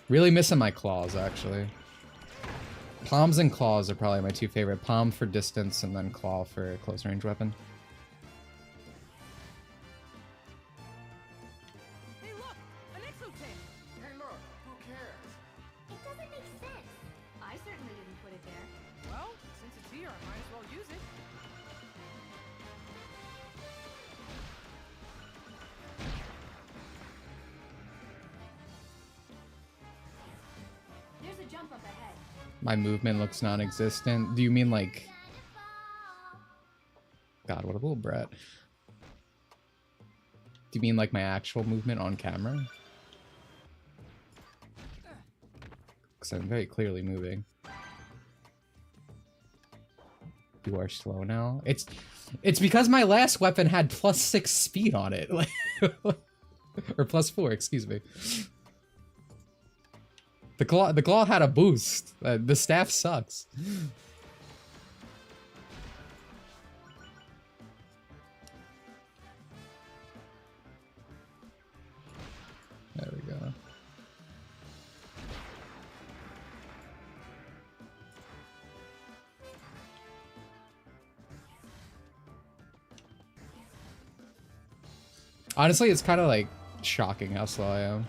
Really missing my claws, actually. Palms and claws are probably my two favorite. Palm for distance and then claw for close range weapon. My movement looks non-existent. Do you mean like... God, what a little brat. Do you mean like my actual movement on camera? Because I'm very clearly moving. You are slow now? It's because my last weapon had +6 speed on it. Or +4, excuse me. The claw had a boost. The staff sucks. There we go. Honestly, it's kind of like shocking how slow I am.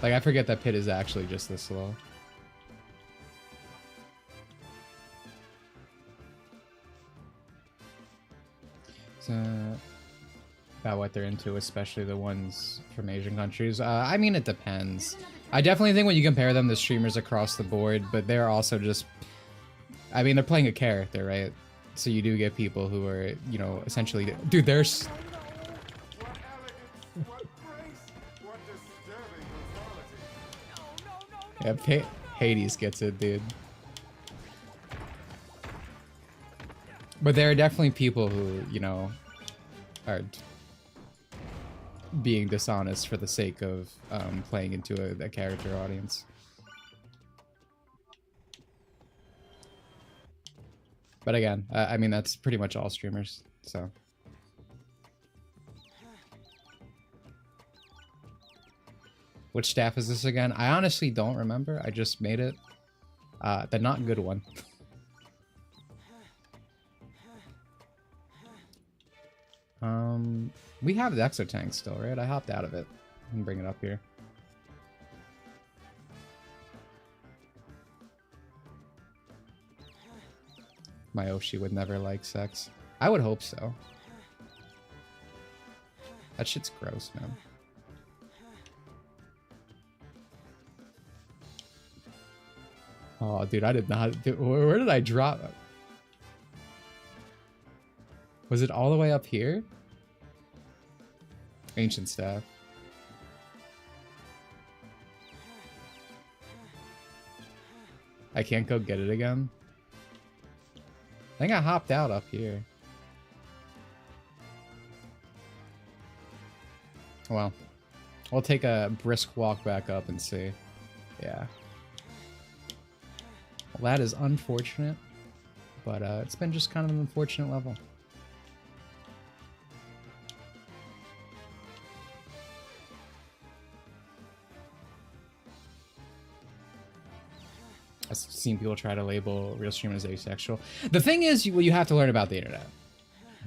Like, I forget that pit is actually just this slow. So, about what they're into, especially the ones from Asian countries. I mean, it depends. I definitely think when you compare them to streamers across the board, but they're also just... I mean, they're playing a character, right? So you do get people who are, you know, essentially... Dude, there's... Yeah, Hades gets it, dude. But there are definitely people who, you know, are being dishonest for the sake of playing into a character audience. But again, I mean, that's pretty much all streamers, so. Which staff is this again? I honestly don't remember. I just made it. The not good one. We have the exo tank still, right? I hopped out of it and bring it up here. My Oshi would never like sex. I would hope so. That shit's gross, man. Oh, dude, I did not. Where did I drop it? Was it all the way up here? Ancient staff. I can't go get it again. I think I hopped out up here. Well, we'll take a brisk walk back up and see. Yeah. Well, that is unfortunate, but it's been just kind of an unfortunate level. I've seen people try to label real streamers asexual. The thing is, what you have to learn about the internet.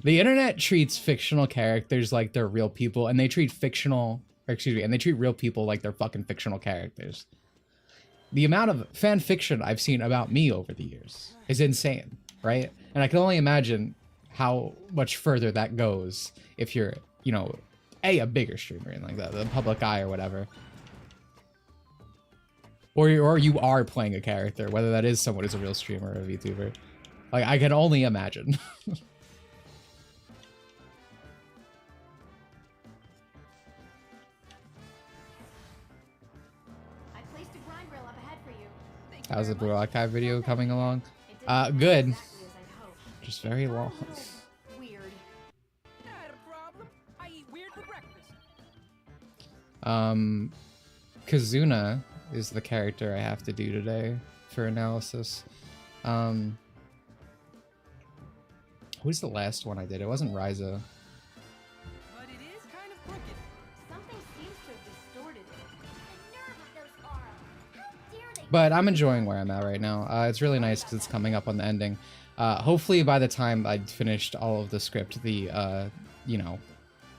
The internet treats fictional characters like they're real people, and they treat and they treat real people like they're fucking fictional characters. The amount of fan fiction I've seen about me over the years is insane, right? And I can only imagine how much further that goes if you're, you know, a bigger streamer in like the public eye or whatever. Or you are playing a character, whether that is someone who's a real streamer or a VTuber. Like, I can only imagine. I placed a grind rail up ahead for you. How's the Blue Archive video coming along? Good. Exactly as I'd hoped. Just very long. Weird. Not a problem. I eat weird for breakfast. Kazuna is the character I have to do today for analysis. Who's the last one I did? It wasn't Ryza. But it is kind of crooked. Something seems to have distorted it. The nerve of those auras. How dare they? But I'm enjoying where I'm at right now. It's really nice because it's coming up on the ending. Hopefully by the time I'd finished all of the script, the, you know,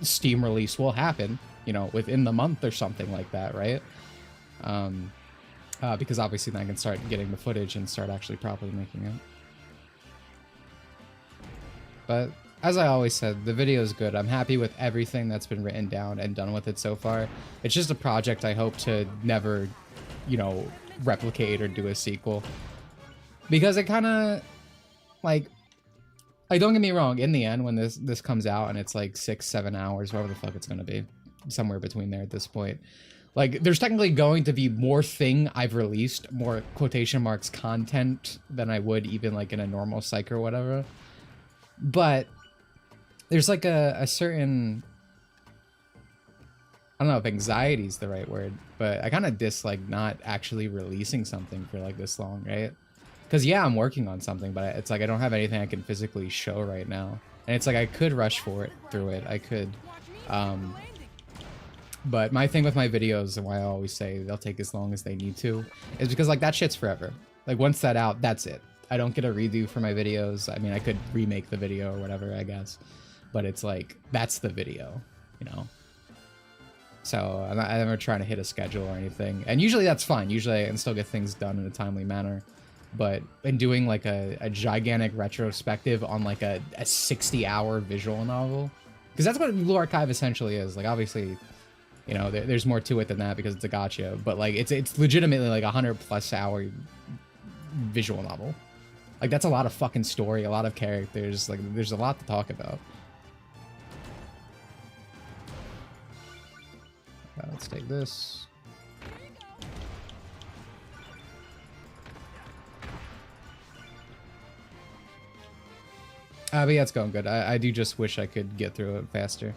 Steam release will happen, you know, within the month or something like that, right? Because obviously then I can start getting the footage and start actually properly making it. But as I always said, the video is good. I'm happy with everything that's been written down and done with it so far. It's just a project I hope to never, you know, replicate or do a sequel. Because it kind of, like, don't get me wrong, in the end, when this comes out and it's like 6-7 hours, whatever the fuck it's going to be, somewhere between there at this point. Like, there's technically going to be more thing I've released, more quotation marks content than I would even like in a normal psych or whatever. But there's like a certain, I don't know if anxiety is the right word, but I kind of dislike not actually releasing something for like this long, right? Because yeah, I'm working on something, but it's like I don't have anything I can physically show right now. And it's like I could rush through it. I could, but my thing with my videos, and why I always say they'll take as long as they need to, is because like that shit's forever. Like once that's out, that's it. I don't get a redo for my videos. I mean, I could remake the video or whatever, I guess. But it's like, that's the video, you know? So I'm never trying to hit a schedule or anything. And usually that's fine. Usually I can still get things done in a timely manner. But in doing like a gigantic retrospective on like a 60-hour visual novel, because that's what Blue Archive essentially is. Like obviously, you know, there's more to it than that because it's a gacha, but like it's legitimately like 100+ hour visual novel. Like that's a lot of fucking story, a lot of characters. Like there's a lot to talk about. Let's take this. But yeah, it's going good. I do just wish I could get through it faster.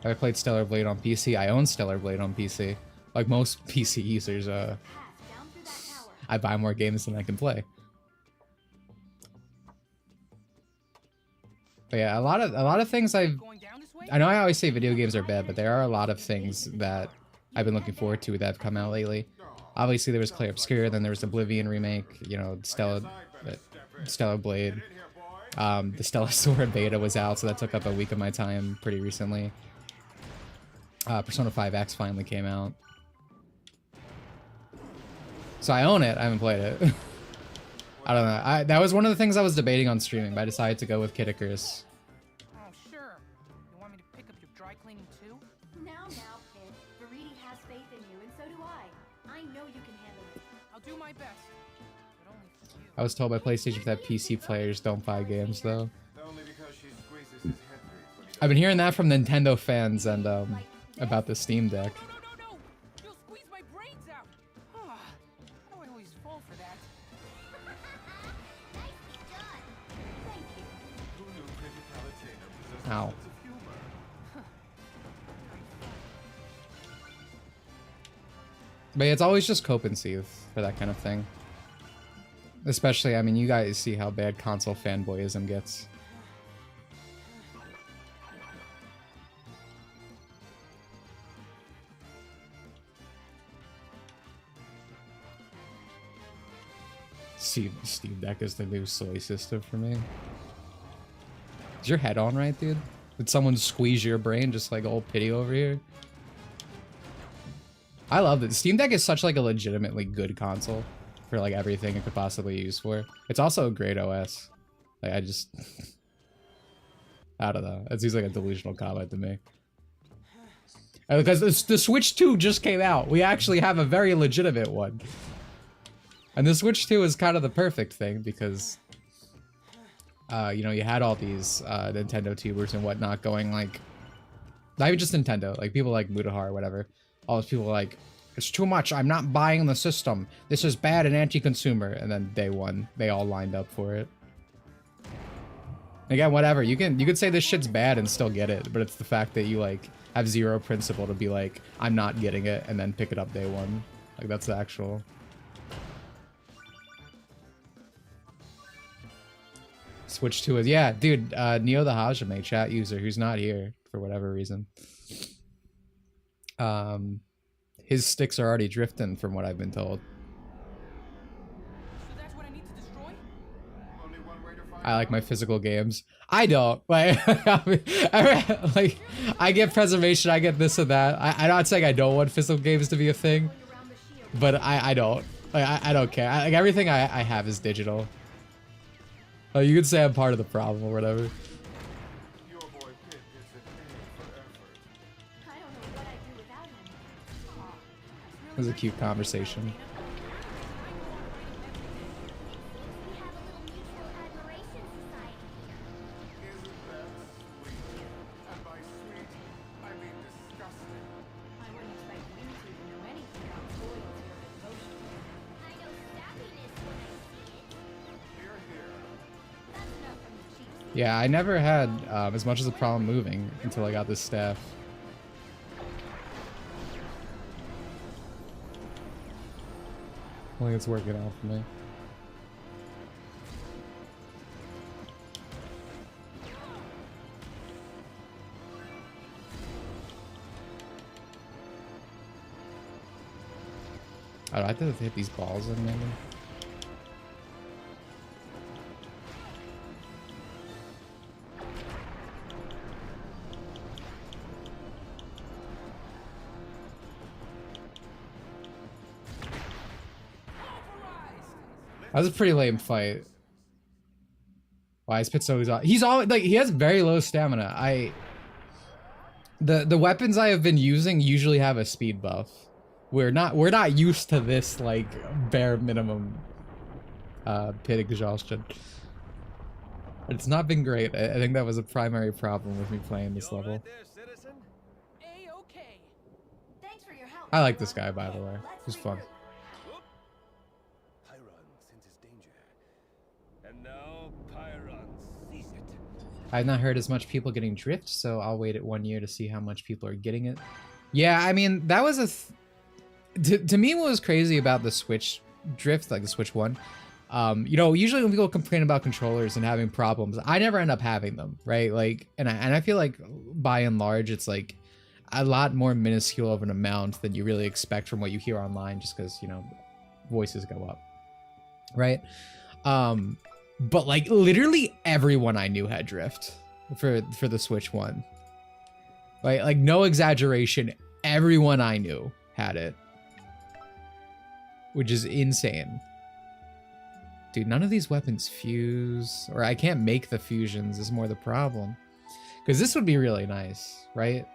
I played Stellar Blade on PC. I own Stellar Blade on PC. Like most PC users, I buy more games than I can play. But yeah, a lot of things I know I always say video games are bad, but there are a lot of things that I've been looking forward to that have come out lately. Obviously, there was Clay Obscure, then there was Oblivion remake, you know, Stellar Blade. The Stellar Sword beta was out, so that took up a week of my time pretty recently. Persona 5X finally came out. So I own it, I haven't played it. I don't know. That was one of the things I was debating on streaming, but I decided to go with KID ICARUS. Oh, sure. You want me to pick up your dry cleaning too? Now, kid. Veriti has faith in you, and so do I. I know you can handle it. I'll do my best. But only for you. I was told by PlayStation that PC players don't buy games, though. Only because she squeezes his head when he I've been hearing that from Nintendo fans and about the Steam Deck. No! You'll squeeze my brains out! Ah, how do I always fall for that? Who knew Pretty Palutena possessed Ow. a sense of humor? But it's always just cope and seethe for that kind of thing. Especially, I mean, you guys see how bad console fanboyism gets. Steam Deck is the new soy system for me. Is your head on right, dude? Did someone squeeze your brain just like old pity over here? I love it. Steam Deck is such like a legitimately good console for like everything it could possibly use for. It's also a great OS. Like I just I don't know. It seems like a delusional comment to me. Because the Switch 2 just came out. We actually have a very legitimate one. And the Switch 2 is kind of the perfect thing because you know, you had all these Nintendo tubers and whatnot going like, not even just Nintendo, like people like Mutahar or whatever. All those people are like, it's too much, I'm not buying the system. This is bad and anti-consumer. And then day one, they all lined up for it. Again, whatever, you could say this shit's bad and still get it, but it's the fact that you like have zero principle to be like, I'm not getting it, and then pick it up day one. Like that's the actual. Switch 2 is, yeah, dude, Neo the Hajime, chat user, who's not here for whatever reason. His sticks are already drifting from what I've been told. So that's what I need to destroy? Only one way to find I like my physical games. I don't. Like, like I get preservation, I get this and that. I'm not saying I don't want physical games to be a thing, but I don't. Like, I don't care. Like everything I have is digital. You could say I'm part of the problem or whatever. Your boy Pip gets an A for effort. I don't know what I'd do without him. It was a cute conversation. We have a little mutual admiration society. Isn't that sweet? And by sweet, I mean disgusting. I wouldn't expect you two to know anything about loyalty or devotion. I know sappiness when I see it. Here, here. That's enough from the cheap. Yeah, I never had as much as a problem moving until I got this staff. I think it's working out for me. I have to hit these balls in maybe. That was a pretty lame fight. Why is Pit so exhausted? He's all like, he has very low stamina. The weapons I have been using usually have a speed buff. We're not used to this like bare minimum pit exhaustion. It's not been great. I think that was a primary problem with me playing this level. A-okay. Thanks for your help. I like this guy, by the way. He's fun. Pyron senses danger. And now Pyron sees it. I've not heard as much people getting drift, so I'll wait it 1 year to see how much people are getting it. Yeah, I mean, that was to me what was crazy about the Switch drift, like the Switch 1. You know, usually when people complain about controllers and having problems, I never end up having them, right? Like, and I feel like by and large, it's like, a lot more minuscule of an amount than you really expect from what you hear online, just because, you know, voices go up, right? But like literally everyone I knew had drift for the Switch one. Like no exaggeration, everyone I knew had it, which is insane. Dude, none of these weapons fuse, or I can't make the fusions is more the problem. Because this would be really nice, right?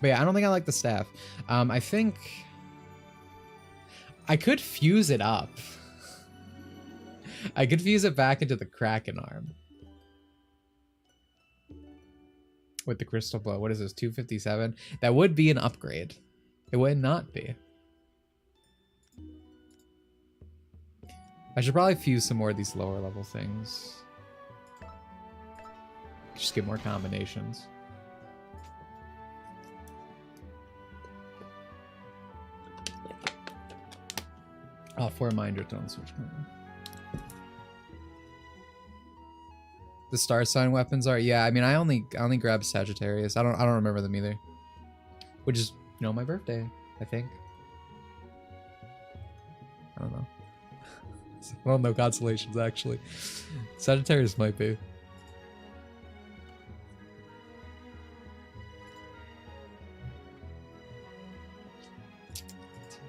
But yeah, I don't think I like the staff. I think I could fuse it up. I could fuse it back into the Kraken arm. With the crystal blow. What is this, 257? That would be an upgrade. It would not be. I should probably fuse some more of these lower level things. Just get more combinations. Oh, 4 Mindra don't switch. The star sign weapons are, yeah, I mean, I only grabbed Sagittarius. I don't remember them either. Which is, you know, my birthday, I think. I don't know. I don't know constellations actually. Sagittarius might be.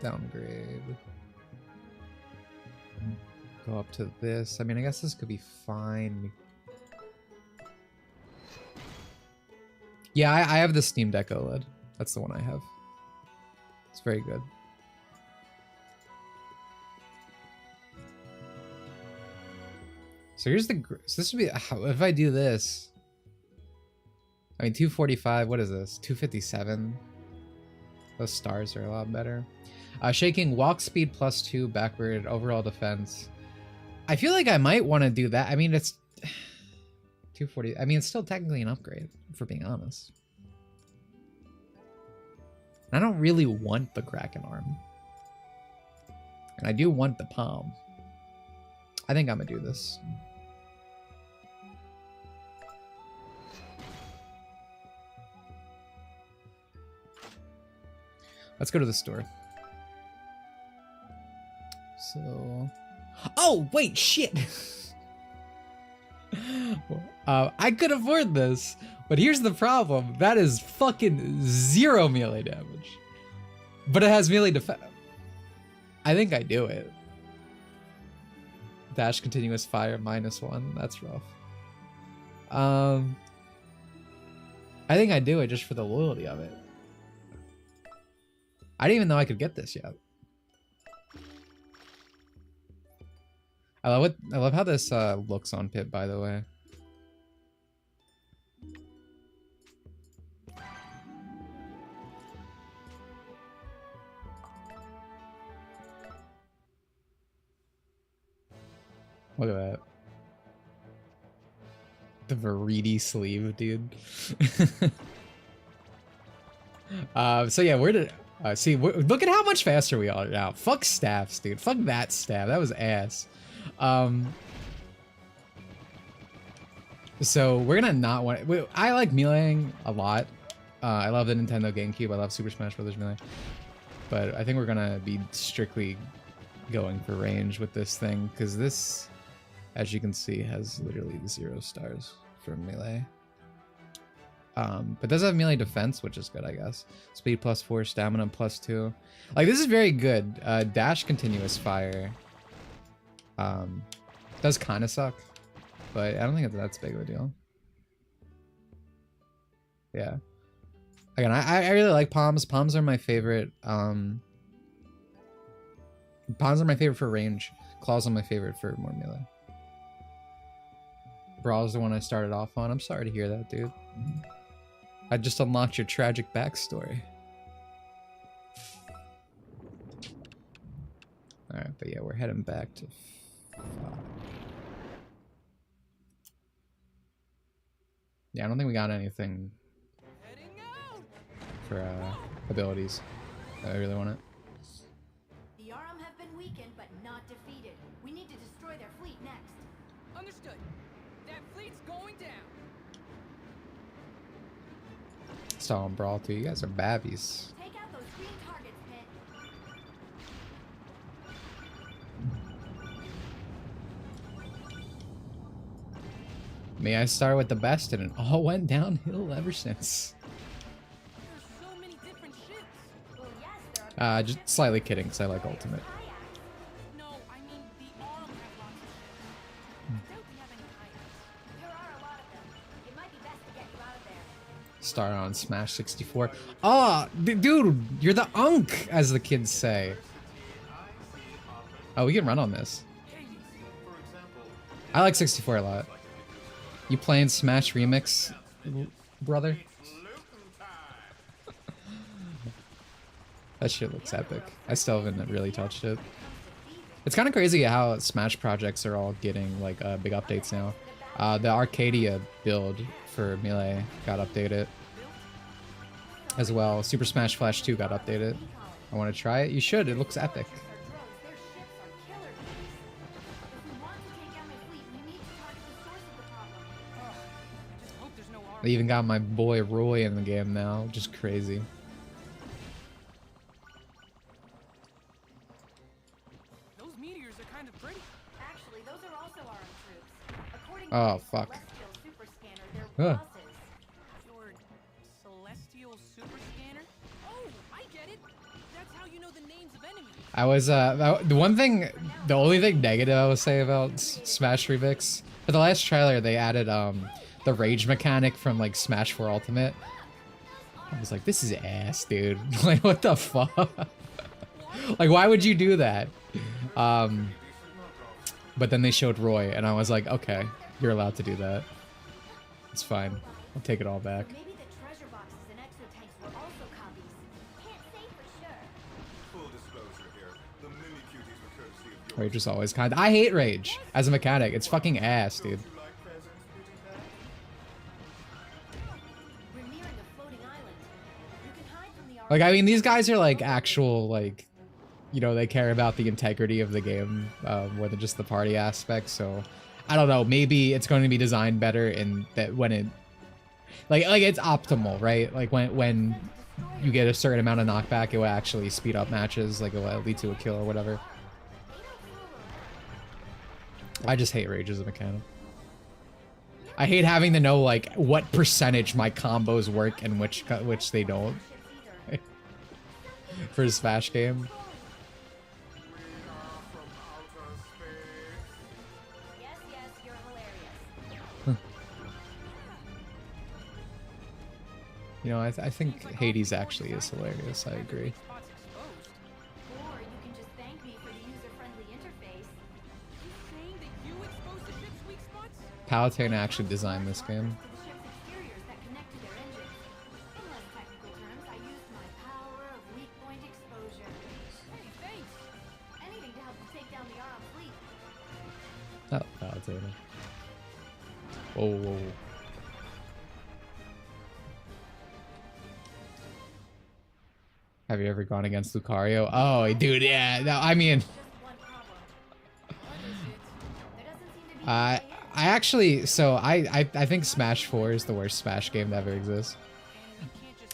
Downgrade. Go up to this. I mean, I guess this could be fine. Yeah, I have the Steam Deck OLED. That's the one I have. It's very good. So here's the... So this would be... If I do this... I mean, 245. What is this? 257. Those stars are a lot better. Shaking walk speed +2, backward, overall defense. I feel like I might want to do that. I mean, it's... 240. I mean, it's still technically an upgrade, for being honest. I don't really want the Kraken arm. And I do want the palm. I think I'm gonna do this. Let's go to the store. So... Oh, wait, shit! I could afford this, but here's the problem. That is fucking 0 melee damage. But it has melee defense. I think I do it. Dash continuous fire -1. That's rough. I think I do it just for the loyalty of it. I didn't even know I could get this yet. I love how this looks on Pip, by the way. Look at that. The Veridi sleeve, dude. So yeah, where did... see, look at how much faster we are now. Fuck staffs, dude. Fuck that staff. That was ass. So we're gonna not want... I like meleeing a lot. I love the Nintendo GameCube. I love Super Smash Bros. Melee. But I think we're gonna be strictly going for range with this thing, because this, as you can see, has literally 0 stars for melee. But does have melee defense, which is good, I guess. Speed +4, stamina +2. Like, this is very good. Dash continuous fire does kind of suck, but I don't think that's big of a deal. Yeah. Again, I really like palms. Palms are my favorite. Palms are my favorite for range. Claws are my favorite for more melee. Brawl's the one I started off on. I'm sorry to hear that, dude. I just unlocked your tragic backstory. Alright, but yeah, we're heading back to 5. Yeah, I don't think we got anything for abilities. I really want it. The Arum have been weakened, but not defeated. We need to Understood. That fleet's going down. Saw him brawl too. You guys are babbies. Take out those green targets, Pit. May I start with the best, and it all went downhill ever since. There's so many different ships. Well, yes, there are Just slightly kidding, because I like Ultimate. kayaks. No, I mean the Arm have lots of ships. I doubt they have any kayaks. There are a lot of them. It might be best to get you out of there. Start on Smash 64. Oh, dude, you're the unk, as the kids say. Oh, we can run on this. I like 64 a lot. You playing Smash Remix, brother? That shit looks epic. I still haven't really touched it. It's kind of crazy how Smash projects are all getting like big updates now. The Arcadia build for Melee got updated as well. Super Smash Flash 2 got updated. I want to try it. You should. It looks epic. They even got my boy Roy in the game now, just crazy. Those meteors are kind of pretty. Actually, those are also our own troops. According Oh, to the fuck. Celestial Super Scanner, they're Huh. bosses. Your celestial super scanner? Oh, I get it. That's how you know the names of enemies. I was the only thing negative I would say about Smash Remix, for the last trailer they added the rage mechanic from like Smash 4 Ultimate. I was like, this is ass, dude. Like, what the fuck? Like, why would you do that? But then they showed Roy, and I was like, okay, you're allowed to do that. It's fine. I'll take it all back. Maybe the treasure boxes and exotanks were also copies. Can't say for sure. Full disclosure here, the mini cuties were courtesy of your Rage is always kind. I hate Rage as a mechanic. It's fucking ass, dude. like presents, Cutie Pie? We're nearing a floating island. You can hide from the Like, I mean, these guys are like actual, like, you know, they care about the integrity of the game more than just the party aspect. So, I don't know. Maybe it's going to be designed better in that when it, like it's optimal, right? Like when you get a certain amount of knockback, it will actually speed up matches. Like it will lead to a kill or whatever. I just hate Rage as a mechanic. I hate having to know like what percentage my combos work and which they don't. For a Smash game. Yes, yes, you're hilarious. You know, I think Hades actually is hilarious. I agree. Spots exposed. Or you can just thank me for the user-friendly interface. You saying that you exposed the ship's weak spots? Palatine actually designed this game. To the ship's exteriors that connect to their engines. In less technical terms, I used my power of weak point exposure. Hey, thanks. Anything to help you take down the Aram fleet. Oh, Palatine. Whoa, whoa, whoa. Have you ever gone against Lucario? Oh, dude, yeah. No, I mean, Just one problem. There doesn't seem to be I actually, so I think Smash 4 is the worst Smash game to ever exist.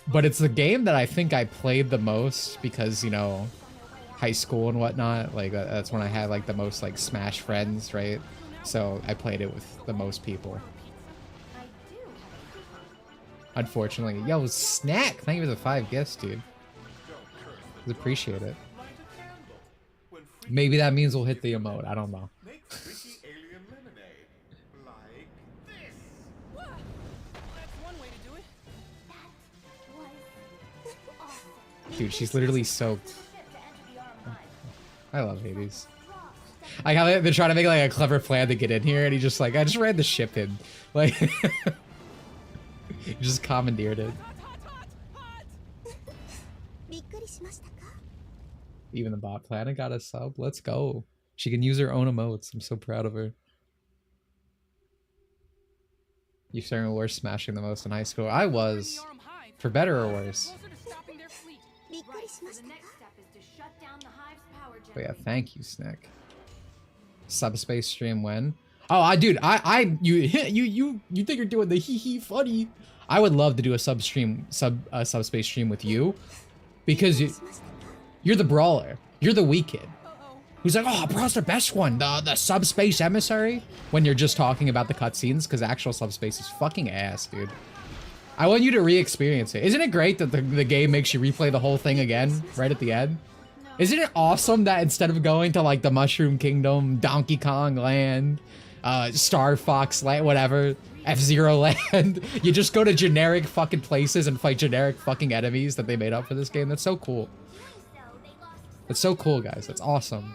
But it's the game that I think I played the most because, you know, high school and whatnot. Like, that's when I had, like, the most, like, Smash friends, right? So I played it with the most people. I do have a coupon. Unfortunately. Yo, Snack! Thank you for the 5 gifts, dude. Appreciate it. Maybe that means we'll hit the emote. I don't know. Make freaky alien lemonade. Like this. That's one way to do it. That was awesome. Dude, she's literally soaked. To the ship to enter the Aram hive. I love Hades. Like how they're trying to make like a clever plan to get in here, and he just like, I just ran the ship in. Like, he just commandeered it. Even the bot planet got a sub. Let's go. She can use her own emotes. I'm so proud of her. You certainly were smashing the most in high school. I was. For better or worse. Closer to stopping their fleet. Right, so the next step is to shut down the hive's power But yeah, generator. thank you, Snick. Subspace stream when? you think you're doing the hee funny. I would love to do a subspace stream with you, because you're the brawler. You're the weak kid. Who's like, oh, bro's the best one, the subspace emissary. When you're just talking about the cutscenes, because actual subspace is fucking ass, dude. I want you to re-experience it. Isn't it great that the game makes you replay the whole thing again right at the end? Isn't it awesome that instead of going to like the Mushroom Kingdom, Donkey Kong Land, Star Fox Land, whatever, F-Zero Land, you just go to generic fucking places and fight generic fucking enemies that they made up for this game? That's so cool. That's so cool, guys. That's awesome.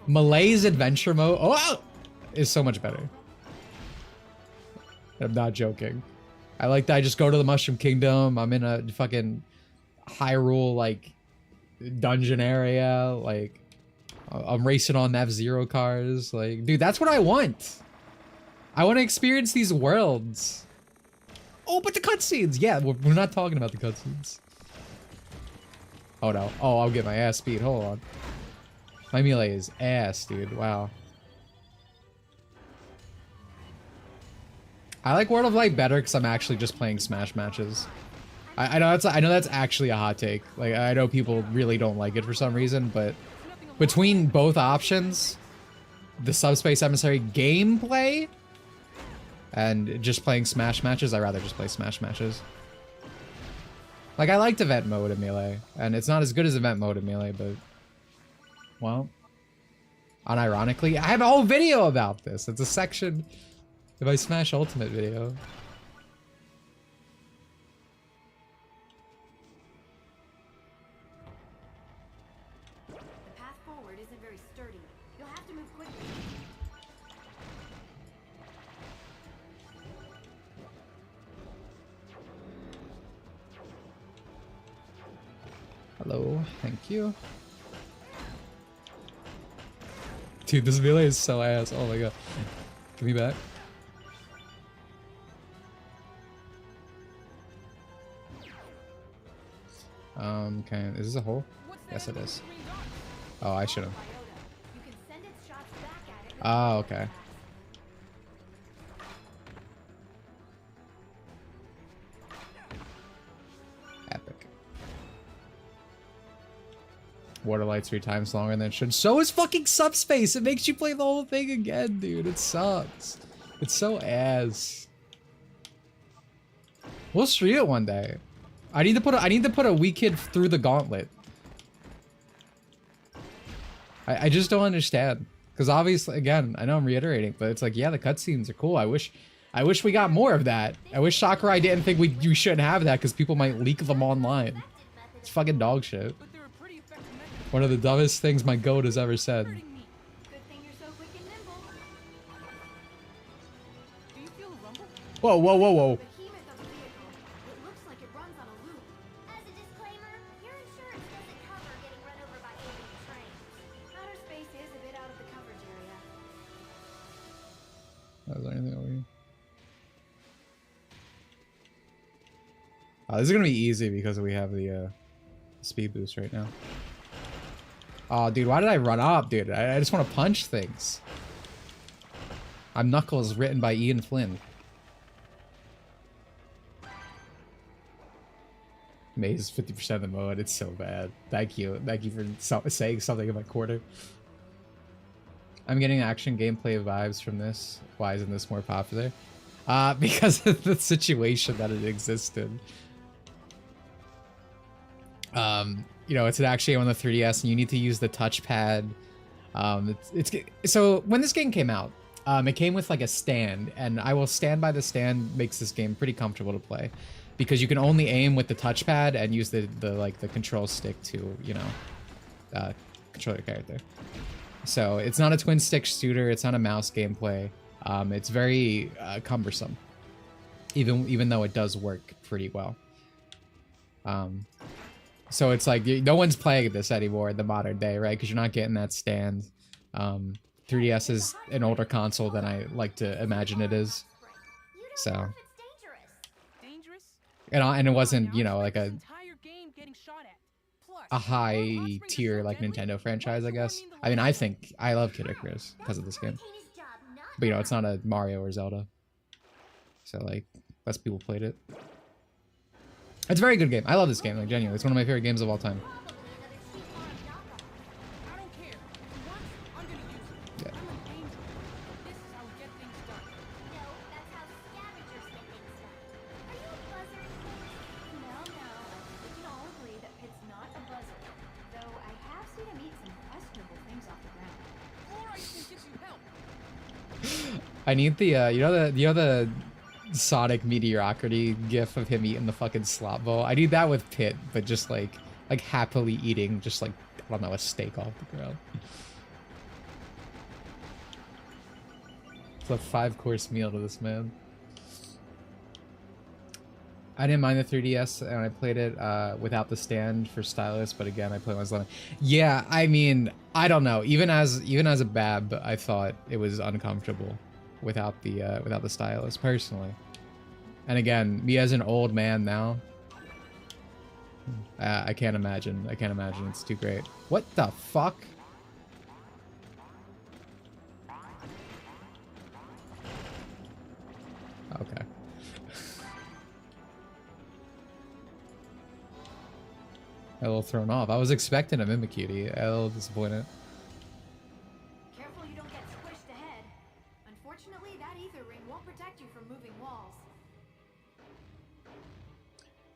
Malay's adventure mode, oh, is so much better. I'm not joking. I like that I just go to the Mushroom Kingdom. I'm in a fucking Hyrule, like, dungeon area. Like, I'm racing on F-Zero cars. Like, dude, that's what I want. I want to experience these worlds. Oh, but the cutscenes. Yeah, we're not talking about the cutscenes. Oh, no. Oh, I'll get my ass beat. Hold on. My melee is ass, dude. Wow. I like World of Light better because I'm actually just playing Smash matches. I know that's actually a hot take. Like, I know people really don't like it for some reason, but between both options, the Subspace Emissary gameplay and just playing Smash matches, I'd rather just play Smash matches. Like, I liked event mode in Melee, and it's not as good as event mode in Melee, but, well, unironically, I have a whole video about this. It's a section of my Smash Ultimate video. The path forward isn't very sturdy. You'll have to move quickly. Hello, thank you. Dude, this melee is so ass. Oh my god. Give me back. Okay, is this a hole? Yes, it is. Oh, I should've. Oh, okay. Epic. Water light's 3 times longer than it should. So is fucking Subspace! It makes you play the whole thing again, dude. It sucks. It's so ass. We'll stream it one day. I need to put a weak kid through the gauntlet. I just don't understand. Because obviously, again, I know I'm reiterating, but it's like, yeah, the cutscenes are cool. I wish we got more of that. I wish Sakurai didn't think we shouldn't have that because people might leak them online. It's fucking dog shit. One of the dumbest things my goat has ever said. Whoa, whoa, whoa, whoa. Is there anything over here? Oh, this is gonna be easy because we have the speed boost right now. Oh, dude, why did I run up, dude? I just want to punch things. I'm Knuckles, written by Ian Flynn. Maze 50% of the mode. It's so bad. Thank you for saying something in my corner. I'm getting action gameplay vibes from this. Why isn't this more popular? Because of the situation that it existed. You know, it's actually on the 3DS, and you need to use the touchpad. So when this game came out, it came with like a stand, and I will stand by the stand makes this game pretty comfortable to play, because you can only aim with the touchpad and use the control stick to, you know, control your character. So it's not a twin stick shooter. It's not a mouse gameplay. It's very cumbersome, even though it does work pretty well. So it's like no one's playing this anymore in the modern day, right? Because you're not getting that stand. 3DS is an older console than I like to imagine it is. So, and it wasn't, you know, like a a high tier like Nintendo franchise, I guess. I mean, I love KID ICARUS because of this game. But you know, it's not a Mario or Zelda. So like, less people played it. It's a very good game. I love this game, like genuinely. It's one of my favorite games of all time. I don't care. Once, I'm gonna use it. Yeah. I'm an angel. This is how we get things done. No, that's how scavengers get things done. Are you a buzzard? No, no. We can all agree that Pit's not a buzzard. Though I have seen him eat some questionable things off the ground. Or I can give you help. I need the you know the Sonic mediocrity gif of him eating the fucking slop bowl. I need that with Pit, but just like happily eating just like, I don't know, a steak off the ground. It's a 5-course meal to this man. I didn't mind the 3DS and I played it without the stand for stylus, but again I played on. Yeah, I mean, I don't know. Even as a bab, I thought it was uncomfortable without the stylus personally. And again, me as an old man now, I can't imagine. I can't imagine. It's too great. What the fuck? Okay. A little thrown off. I was expecting a Mimikyu. A little disappointed. Careful you don't get squished ahead. Unfortunately, that ether ring won't protect you from moving walls.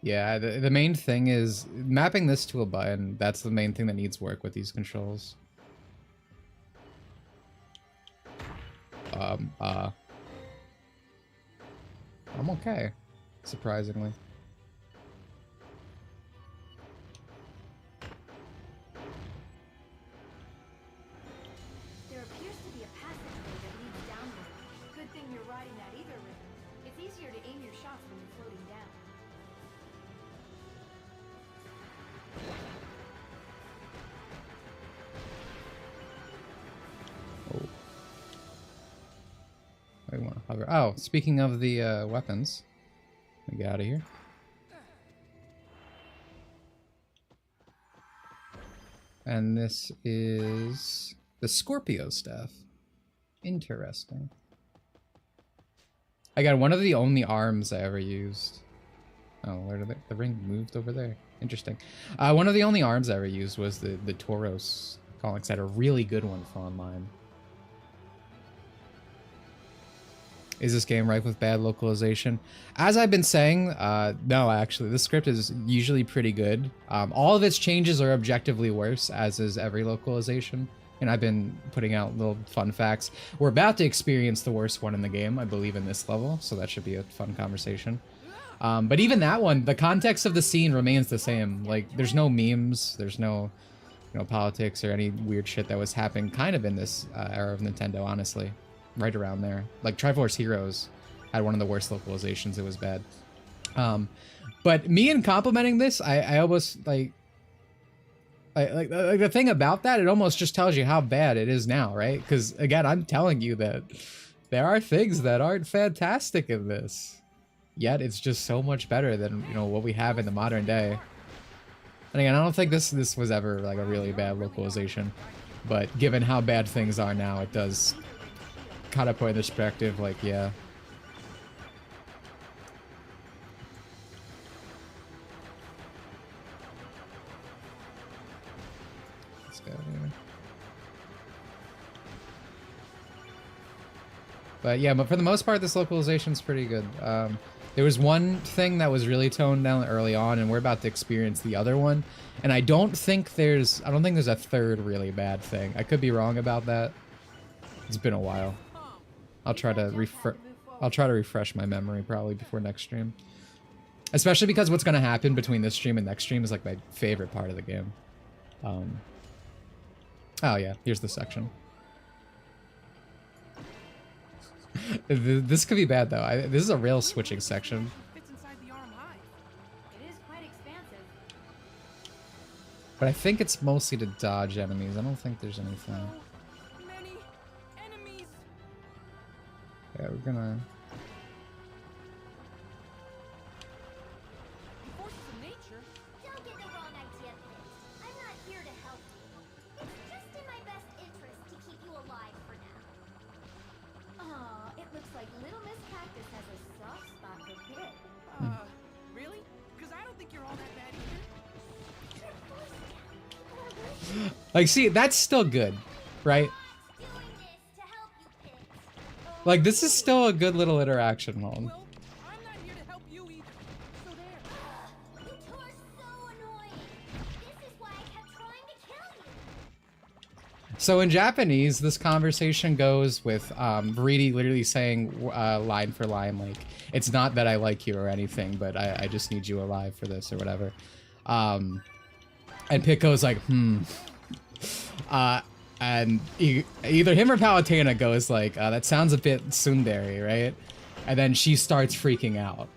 Yeah, the main thing is mapping this to a button. That's the main thing that needs work with these controls. I'm okay, surprisingly. There appears to be a passageway that leads downward. Good thing you're riding that ether ring. It's easier to aim your shots when you're floating down. I want to hover. Oh, speaking of the weapons, let me get out of here. And this is the Scorpio staff. Interesting. I got one of the only arms I ever used. Oh, where did the ring moved over there? Interesting. One of the only arms I ever used was the Tauros calling set, a really good one for online. Is this game rife with bad localization? As I've been saying, no, actually, this script is usually pretty good. All of its changes are objectively worse, as is every localization. And I've been putting out little fun facts. We're about to experience the worst one in the game, I believe, in this level, so that should be a fun conversation. But even that one, the context of the scene remains the same. Like, there's no memes, there's no, you know, politics or any weird shit that was happening kind of in this era of Nintendo, honestly. Right around there. Like, Triforce Heroes had one of the worst localizations. It was bad. But me in complimenting this, I almost, like the thing about that, it almost just tells you how bad it is now, right? Because, again, I'm telling you that there are things that aren't fantastic in this. Yet, it's just so much better than, you know, what we have in the modern day. And again, I don't think this was ever, like, a really bad localization. But given how bad things are now, it does kind of put in perspective, like, yeah. Let's go here. But yeah, but for the most part, this localization's pretty good. There was one thing that was really toned down early on, and we're about to experience the other one. And I don't think there's a third really bad thing. I could be wrong about that. It's been a while. I'll try to refresh my memory probably before next stream. Especially because what's going to happen between this stream and next stream is like my favorite part of the game. Oh yeah, here's the section. This could be bad though. This is a rail switching section. Fits inside the arm high. It is quite expansive. But I think it's mostly to dodge enemies. I don't think there's anything. So many enemies. Yeah, we're gonna... Forces of nature. Don't get the wrong idea, Pit. I Like, see, that's still good, right? Like, this is still a good little interaction mode. Well, I'm not here to help you either. So there. You two are so annoying. This is why I kept trying to kill you. So in Japanese, this conversation goes with Veriti literally saying line for line, like, it's not that I like you or anything, but I just need you alive for this or whatever. And Pico's like, and either him or Palutena goes like, that sounds a bit tsundere, right? And then she starts freaking out.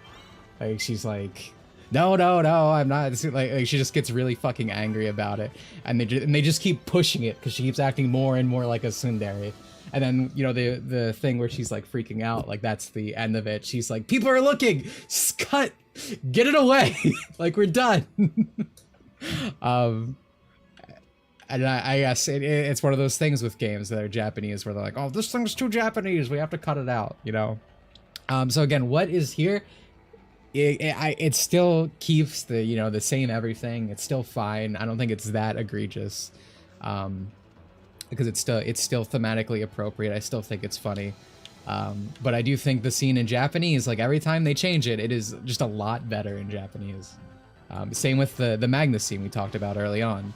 Like, she's like, no, I'm not. Like she just gets really fucking angry about it. And they just keep pushing it because she keeps acting more and more like a tsundere. And then, you know, the thing where she's like freaking out, like that's the end of it. She's like, people are looking, just cut, get it away. Like, we're done. And I guess it's one of those things with games that are Japanese where they're like, oh, this thing's too Japanese, we have to cut it out, you know? So again, what is here, it still keeps the, you know, the same everything. It's still fine. I don't think it's that egregious. Because it's still thematically appropriate. I still think it's funny. But I do think the scene in Japanese, like every time they change it, it is just a lot better in Japanese. Same with the Magnus scene we talked about early on.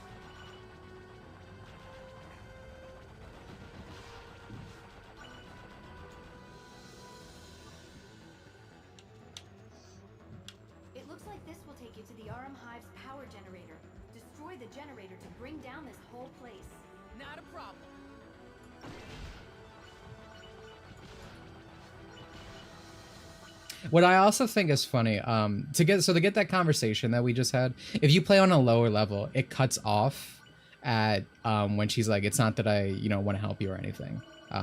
It looks like this will take you to the RM Hive's power generator. Destroy the generator to bring down this whole place. Not a problem. What I also think is funny, to get that conversation that we just had, if you play on a lower level, it cuts off at when she's like, it's not that I, you know, want to help you or anything,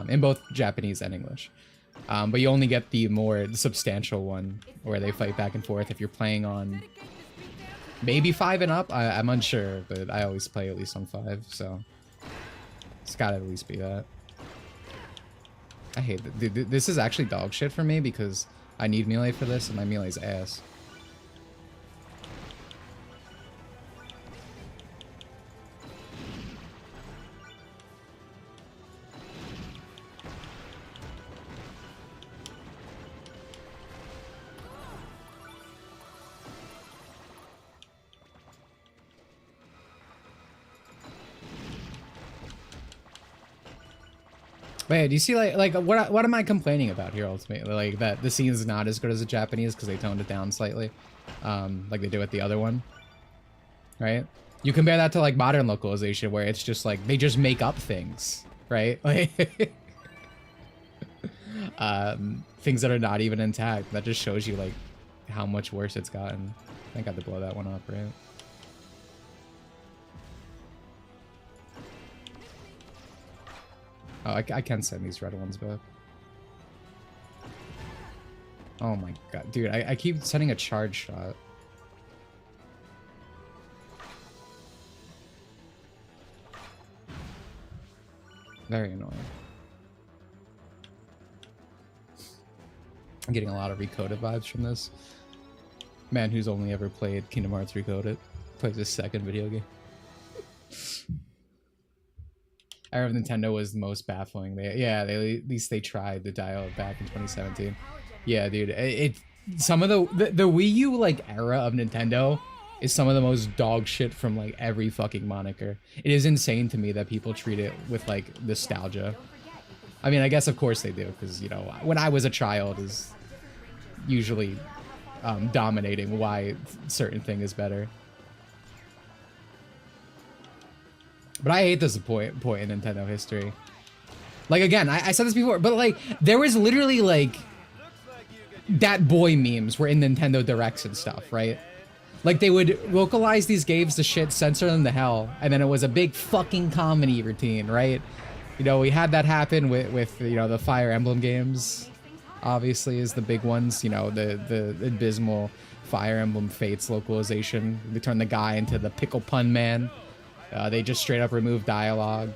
in both Japanese and English. But you only get the more substantial one where they fight back and forth if you're playing on maybe 5 and up. I'm unsure, but I always play at least on 5, so it's gotta at least be that. I hate it. Dude, this is actually dog shit for me because I need melee for this, and my melee's ass. Wait, do you see like what am I complaining about here ultimately? Like that the scene is not as good as the Japanese because they toned it down slightly, like they do with the other one, right? You compare that to like modern localization where it's just like they just make up things, right? Like things that are not even intact. That just shows you like how much worse it's gotten. I think I had to blow that one up, right? Oh, I can send these red ones back. Oh my god, dude, I keep sending a charge shot. Very annoying. I'm getting a lot of Recoded vibes from this. Man who's only ever played Kingdom Hearts Recoded plays his second video game. I remember Nintendo was the most baffling. At least they tried to dial it back in 2017. Yeah, dude, some of the Wii U like era of Nintendo is some of the most dog shit from like every fucking moniker. It is insane to me that people treat it with like nostalgia. I mean, I guess of course they do, because you know when I was a child is usually dominating why certain thing is better. But I hate this point in Nintendo history. Like, again, I said this before, but like, there was literally like, that boy memes were in Nintendo Directs and stuff, right? Like, they would localize these games to shit, censor them to hell, and then it was a big fucking comedy routine, right? You know, we had that happen with you know, the Fire Emblem games, obviously, is the big ones. You know, the abysmal Fire Emblem Fates localization. They turned the guy into the Pickle Pun Man. They just straight up removed dialogue.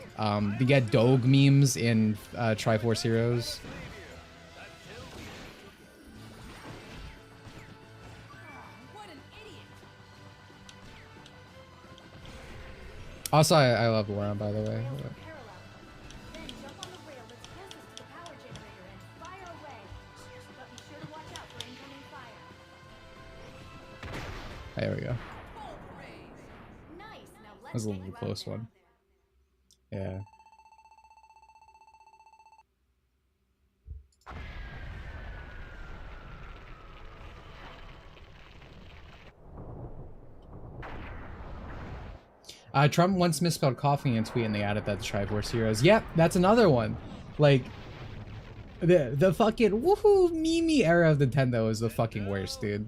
You get Doge memes in Triforce Heroes. Also, I love Laura, by the way. Rails are parallel. Then jump on the rail that's closest to the power generator and fire away. But be sure to watch out for incoming fire. There we go. Nice. Now That let's was a take little it close one. Yeah. Trump once misspelled coffee in a tweet and they added that to Triforce Heroes. Yep, that's another one. Like, the fucking woohoo meme era of Nintendo is the fucking worst, dude.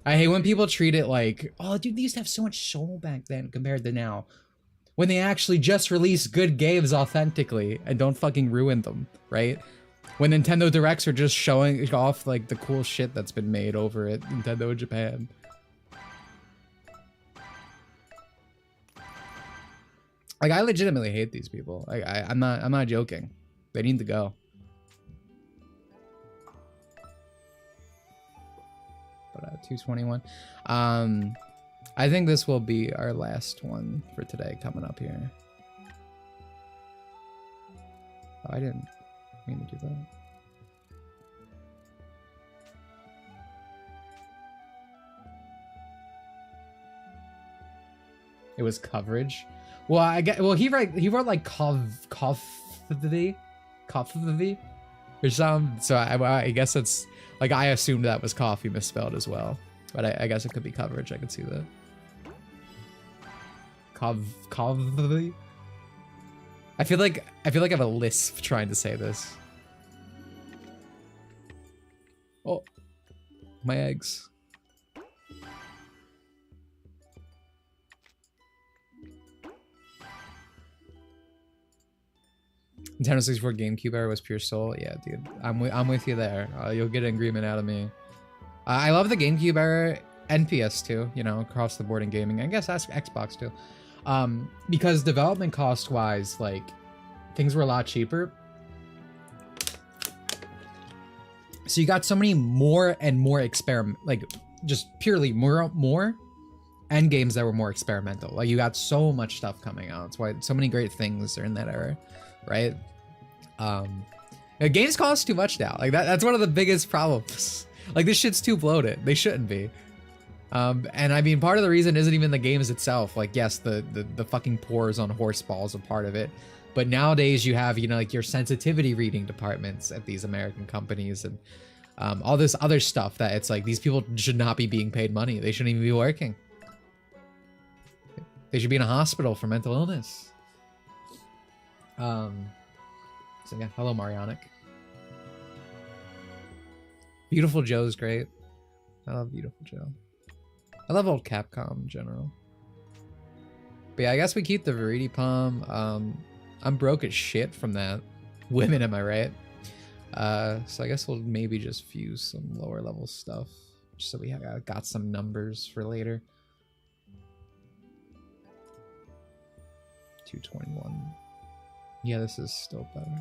I hate when people treat it like, oh, dude, they used to have so much soul back then compared to now. When they actually just release good games authentically and don't fucking ruin them, right? When Nintendo Directs are just showing off like the cool shit that's been made over at Nintendo Japan. Like, I legitimately hate these people. I'm not joking. They need to go. But 221. I think this will be our last one for today coming up here. Oh, I didn't mean to do that. It was coverage. Well, I get. Well, he wrote like coffee or something. So I guess it's like I assumed that was coffee misspelled as well. But I guess it could be coverage. I could see that. Coffee. I feel like I have a lisp trying to say this. Oh, my eggs. Nintendo 64 GameCube era was pure soul. Yeah, dude, I'm with you there. You'll get an agreement out of me. I love the GameCube era and PS2. You know, across the board in gaming. I guess that's Xbox too. Because development cost wise, like things were a lot cheaper. So you got so many more and more like just purely more and games that were more experimental. Like you got so much stuff coming out. That's why so many great things are in that era, right? Games cost too much now. Like that's one of the biggest problems. Like this shit's too bloated. They shouldn't be. And I mean, part of the reason isn't even the games itself. Like, yes, the fucking pores on horse balls are part of it. But nowadays you have, you know, like your sensitivity reading departments at these American companies and all this other stuff that it's like these people should not be being paid money. They shouldn't even be working. They should be in a hospital for mental illness. So yeah, hello Marionic. Beautiful Joe's great. I love Beautiful Joe. I love old Capcom in general. But yeah, I guess we keep the Verity Palm. I'm broke as shit from that. Women, am I right? So I guess we'll maybe just fuse some lower level stuff. Just so we have got some numbers for later. 221. Yeah, this is still better.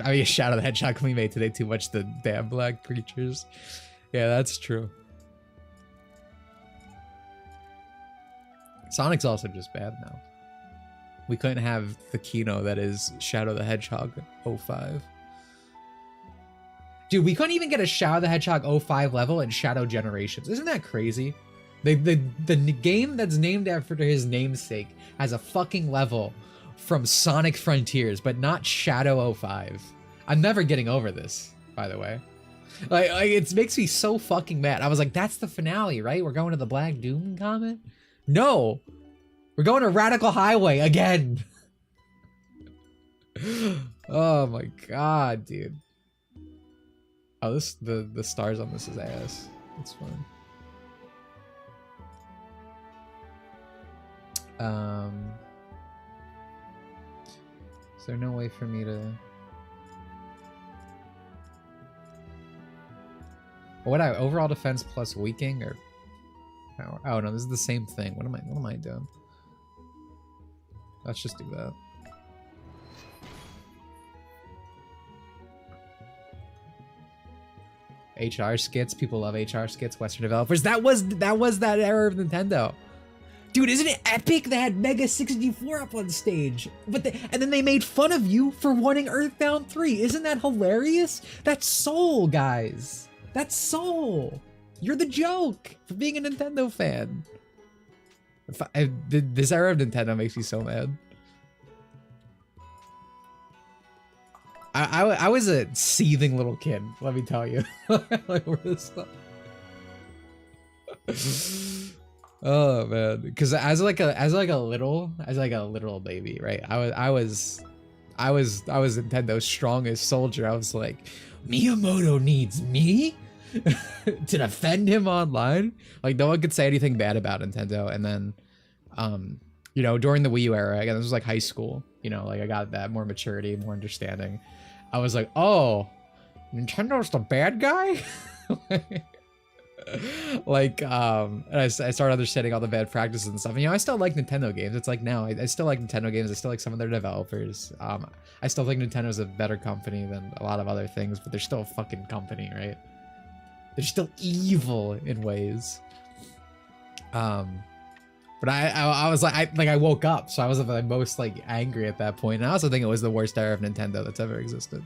I mean, Shadow the Hedgehog we made today too much the damn black creatures. Yeah, that's true. Sonic's also just bad now. We couldn't have the Kino that is Shadow the Hedgehog 05. Dude, we couldn't even get a Shadow the Hedgehog 05 level in Shadow Generations. Isn't that crazy? The game that's named after his namesake has a fucking level from Sonic Frontiers, but not Shadow 05. I'm never getting over this, by the way. Like it makes me so fucking mad. I was like, that's the finale, right? We're going to the Black Doom comment? No! We're going to Radical Highway again! Oh my god, dude. Oh, the stars on this is ass. That's fun. Is there no way for me to... What overall defense plus weakening or... Oh no, this is the same thing. What am I doing? Let's just do that. HR skits. People love HR skits. Western developers. That was that era of Nintendo. Dude, isn't it epic? They had Mega 64 up on stage, and then they made fun of you for wanting Earthbound 3. Isn't that hilarious? That's Soul, guys. That's Soul. You're the joke for being a Nintendo fan. This era of Nintendo makes me so mad. I was a seething little kid, let me tell you. Like, where this stuff. Oh man, because as like a literal baby, right? I was Nintendo's strongest soldier. I was like, Miyamoto needs me to defend him online. Like, no one could say anything bad about Nintendo. And then, you know, during the Wii U era, again, this was like high school. You know, like I got that more maturity, more understanding. I was like, oh, Nintendo's the bad guy. Like, and I started understanding all the bad practices and stuff. And, you know, I still like Nintendo games. It's like now, I still like Nintendo games. I still like some of their developers. I still think Nintendo's a better company than a lot of other things, but they're still a fucking company, right? They're still evil in ways. But I was like, I woke up, so I was like most like angry at that point. And I also think it was the worst era of Nintendo that's ever existed.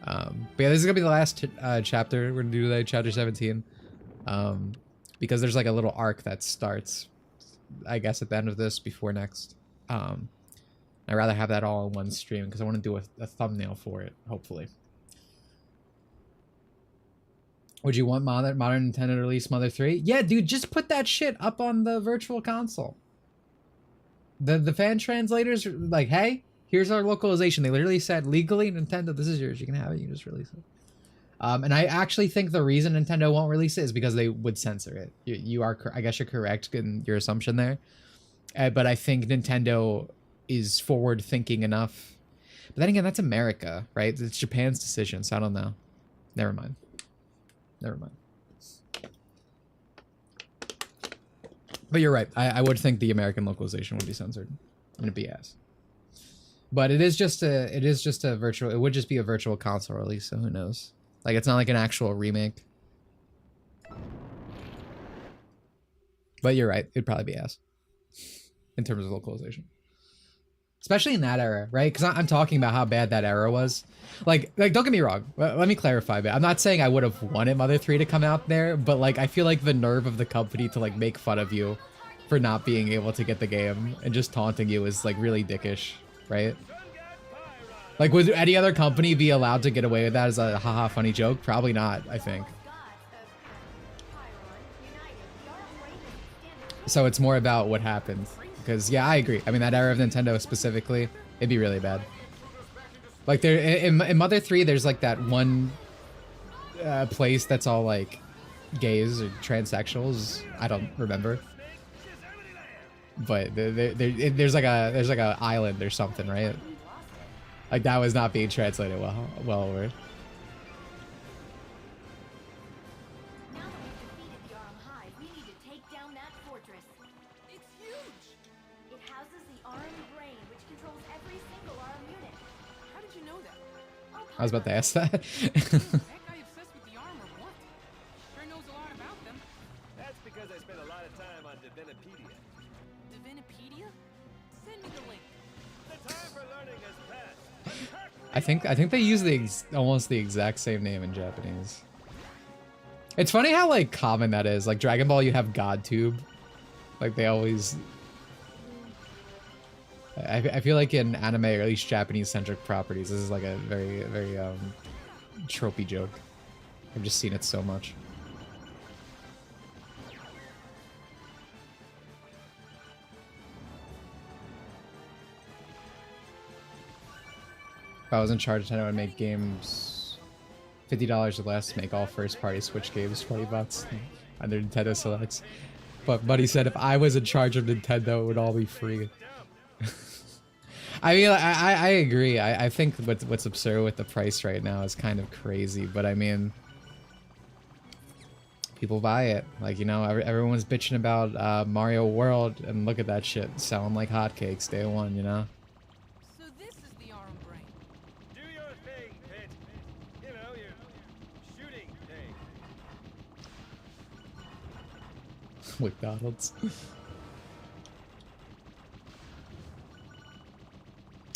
But yeah, this is gonna be the last chapter we're gonna do today, chapter 17. Because there's like a little arc that starts, I guess, at the end of this before next. I'd rather have that all in one stream because I want to do a thumbnail for it, hopefully. Would you want modern Nintendo to release Mother 3? Yeah, dude, just put that shit up on the virtual console. The fan translators are like, hey, here's our localization. They literally said, legally, Nintendo, this is yours. You can have it. You can just release it. And I actually think the reason Nintendo won't release it is because they would censor it. You are, I guess you're correct in your assumption there. But I think Nintendo is forward thinking enough. But then again, that's America, right? It's Japan's decision, so I don't know. Never mind. Never mind. But you're right. I would think the American localization would be censored. And it'd be ass. But it is just a virtual, it would just be a virtual console release, so who knows? Like, it's not like an actual remake. But you're right, it'd probably be ass. In terms of localization. Especially in that era, right? Because I'm talking about how bad that era was. Like, don't get me wrong. Let me clarify a bit. I'm not saying I would have wanted Mother 3 to come out there, but like, I feel like the nerve of the company to like make fun of you for not being able to get the game and just taunting you is like really dickish, right? Like, would any other company be allowed to get away with that as a haha funny joke? Probably not, I think. So it's more about what happened. Because, yeah, I agree. I mean, that era of Nintendo specifically, it'd be really bad. Like, there in Mother 3, there's like that one place that's all like gays or transsexuals. I don't remember. But there's like a island or something, right? Like, that was not being translated well over. I was about to ask that. That guy obsessed with the arm or what? Sure knows a lot about them. That's because I spent a lot of time on Divinipedia. Divinipedia? Send me the link. The time for learning has passed. I think they use almost the exact same name in Japanese. It's funny how like common that is. Like Dragon Ball, you have GodTube. Like they always. I feel like in anime, or at least Japanese-centric properties, this is like a very, very tropey joke. I've just seen it so much. If I was in charge, Nintendo would make games $50 or less, make all first-party Switch games $20 under Nintendo Selects. But Buddy said if I was in charge of Nintendo, it would all be free. I mean, I agree. I think what's absurd with the price right now is kind of crazy, but I mean, people buy it. Like, you know, everyone's bitching about Mario World, and look at that shit selling like hotcakes day one, you know? So this is the arm brain. Do your thing, Pit. You know, McDonald's.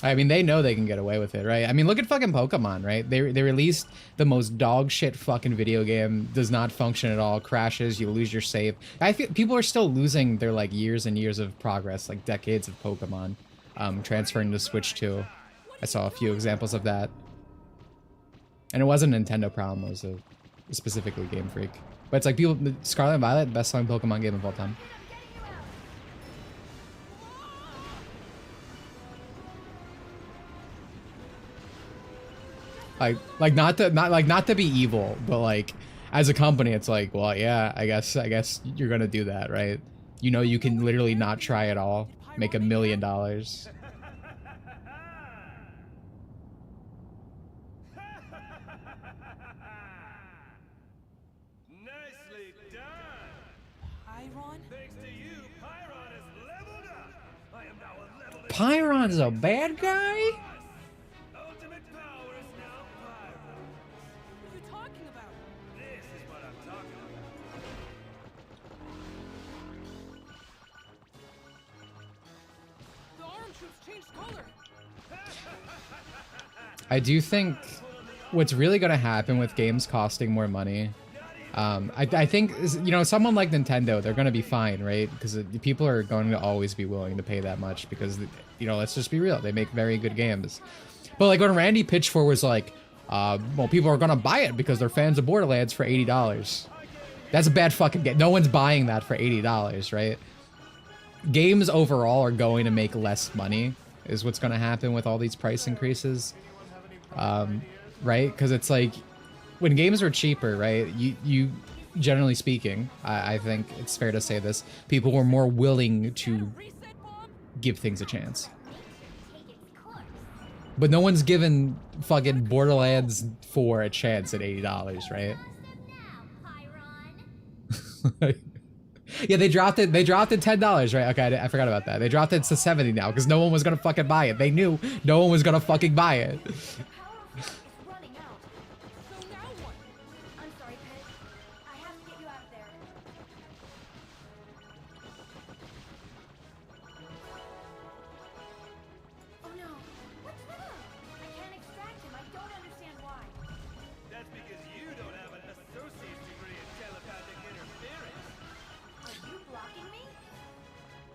I mean, they know they can get away with it, right? I mean, look at fucking Pokemon, right? They released the most dog shit fucking video game, does not function at all, crashes, you lose your save. I feel people are still losing their like years and years of progress, like decades of Pokemon, transferring to Switch 2. I saw a few examples of that. And it wasn't a Nintendo problem, it was a specifically Game Freak. But it's like people, Scarlet and Violet, best selling Pokemon game of all time. Like not to be evil, but like as a company, it's like, well, yeah, I guess you're gonna do that, right? You know, you can literally not try at all, make $1 million. Nicely done. Pyron? Thanks to you, Pyron has leveled up. I am now a level Pyron's a bad guy? ultimate power is now Pyron. What are you talking about? This is what I'm talking about. The arm troops changed color. I do think what's really gonna happen with games costing more money, I think, you know, someone like Nintendo, they're gonna be fine, right? Because people are going to always be willing to pay that much because, you know, let's just be real, they make very good games. But like when Randy Pitchford was like, well, people are gonna buy it because they're fans of Borderlands for $80. That's a bad fucking game. No one's buying that for $80, right? Games overall are going to make less money, is what's going to happen with all these price increases. Right? Because it's like, when games were cheaper, right, you generally speaking, I think it's fair to say this, people were more willing to give things a chance. But no one's given fucking Borderlands 4 a chance at $80, right? Yeah, they dropped it $10, right? Okay, I forgot about that. They dropped it to 70 now because no one was gonna fucking buy it. They knew no one was gonna fucking buy it. That's because you don't have an associate's degree in telepathic interference. Are you blocking me?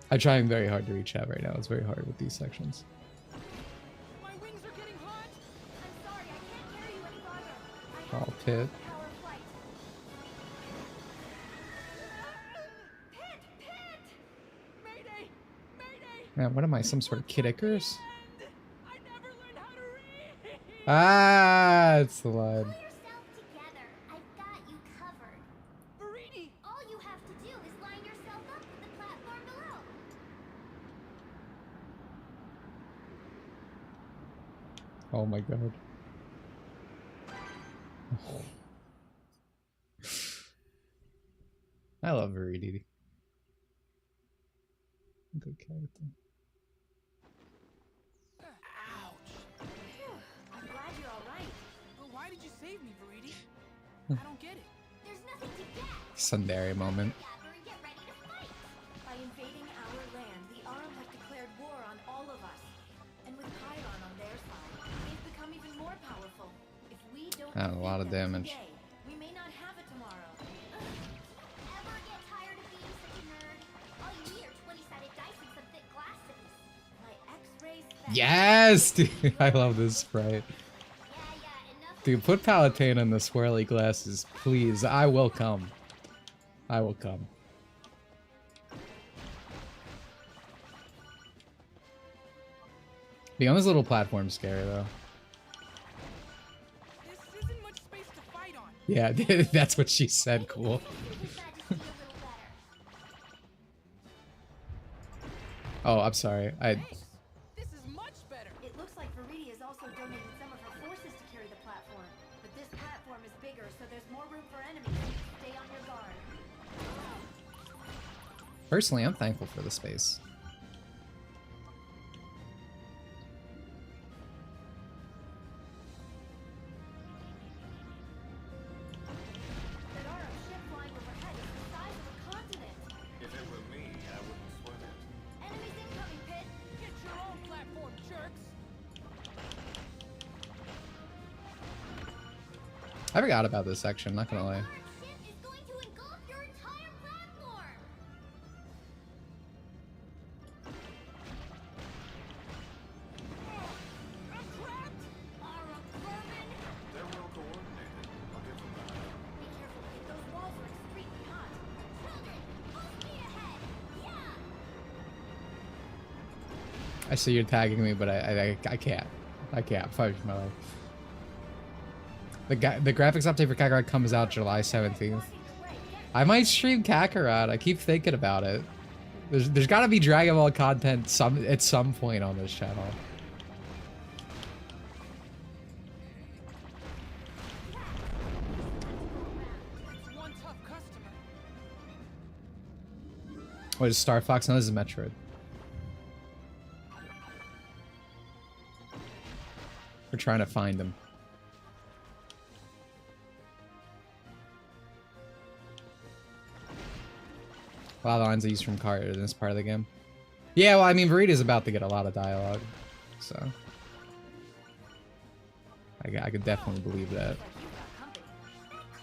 I'm trying very hard to reach chat right now. It's very hard with these sections. My wings are getting hot. I'm sorry, I can't carry you any longer. I have Oh, Pit. power flight. Pit! Mayday! Mayday! Man, what am I, some sort of Kid Icarus? I never learned how to read. Ah, it's the line. Pull yourself together. I've got you covered. Veridi! All you have to do is line yourself up with the platform below. Oh my god. I love Veridi. Good character. I'm glad you're all right. But why did you save me, Veridi? I don't get it. There's nothing to get. Sundari moment. Gather and get ready to fight. By invading our land, the Arm have declared war on all of us. And with Chiron on their side, they've become even more powerful. If we don't A lot of defeat them damage. today, we may not have it tomorrow. Ever get tired of being such a nerd? All you need are 20-sided dice and some thick glasses. My X-rays. Yes, dude. I love this sprite. Yeah, enough. Dude, put Palutena in the swirly glasses, please. I will come. I will come. Beyond this little platform's scary though. This isn't much space to fight on. Yeah, that's what she said. Cool. Oh, I'm sorry. Thanks. This is much better. It looks like Veridi is also donating some of her forces to carry the platform. But this platform is bigger, so there's more room for enemies. Stay on your guard. Personally, I'm thankful for the space. That Arm ship flying overhead is the size of a continent. I forgot about this section, not gonna lie. Large ship is going to engulf your entire platform. I'm trapped! Ara vermin. They're well coordinated. I'll give them that. Be careful, kid. Those walls are extremely hot. Children, full speed ahead. Yeah. I see you're tagging me, but I can't. I can't. Fight for my life. The graphics update for Kakarot comes out July 17th. I might stream Kakarot. I keep thinking about it. There's got to be Dragon Ball content at some point on this channel. That's one tough customer. What is Star Fox? No, this is Metroid. We're trying to find him. A lot of the lines I use from Carter in this part of the game. Yeah, well, I mean, Viridia's about to get a lot of dialogue, so I could definitely believe that.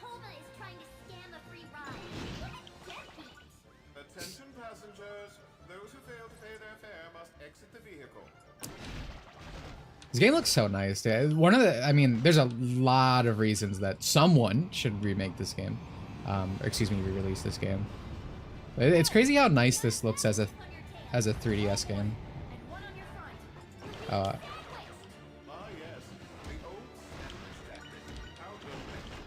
Coma is trying to scam a free ride. What a deadbeat. Attention passengers. Those who fail to pay their fare must exit the vehicle. This game looks so nice, dude. One of the, I mean, there's a lot of reasons that someone should remake this game, or excuse me, re-release this game. It's crazy how nice this looks as a 3DS game. And one on your front. Ah, yes. The old sandwich tactic. How delectable.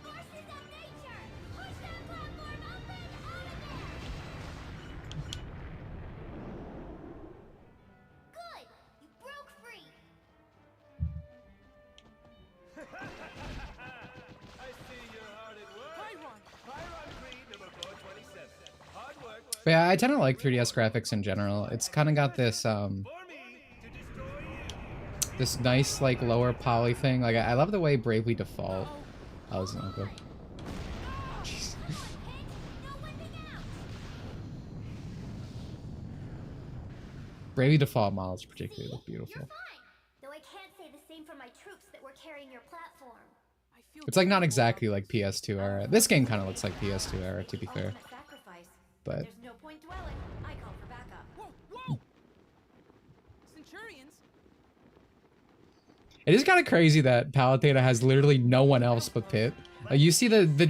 Forces of nature! Push that platform up and out of there! Good! You broke free! I see you're hard at work. Pyron! Pyron Creed number 427. Hard work But yeah, I tend to like 3DS graphics in general. It's kind of got this for me to destroy you. this nice like lower poly thing. Like I love the way Bravely Default. Oh, it's not good. Jeez. No whipping out! Bravely Default models particularly look You're beautiful. fine! Though I can't say the same for my troops that were carrying your platform. I feel It's like not exactly like PS2 era. This game kind of looks like PS2 era, to be fair. Ultimate sacrifice. But There's no point dwelling. I call for backup. Whoa, whoa! Centurions? it is kind of crazy that Palutena has literally no one else but Pit. Like you see the The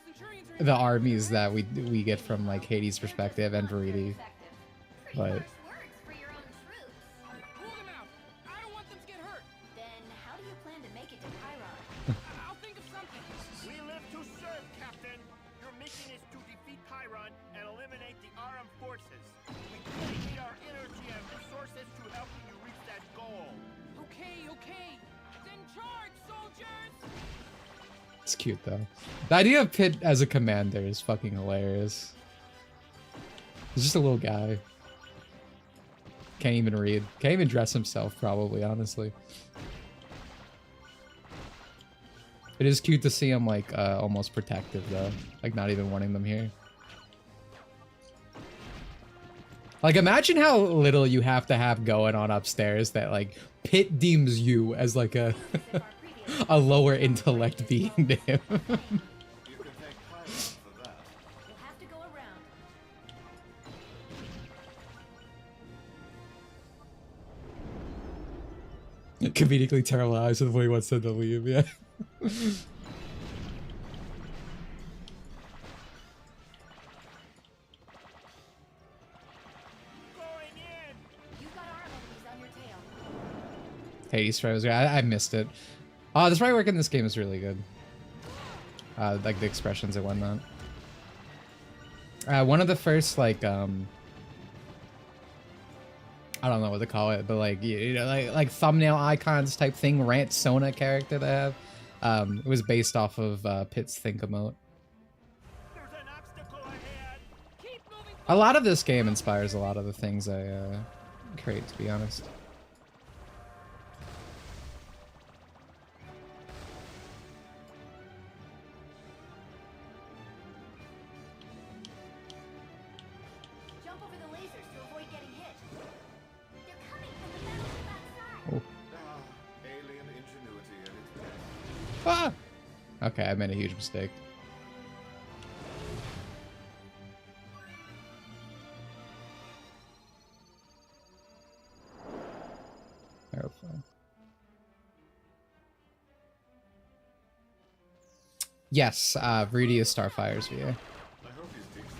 Centurions are the armies that we get from like Hades' perspective and Viridi, Pretty but harsh words for your own troops. Pull them out! I don't want them to get hurt! Then how do you plan to make it to Pyron? I'll think of something! We live to serve, Captain. Your mission is to defeat Pyron and eliminate the armed forces. We dedicate our energy and resources to helping you reach that goal. Okay, okay! Then charge, soldiers! it's cute though. The idea of Pit as a commander is fucking hilarious. He's just a little guy. Can't even read. Can't even dress himself, probably, honestly. It is cute to see him, like, almost protective, though. Like, not even wanting them here. Like, imagine how little you have to have going on upstairs that, like, Pit deems you as, like, a a lower intellect being to him. You can thank Pyron for that. You'll have to go around. Comedically terrible eyes with what he wants them to leave, yeah. Going in. You've got arm enemies on your tail. Hades Froze, I missed it. Oh, the sprite work in this game is really good. Like the expressions and whatnot. One of the first, like, I don't know what to call it, but like, you know, like thumbnail icons type thing, Rant Sona character they have. It was based off of Pit's Think emote. There's an obstacle ahead. Keep moving! A lot of this game inspires a lot of the things I create, to be honest. Jump over the lasers to avoid getting hit. They're coming from the battleship outside. Ah, alien ingenuity. Ah! Okay, I made a huge mistake. Airplane. Yes, Rudy is Starfire's VA. I hope he's decent.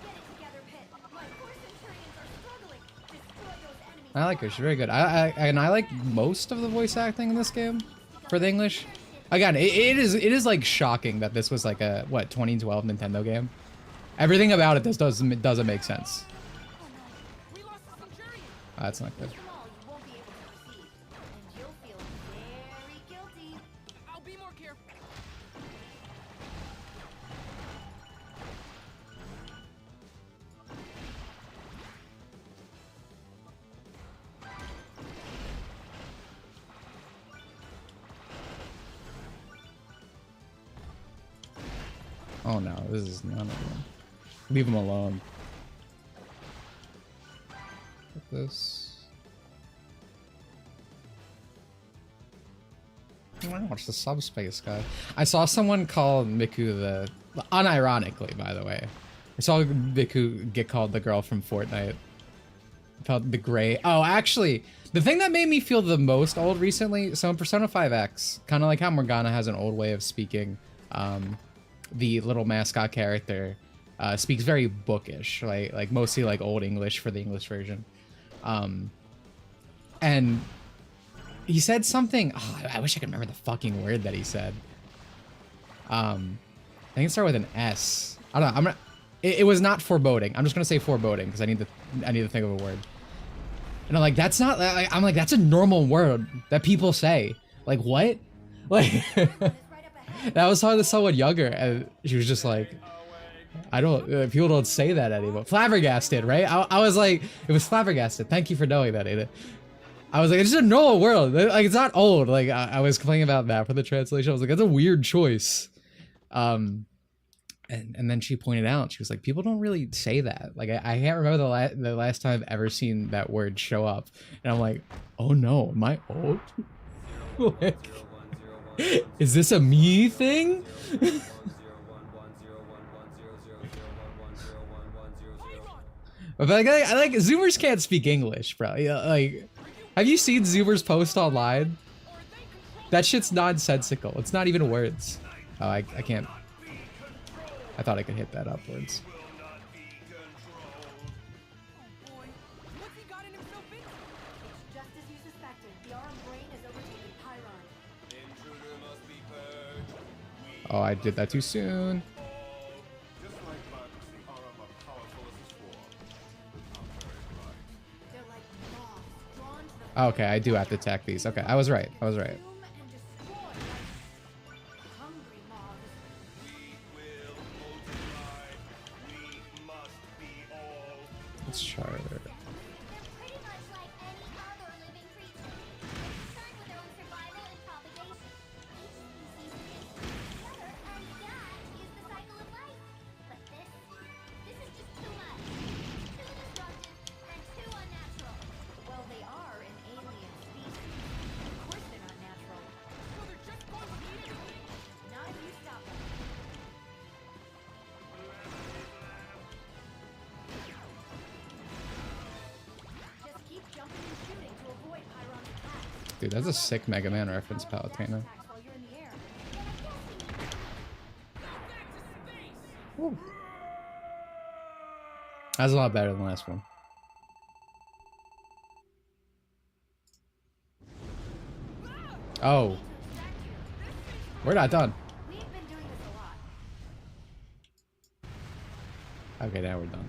Get it together, Pit. My horse centurions are struggling. Destroy those enemies. I like her. She's very good. I like most of the voice acting in this game for the English. Again, it is like shocking that this was like a what 2012 Nintendo game. Everything about it doesn't make sense. We lost the Centurion. That's not good. You won't be able to proceed, and you'll feel very guilty. I'll be more careful. Oh no, this is none of them. Leave him alone. Get this. I want to watch the subspace guy. I saw someone call Miku the... Unironically, by the way. I saw Miku get called the girl from Fortnite. Felt the gray... Oh, actually, the thing that made me feel the most old recently, so in Persona 5X, kind of like how Morgana has an old way of speaking, the little mascot character speaks very bookish, like mostly like old English for the English version. And he said something, oh, I wish I could remember the fucking word that he said. I think it started with an S. I don't know. It was not foreboding. I'm just gonna say foreboding because I need to think of a word. And I'm like, that's not. I'm like, that's a normal word that people say. Like what? Like that was talking to someone younger, and she was just like, I don't. People don't say that anymore. Flabbergasted, right? I was like, it was flabbergasted. Thank you for knowing that, Ada. I was like, it's just a normal word. Like it's not old. Like I was complaining about that for the translation. I was like, that's a weird choice. And then she pointed out, she was like, people don't really say that. Like I can't remember the last time I've ever seen that word show up. And I'm like, oh no, am I old? Like, is this a me thing? But like, I like Zoomers can't speak English, bro. Yeah, like, have you seen Zoomers post online? That shit's nonsensical. It's not even words. Oh, I can't. I thought I could hit that upwards. Boy, what's he gotten himself into? It's just as you suspected. The Aurum brain has overtaken Pyron. Intruder must be purged. Oh, I did that too soon. Just like bugs, the Aurum are powerful as a swarm. But not very bright. They're like moths drawn to the Okay, I do have to attack these. Okay, I was right. I was right. consume and destroy like hungry moths. We will multiply. We must be all. Let's try it. They're pretty much like any other living creature. Concerned with their own survival and propagation. Each species lives together, and that is the cycle of life. But this is just too much. Too destructive and too unnatural. Well, they are an alien species. Of course they're not natural. So they're just going to eat it. Not if you stop them. Just keep jumping and shooting to avoid Pyron's attacks. Dude, that's a sick Mega Man reference, Palutena. Attacks while you're in the air. Woo. That's a lot better than the last one. Oh. We're not done. We've been doing this a lot. Okay, now we're done.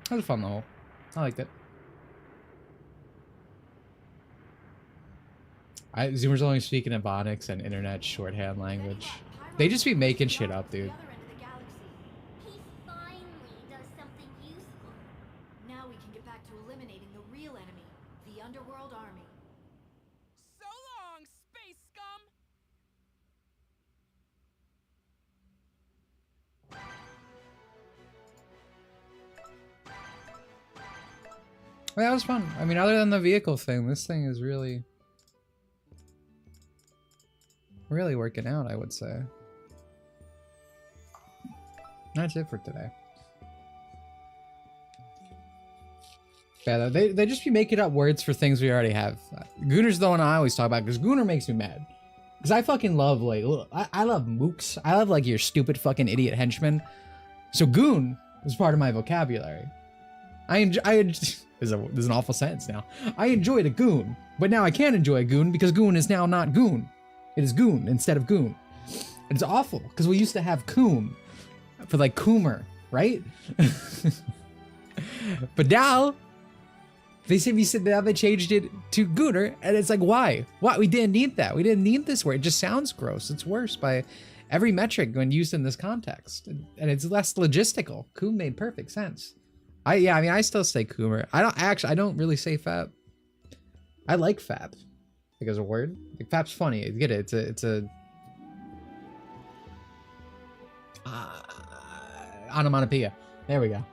That was fun though. I liked it. Zoomers only speak in Ebonics and internet shorthand language. They just be making shit up, dude. The other end of the galaxy. He finally does something useful. Now we can get back to eliminating the real enemy, the Underworld Army. So long, space scum! Well, that was fun. I mean, other than the vehicle thing, this thing is really working out, I would say. That's it for today. Yeah, they just be making up words for things we already have. Gooner's the one I always talk about, because Gooner makes me mad. Because I fucking love, like, I love mooks. I love, like, your stupid fucking idiot henchmen. So goon is part of my vocabulary. This is an awful sentence now. I enjoyed a goon, but now I can't enjoy a goon because goon is now not goon. It is goon instead of goon. It's awful, because we used to have coon for, like, coomer, right? But now, they changed it to gooner, and it's like, why? What? We didn't need that. We didn't need this word. It just sounds gross. It's worse by every metric when used in this context, and it's less logistical. Coon made perfect sense. I mean, I still say coomer. I don't really say fab. I like fab, like, as a word. Like, fab's funny. You get it. It's a onomatopoeia. There we go.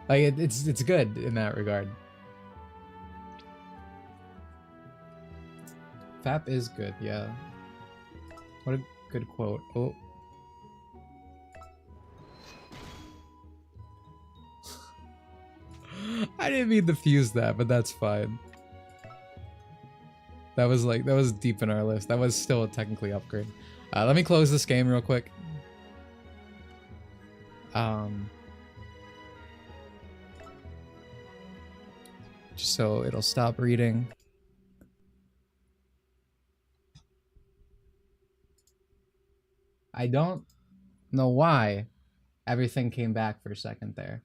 Like, it's good in that regard. Fap is good, yeah. What a good quote. Oh. I didn't mean to fuse that, but that's fine. That was deep in our list. That was still a technically upgrade. Let me close this game real quick. Just so it'll stop reading. I don't know why everything came back for a second there.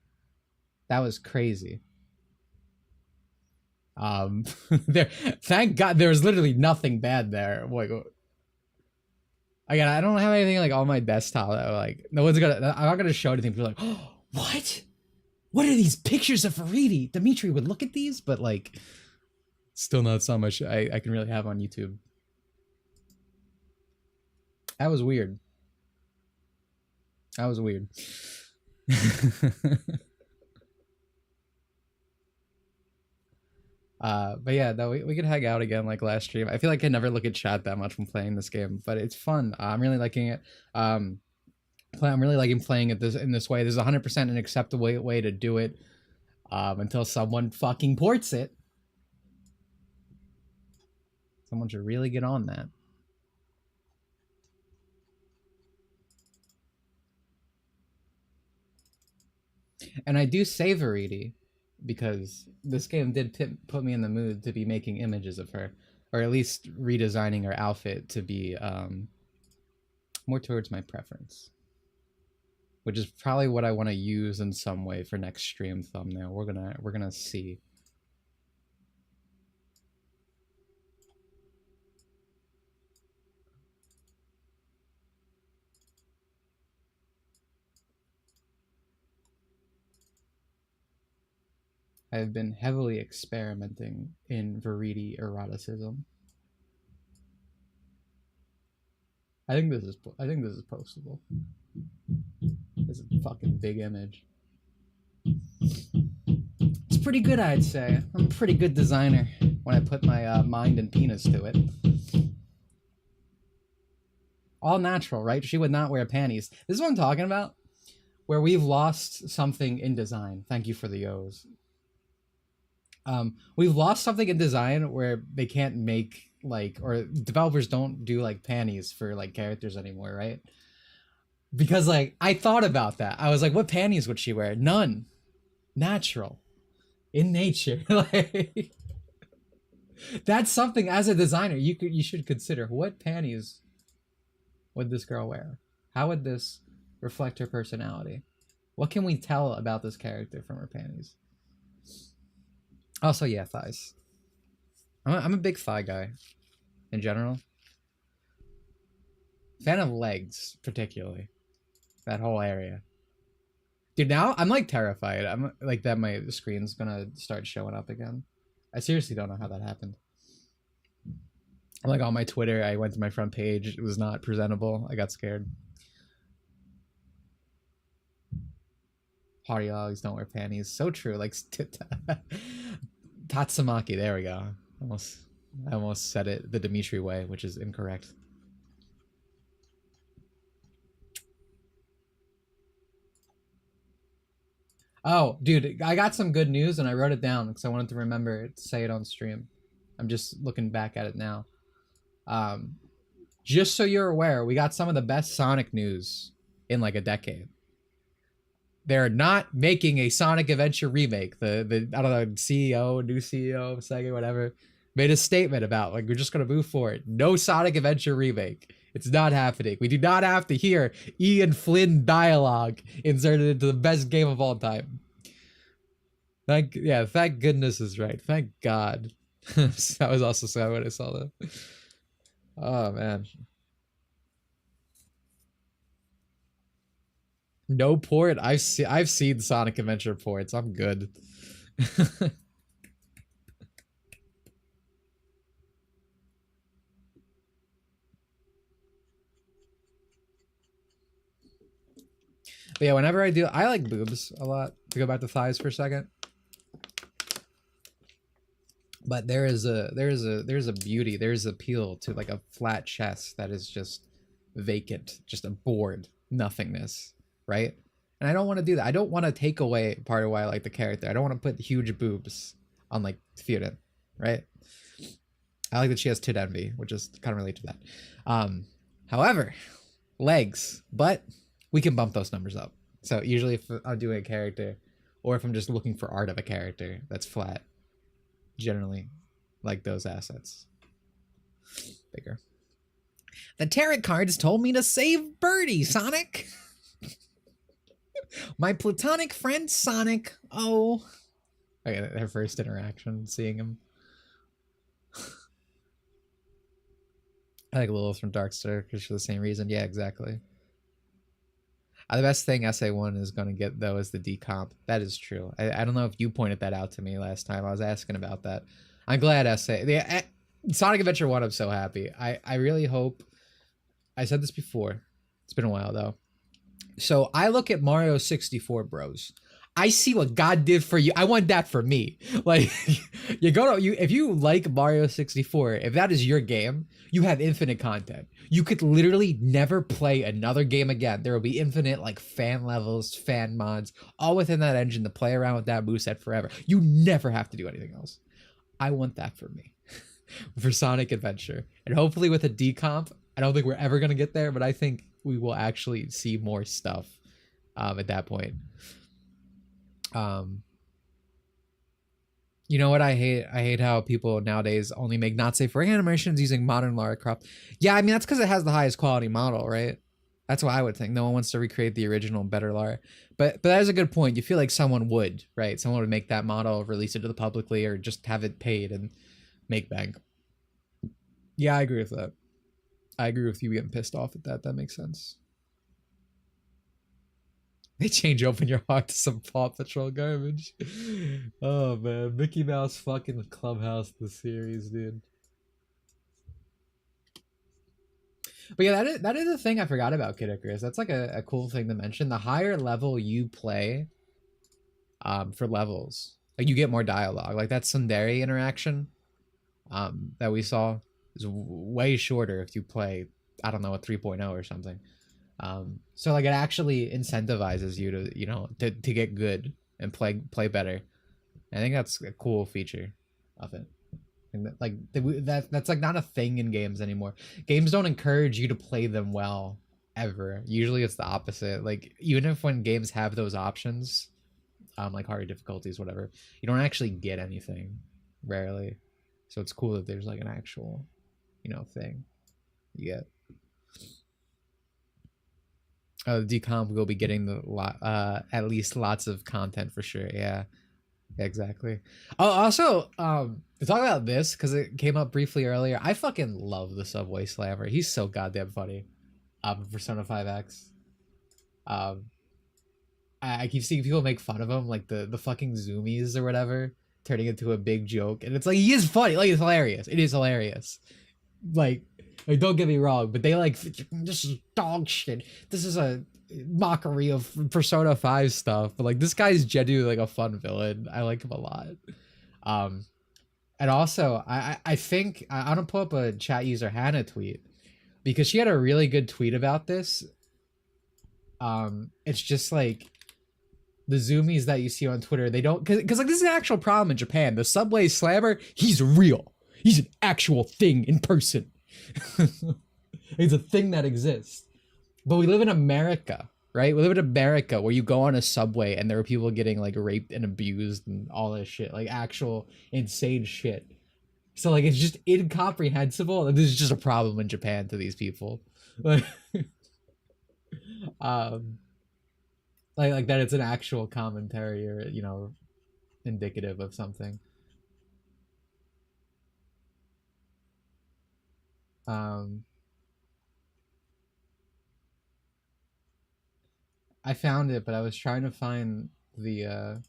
That was crazy. Thank God there was literally nothing bad there. Like, again, I don't have anything like on my desktop that like no one's gonna. I'm not gonna show anything. People are like, oh, what? What are these pictures of Faridi? Dimitri would look at these, but like, still not so much I can really have on YouTube. That was weird. That was weird. But yeah, no, we could hang out again like last stream. I feel like I never look at chat that much when playing this game, but it's fun. I'm really liking it. I'm really liking playing it in this way. There's 100% an acceptable way to do it, until someone fucking ports it. Someone should really get on that. And I do savor Edie, because this game did put me in the mood to be making images of her, or at least redesigning her outfit to be more towards my preference, which is probably what I want to use in some way for next stream thumbnail. We're gonna see. I've been heavily experimenting in Veridi eroticism. I think this is postable. It's a fucking big image. It's pretty good, I'd say. I'm a pretty good designer when I put my mind and penis to it. All natural, right? She would not wear panties. This is what I'm talking about. Where we've lost something in design. Thank you for the O's. We've lost something in design where they can't make like, or developers don't do like panties for like characters anymore, right? Because like I thought about that. I was like, what panties would she wear? None. Natural. In nature. Like, that's something as a designer you should consider. What panties would this girl wear? How would this reflect her personality? What can we tell about this character from her panties? Also, yeah, thighs. I'm a big thigh guy, in general. Fan of legs, particularly. That whole area. Dude, now I'm like terrified. I'm like that my screen's gonna start showing up again. I seriously don't know how that happened. Like on my Twitter, I went to my front page. It was not presentable. I got scared. Party logs don't wear panties. So true. Like Tatsumaki. There we go. I almost said it the Dimitri way, which is incorrect. Oh, dude, I got some good news and I wrote it down because I wanted to remember to say it on stream. I'm just looking back at it now. Just so you're aware, we got some of the best Sonic news in like a decade. They're not making a Sonic Adventure remake. The I don't know, CEO, new CEO of Sega, whatever, made a statement about like we're just gonna move forward. No Sonic Adventure remake. It's not happening. We do not have to hear Ian Flynn dialogue inserted into the best game of all time. Thank goodness is right. Thank God. That was also sad when I saw that. Oh man. No port. I've seen Sonic Adventure ports. I'm good. But yeah, whenever I do, I like boobs a lot. To go back to thighs for a second. But there's a beauty, there's appeal to like a flat chest that is just vacant, just a bored nothingness, right? And I don't want to do that. I don't want to take away part of why I like the character. I don't want to put huge boobs on like Theoden, right? I like that she has tit envy, which is kind of related to that. However, legs, but we can bump those numbers up. So usually if I'm doing a character, or if I'm just looking for art of a character that's flat, generally like those assets. Bigger. The tarot cards told me to save Birdie, Sonic. My platonic friend Sonic. Oh. Okay, their first interaction, seeing him. I like Lilith from Darkstar because for the same reason. Yeah, exactly. The best thing SA1 is going to get, though, is the decomp. That is true. I don't know if you pointed that out to me last time. I was asking about that. I'm glad Sonic Adventure 1, I'm so happy. I really hope... I said this before. It's been a while, though. So I look at Mario 64 bros. I see what God did for you. I want that for me. Like, if you like Mario 64, if that is your game, you have infinite content. You could literally never play another game again. There will be infinite like fan levels, fan mods, all within that engine to play around with that moveset forever. You never have to do anything else. I want that for me. For Sonic Adventure. And hopefully with a decomp, I don't think we're ever going to get there, but I think we will actually see more stuff at that point. You know what I hate? I hate how people nowadays only make not safe for animations using modern Lara Croft. Yeah, I mean, that's because it has the highest quality model, right? That's what I would think. No one wants to recreate the original better Lara. But that is a good point. You feel like someone would, right? Someone would make that model, release it to the publicly, or just have it paid and make bank. Yeah, I agree with that. I agree with you getting pissed off at that. That makes sense. They change Open Your Heart to some Paw Patrol garbage. Oh man, Mickey Mouse fucking Clubhouse the series, dude. But yeah, that is a thing I forgot about KID ICARUS. That's like a cool thing to mention. The higher level you play, for levels, like you get more dialogue. Like that Sundari interaction, that we saw is way shorter if you play, I don't know, a 3.0 or something. So like it actually incentivizes you to, you know, to get good and play better. I think that's a cool feature of it. And like that's like not a thing in games anymore. Games don't encourage you to play them well ever. Usually it's the opposite. Like even if when games have those options, like harder difficulties, whatever, you don't actually get anything rarely. So it's cool that there's like an actual, you know, thing you get. The decomp will be getting at least lots of content for sure. Yeah, exactly. Oh, also, to talk about this because it came up briefly earlier. I fucking love the Subway Slammer. He's so goddamn funny. Persona 5X. I keep seeing people make fun of him, like the fucking zoomies or whatever, turning into a big joke, and it's like he is funny. Like it's hilarious. It is hilarious. Like don't get me wrong, but they like, this is dog shit. This is a mockery of Persona 5 stuff, but like this guy's genuinely like a fun villain. I like him a lot. And also I think I want to pull up a chat user Hannah tweet because she had a really good tweet about this. It's just like the zoomies that you see on Twitter, they don't, because like this is an actual problem in Japan. The subway slammer, he's real. He's an actual thing in person. It's a thing that exists. But we live in America, right? We live in America where you go on a subway and there are people getting like raped and abused and all this shit, like actual insane shit. So like it's just incomprehensible. And this is just a problem in Japan to these people. Like that it's an actual commentary or, you know, indicative of something. I found it, but I was trying to find the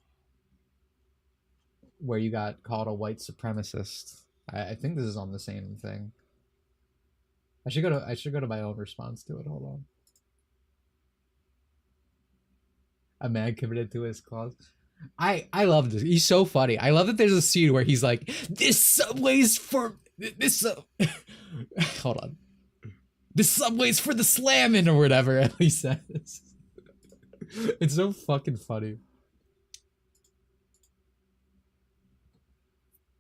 where you got called a white supremacist. I think this is on the same thing. I should go to my own response to it. Hold on. A man committed to his cause. I love this. He's so funny. I love that there's a scene where he's like, "This subway's for this." Hold on. This subway's for the slamming or whatever he says. It's so fucking funny.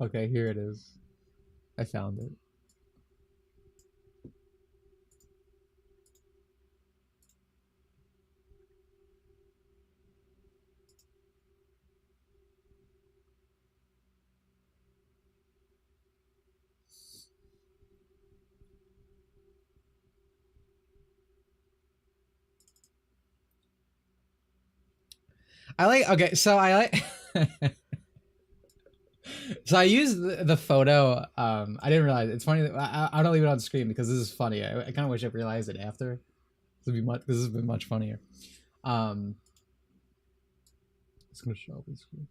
Okay, here it is. I found it. Okay, so I like so I used the photo. I didn't realize it's funny that I don't leave it on screen because this is funny. I kind of wish I realized it after. This has been much funnier. It's gonna show up on screen.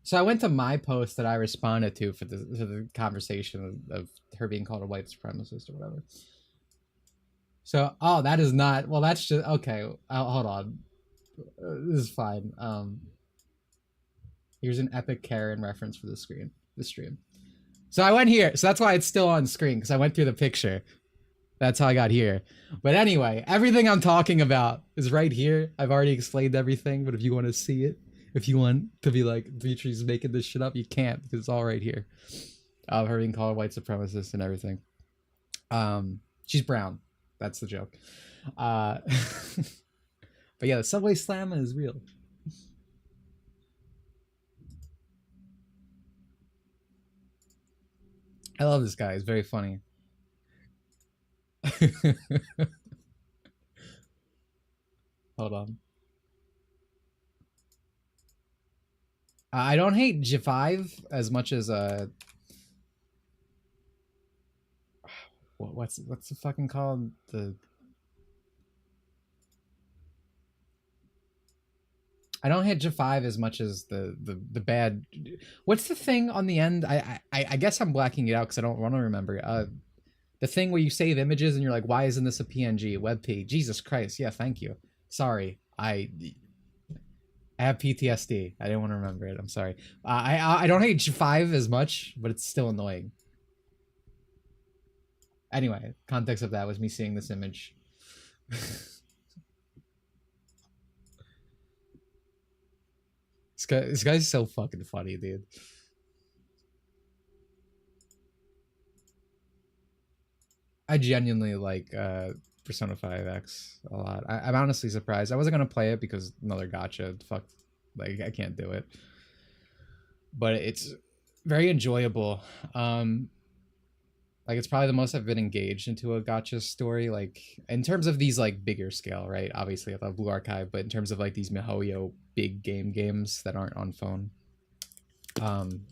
So I went to my post that I responded to for the conversation of her being called a white supremacist or whatever. So that is not, well, that's just okay. Hold on. This is fine. Here's an epic Karen reference for the stream. So I went here. So that's why it's still on screen, because I went through the picture. That's how I got here. But anyway, everything I'm talking about is right here. I've already explained everything, but if you want to see it, if you want to be like, Dimitri's making this shit up, you can't, because it's all right here. Her being called a white supremacist and everything. She's brown. That's the joke. But yeah, the subway slammer is real. I love this guy. He's very funny. Hold on. I don't hate G5 as much as what's the fucking called, I don't hate G5 as much as the bad. What's the thing on the end? I guess I'm blacking it out because I don't want to remember. The thing where you save images and you're like, why isn't this a PNG? WebP. Jesus Christ. Yeah, thank you. Sorry. I have PTSD. I didn't want to remember it. I'm sorry. I don't hate G5 as much, but it's still annoying. Anyway, context of that was me seeing this image. This guy's so fucking funny, dude. I genuinely like Persona 5X a lot. I'm honestly surprised. I wasn't gonna play it because another gacha. Fuck, like I can't do it. But it's very enjoyable. Like it's probably the most I've been engaged into a gacha story. Like in terms of these like bigger scale, right? Obviously I love Blue Archive, but in terms of like these MiHoYo big games that aren't on phone. And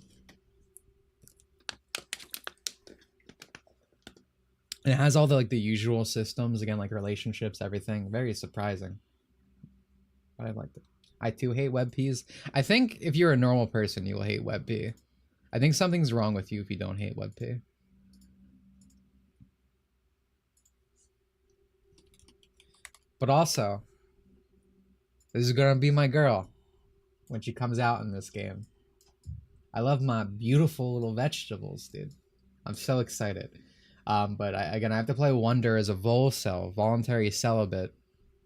it has all the like the usual systems, again, like relationships, everything. Very surprising. But I liked it. I too hate WebPs. I think if you're a normal person, you will hate WebP. I think something's wrong with you if you don't hate WebP. But also, this is gonna be my girl when she comes out in this game. I love my beautiful little vegetables, dude. I'm so excited. But again, I have to play Wonder as a volcel, voluntary celibate,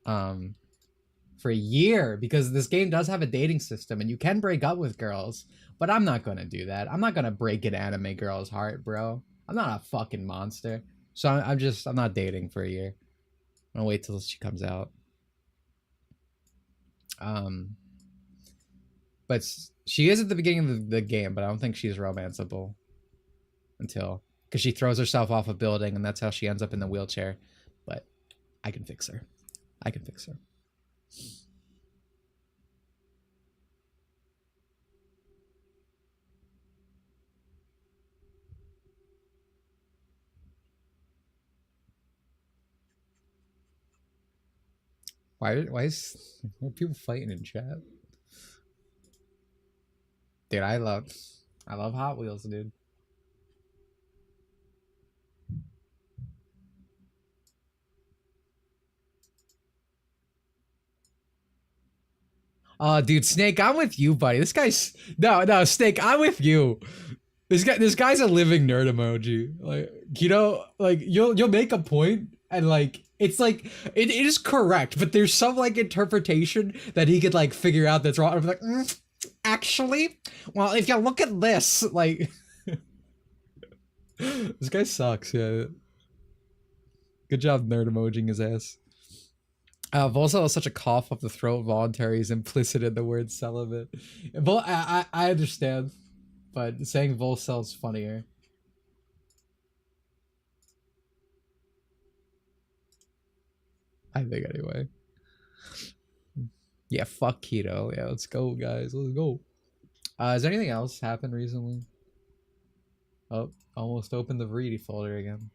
for a year, because this game does have a dating system and you can break up with girls, but I'm not gonna do that. I'm not gonna break an anime girl's heart, bro. I'm not a fucking monster. So I'm not dating for a year. I'm gonna wait till she comes out. But she is at the beginning of the game, but I don't think she's romanceable until, because she throws herself off a building and that's how she ends up in the wheelchair. But I can fix her. I can fix her. Why is people fighting in chat? Dude, I love Hot Wheels, dude. Oh, dude, Snake, I'm with you, buddy. This guy's no, Snake, I'm with you. This guy's a living nerd emoji. Like, you know, like you'll make a point and like it's like it is correct, but there's some like interpretation that he could like figure out that's wrong. I'm like, actually, well, if you look at this, like this guy sucks, yeah. Good job nerd emojing his ass. Volcel is such a cough up the throat. Voluntary is implicit in the word celibate. I understand, but saying Volcel's funnier. I think anyway. Yeah, fuck keto. Yeah, let's go, guys. Let's go. Has anything else happened recently? Oh, almost opened the Vreedy folder again.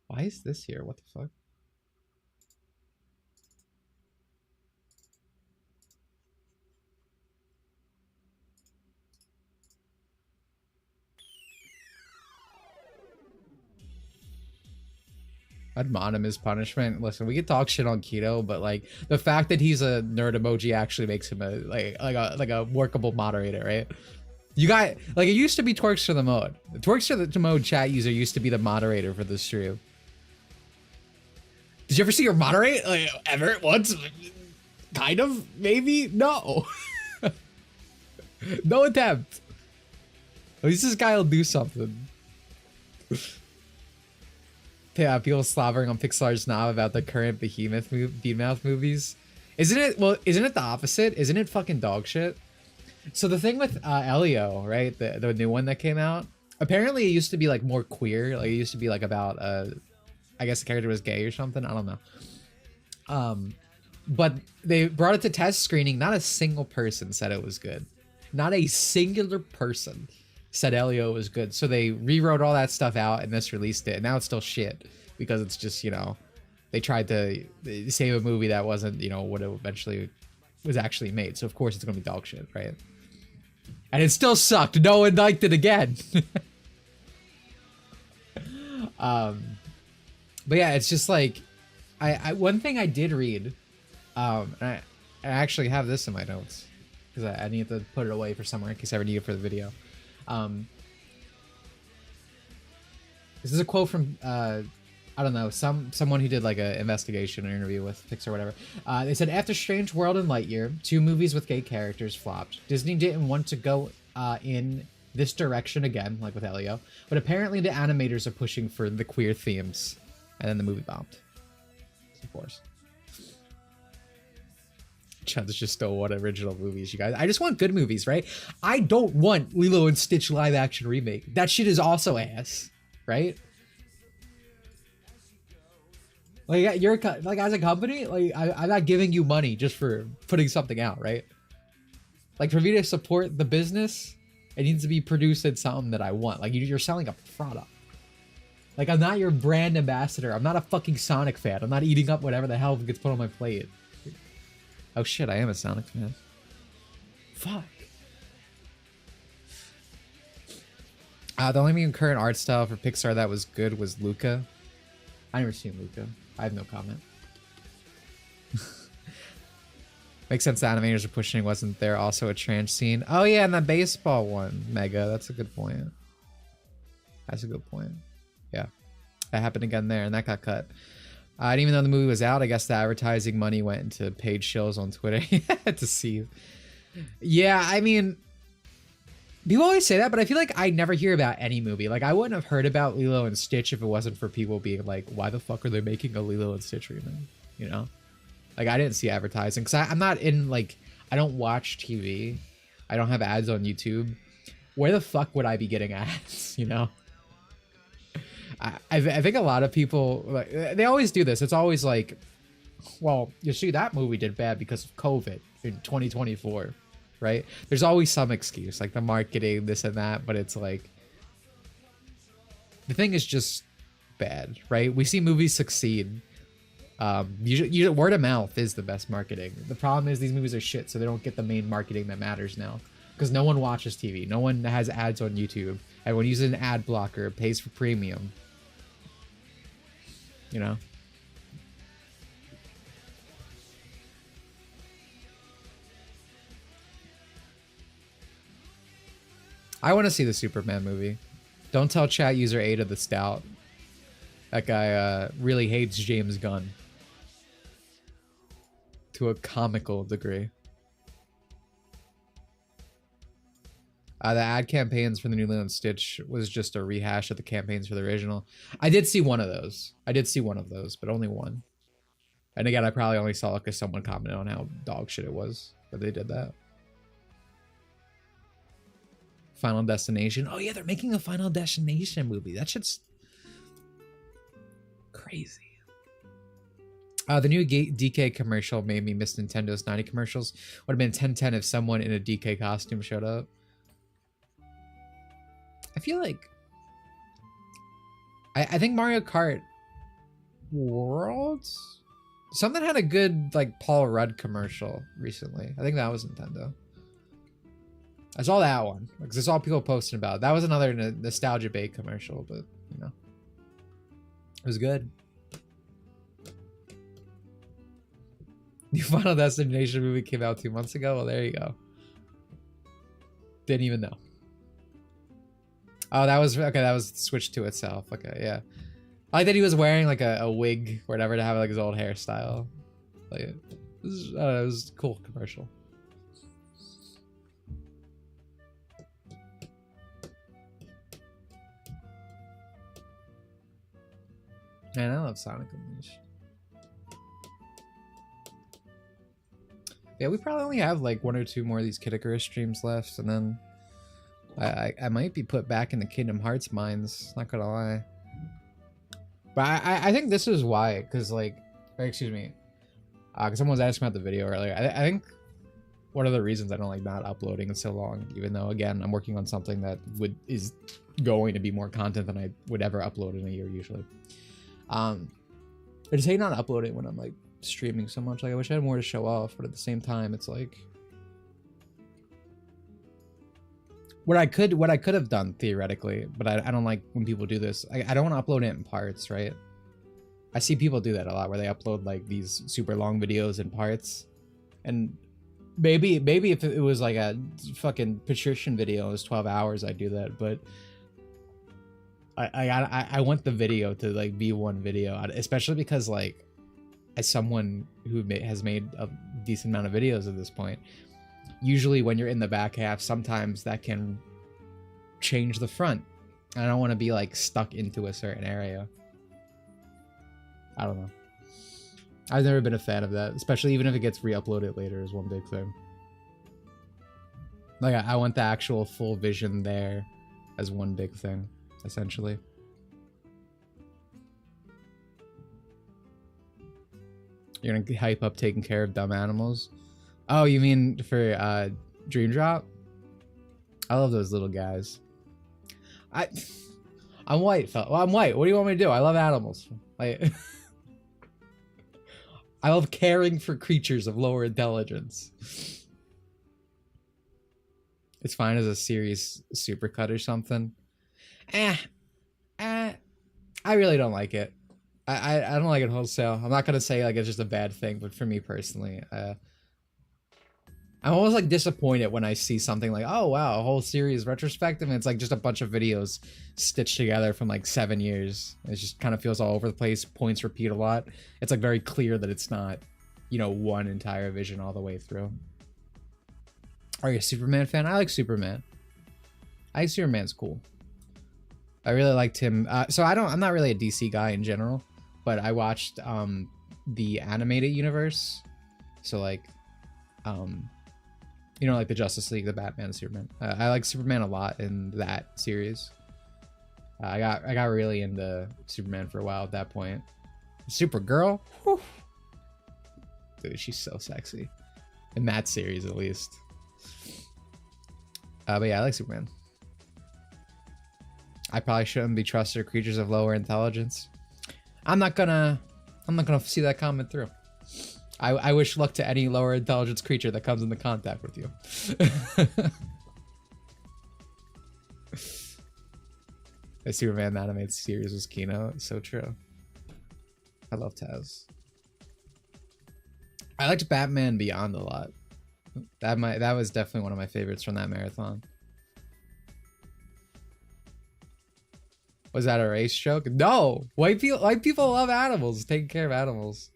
Why is this here? What the fuck? I'd mod him as punishment. Listen, we could talk shit on keto, but like the fact that he's a nerd emoji actually makes him like a workable moderator, right? You got like it used to be Twerks for the Mode. The Twerks for the Mode chat user used to be the moderator for the stream. Did you ever see her moderate? Like ever once? Kind of, maybe? No. No attempt. At least this guy will do something. Yeah, people slobbering on Pixar's knob about the current Behemoth movies. Isn't it the opposite? Isn't it fucking dog shit? So the thing with Elio, right? The new one that came out, apparently it used to be like more queer. Like it used to be like about I guess the character was gay or something. I don't know. But they brought it to test screening. Not a single person said it was good. Not a singular person said Elio was good. So they rewrote all that stuff out and this released it. And now it's still shit because it's just, you know, they tried to save a movie that wasn't, you know, what it eventually was actually made. So of course it's going to be dog shit, right? And it still sucked. No one liked it again. But yeah, it's just like, one thing I did read, and I actually have this in my notes because I need to put it away for somewhere in case I ever need it for the video. This is a quote from I don't know, someone who did like an investigation or interview with Pixar or whatever. They said after Strange World and Lightyear, two movies with gay characters flopped. Disney didn't want to go in this direction again, like with Elio, but apparently the animators are pushing for the queer themes, and then the movie bombed. Of course. Chud's just stole one original movies, you guys. I just want good movies, right? I don't want Lilo and Stitch live action remake. That shit is also ass, right? Like you're like as a company, like I'm not giving you money just for putting something out, right? Like for me to support the business, it needs to be produced in something that I want. Like you're selling a product. Like I'm not your brand ambassador. I'm not a fucking Sonic fan. I'm not eating up whatever the hell gets put on my plate. Oh shit, I am a Sonic fan. Fuck. The only current art style for Pixar that was good was Luca. I never seen Luca. I have no comment. Makes sense the animators are pushing. Wasn't there also a trans scene? Oh yeah, and that baseball one, Mega. That's a good point. That's a good point. Yeah, that happened again there, and that got cut. I didn't even know the movie was out. I guess the advertising money went into paid shows on Twitter to see. Yeah, I mean, people always say that, but I feel like I never hear about any movie. Like, I wouldn't have heard about Lilo and Stitch if it wasn't for people being like, why the fuck are they making a Lilo and Stitch remake? You know? Like, I didn't see advertising. Because I'm not in, like, I don't watch TV. I don't have ads on YouTube. Where the fuck would I be getting ads, you know? I think a lot of people, like, they always do this. It's always like, well, you see, that movie did bad because of COVID in 2024, right? There's always some excuse, like the marketing, this and that, but it's like, the thing is just bad, right? We see movies succeed. Usually word of mouth is the best marketing. The problem is these movies are shit, so they don't get the main marketing that matters now. Because no one watches TV. No one has ads on YouTube. Everyone uses an ad blocker, pays for premium. You know? I want to see the Superman movie. Don't tell chat user Ada the Stout. That guy really hates James Gunn. To a comical degree. The ad campaigns for the new Lilo and Stitch was just a rehash of the campaigns for the original. I did see one of those. But only one. And again, I probably only saw it because someone commented on how dog shit it was. But they did that. Final Destination. Oh yeah, they're making a Final Destination movie. That shit's crazy. The new DK commercial made me miss Nintendo's 90 commercials. Would have been 1010 if someone in a DK costume showed up. I feel like I think Mario Kart Worlds, something had a good like Paul Rudd commercial recently. I think that was Nintendo. I saw that one because I saw people posting about it. That was another nostalgia bait commercial, but you know, it was good. The Final Destination movie came out 2 months ago. Well, there you go. Didn't even know. Oh, that was okay. That was switched to itself. Okay, yeah. I like that he was wearing like a wig or whatever to have like his old hairstyle. Like, it was a cool commercial. Man, I love Sonic Unleashed. Yeah, we probably only have like 1 or 2 more of these Kid Icarus streams left, and then I might be put back in the Kingdom Hearts mines, not gonna lie. But I think this is why, because like, excuse me, because someone was asking about the video earlier. I think one of the reasons I don't like not uploading in so long, even though again I'm working on something that is going to be more content than I would ever upload in a year usually. I just hate not uploading when I'm like streaming so much. Like I wish I had more to show off, but at the same time it's like what I could have done theoretically, but I don't like when people do this. I don't want to upload it in parts, right? I see people do that a lot where they upload like these super long videos in parts, and maybe if it was like a fucking patrician video, it was 12 hours, I'd do that, but I want the video to like be one video, especially because like as someone who has made a decent amount of videos at this point, usually when you're in the back half, sometimes that can change the front. I don't want to be like stuck into a certain area. I don't know. I've never been a fan of that, especially even if it gets re-uploaded later is one big thing. Like I want the actual full vision there as one big thing, essentially. You're gonna hype up taking care of dumb animals? Oh, you mean for Dream Drop? I love those little guys. I'm white, fella. Well, I'm white. What do you want me to do? I love animals. I love caring for creatures of lower intelligence. It's fine as a serious supercut or something. I really don't like it. I don't like it wholesale. I'm not gonna say like it's just a bad thing, but for me personally, I'm almost like disappointed when I see something like, oh wow, a whole series retrospective, and it's like just a bunch of videos stitched together from like 7 years. It just kind of feels all over the place. Points repeat a lot. It's like very clear that it's not, you know, one entire vision all the way through. Are you a Superman fan? I like Superman. I think Superman's cool. I really liked him. So I'm not really a DC guy in general, but I watched the animated universe. So like, you know, like the Justice League, the Batman, Superman. I like Superman a lot in that series. I got really into Superman for a while at that point. Supergirl, whew. Dude, she's so sexy in that series at least. But yeah, I like Superman. I probably shouldn't be trusted creatures of lower intelligence. I'm not gonna see that comment through. I wish luck to any lower intelligence creature that comes into contact with you. The Superman animated series was keynote. So true. I love Taz. I liked Batman Beyond a lot. That was definitely one of my favorites from that marathon. Was that a race joke? No! White people love animals, taking care of animals.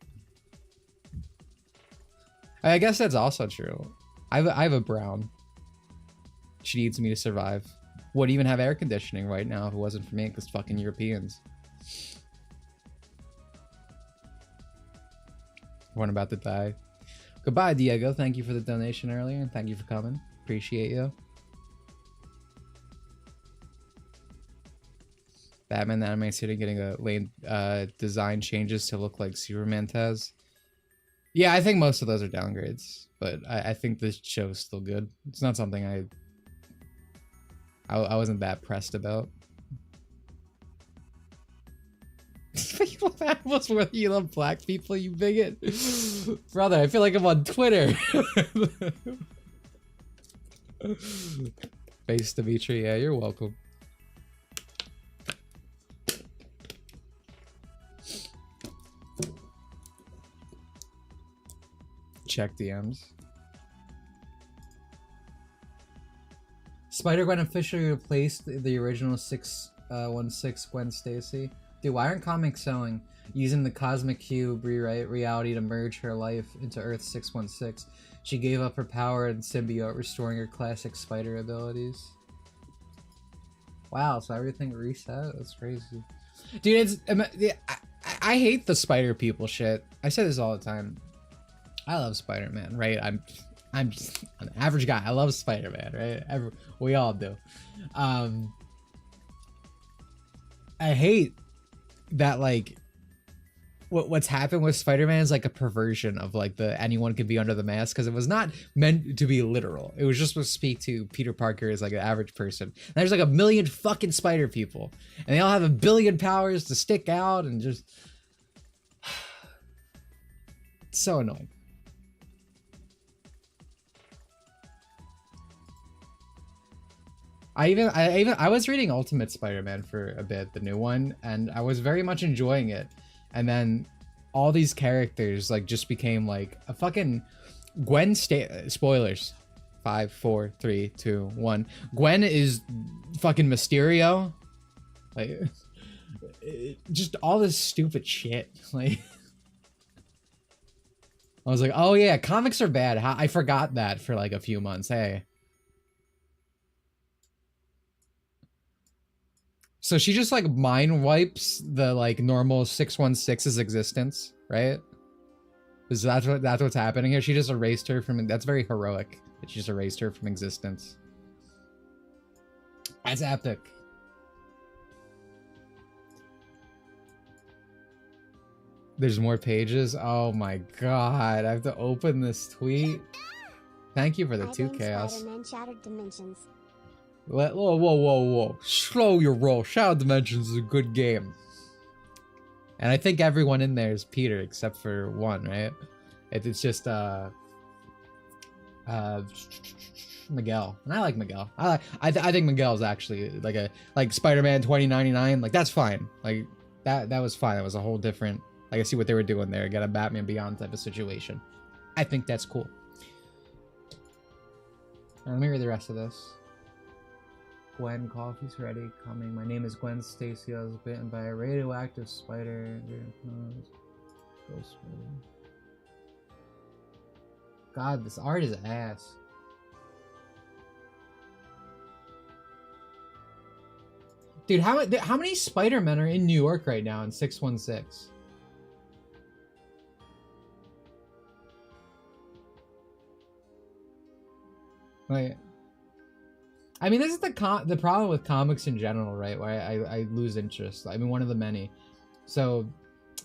I guess that's also true. I have a brown. She needs me to survive. Wouldn't even have air conditioning right now if it wasn't for me, because fucking Europeans. One about to die. Goodbye, Diego. Thank you for the donation earlier, and thank you for coming. Appreciate you. Batman the Animated Series getting a lane design changes to look like Superman Taz. Yeah, I think most of those are downgrades, but I think this show is still good. It's not something I wasn't that pressed about. You love animals more than you love black people, you bigot. Brother, I feel like I'm on Twitter. Face Dimitri, yeah, you're welcome. Check DMs. Spider-Gwen officially replaced the original 616 Gwen Stacy. Dude, why aren't comics selling? Using the Cosmic Cube rewrite reality to merge her life into Earth 616. She gave up her power and symbiote, restoring her classic spider abilities. Wow, so everything reset? That's crazy. Dude, I hate the spider people shit. I say this all the time. I love Spider-Man, right? I'm an average guy. I love Spider-Man, right? We all do. I hate that, like, what's happened with Spider-Man is like a perversion of like the anyone could be under the mask, because it was not meant to be literal. It was just supposed to speak to Peter Parker as like an average person. And there's like a million fucking spider people, and they all have a billion powers to stick out and just it's so annoying. I was reading Ultimate Spider-Man for a bit, the new one, and I was very much enjoying it. And then all these characters like just became like a fucking Gwen spoilers. 5, 4, 3, 2, 1. Gwen is fucking Mysterio. Like just all this stupid shit. Like I was like, oh yeah, comics are bad. I forgot that for like a few months. Hey. So she just like mind wipes the like normal 616's existence, right? Is that's what's happening here? She just erased her from. That's very heroic. That she just erased her from existence. That's epic. There's more pages. Oh my god! I have to open this tweet. Thank you for the 2 chaos. Spider-Man Shattered Dimensions. Whoa. Slow your roll. Shadow Dimensions is a good game. And I think everyone in there is Peter, except for one, right? It's just, Miguel, and I like Miguel. I think Miguel is actually like Spider-Man 2099. Like that's fine. Like that was fine. It was a whole different. Like I see what they were doing there. Get a Batman Beyond type of situation. I think that's cool. Let me read the rest of this. Gwen, coffee's ready. Coming. My name is Gwen Stacy. I was bitten by a radioactive spider. Ghost spider. God, this art is ass. Dude, how many Spider-Men are in New York right now in 616? Like, I mean, this is the problem with comics in general, right? Where I lose interest. I mean, one of the many. So,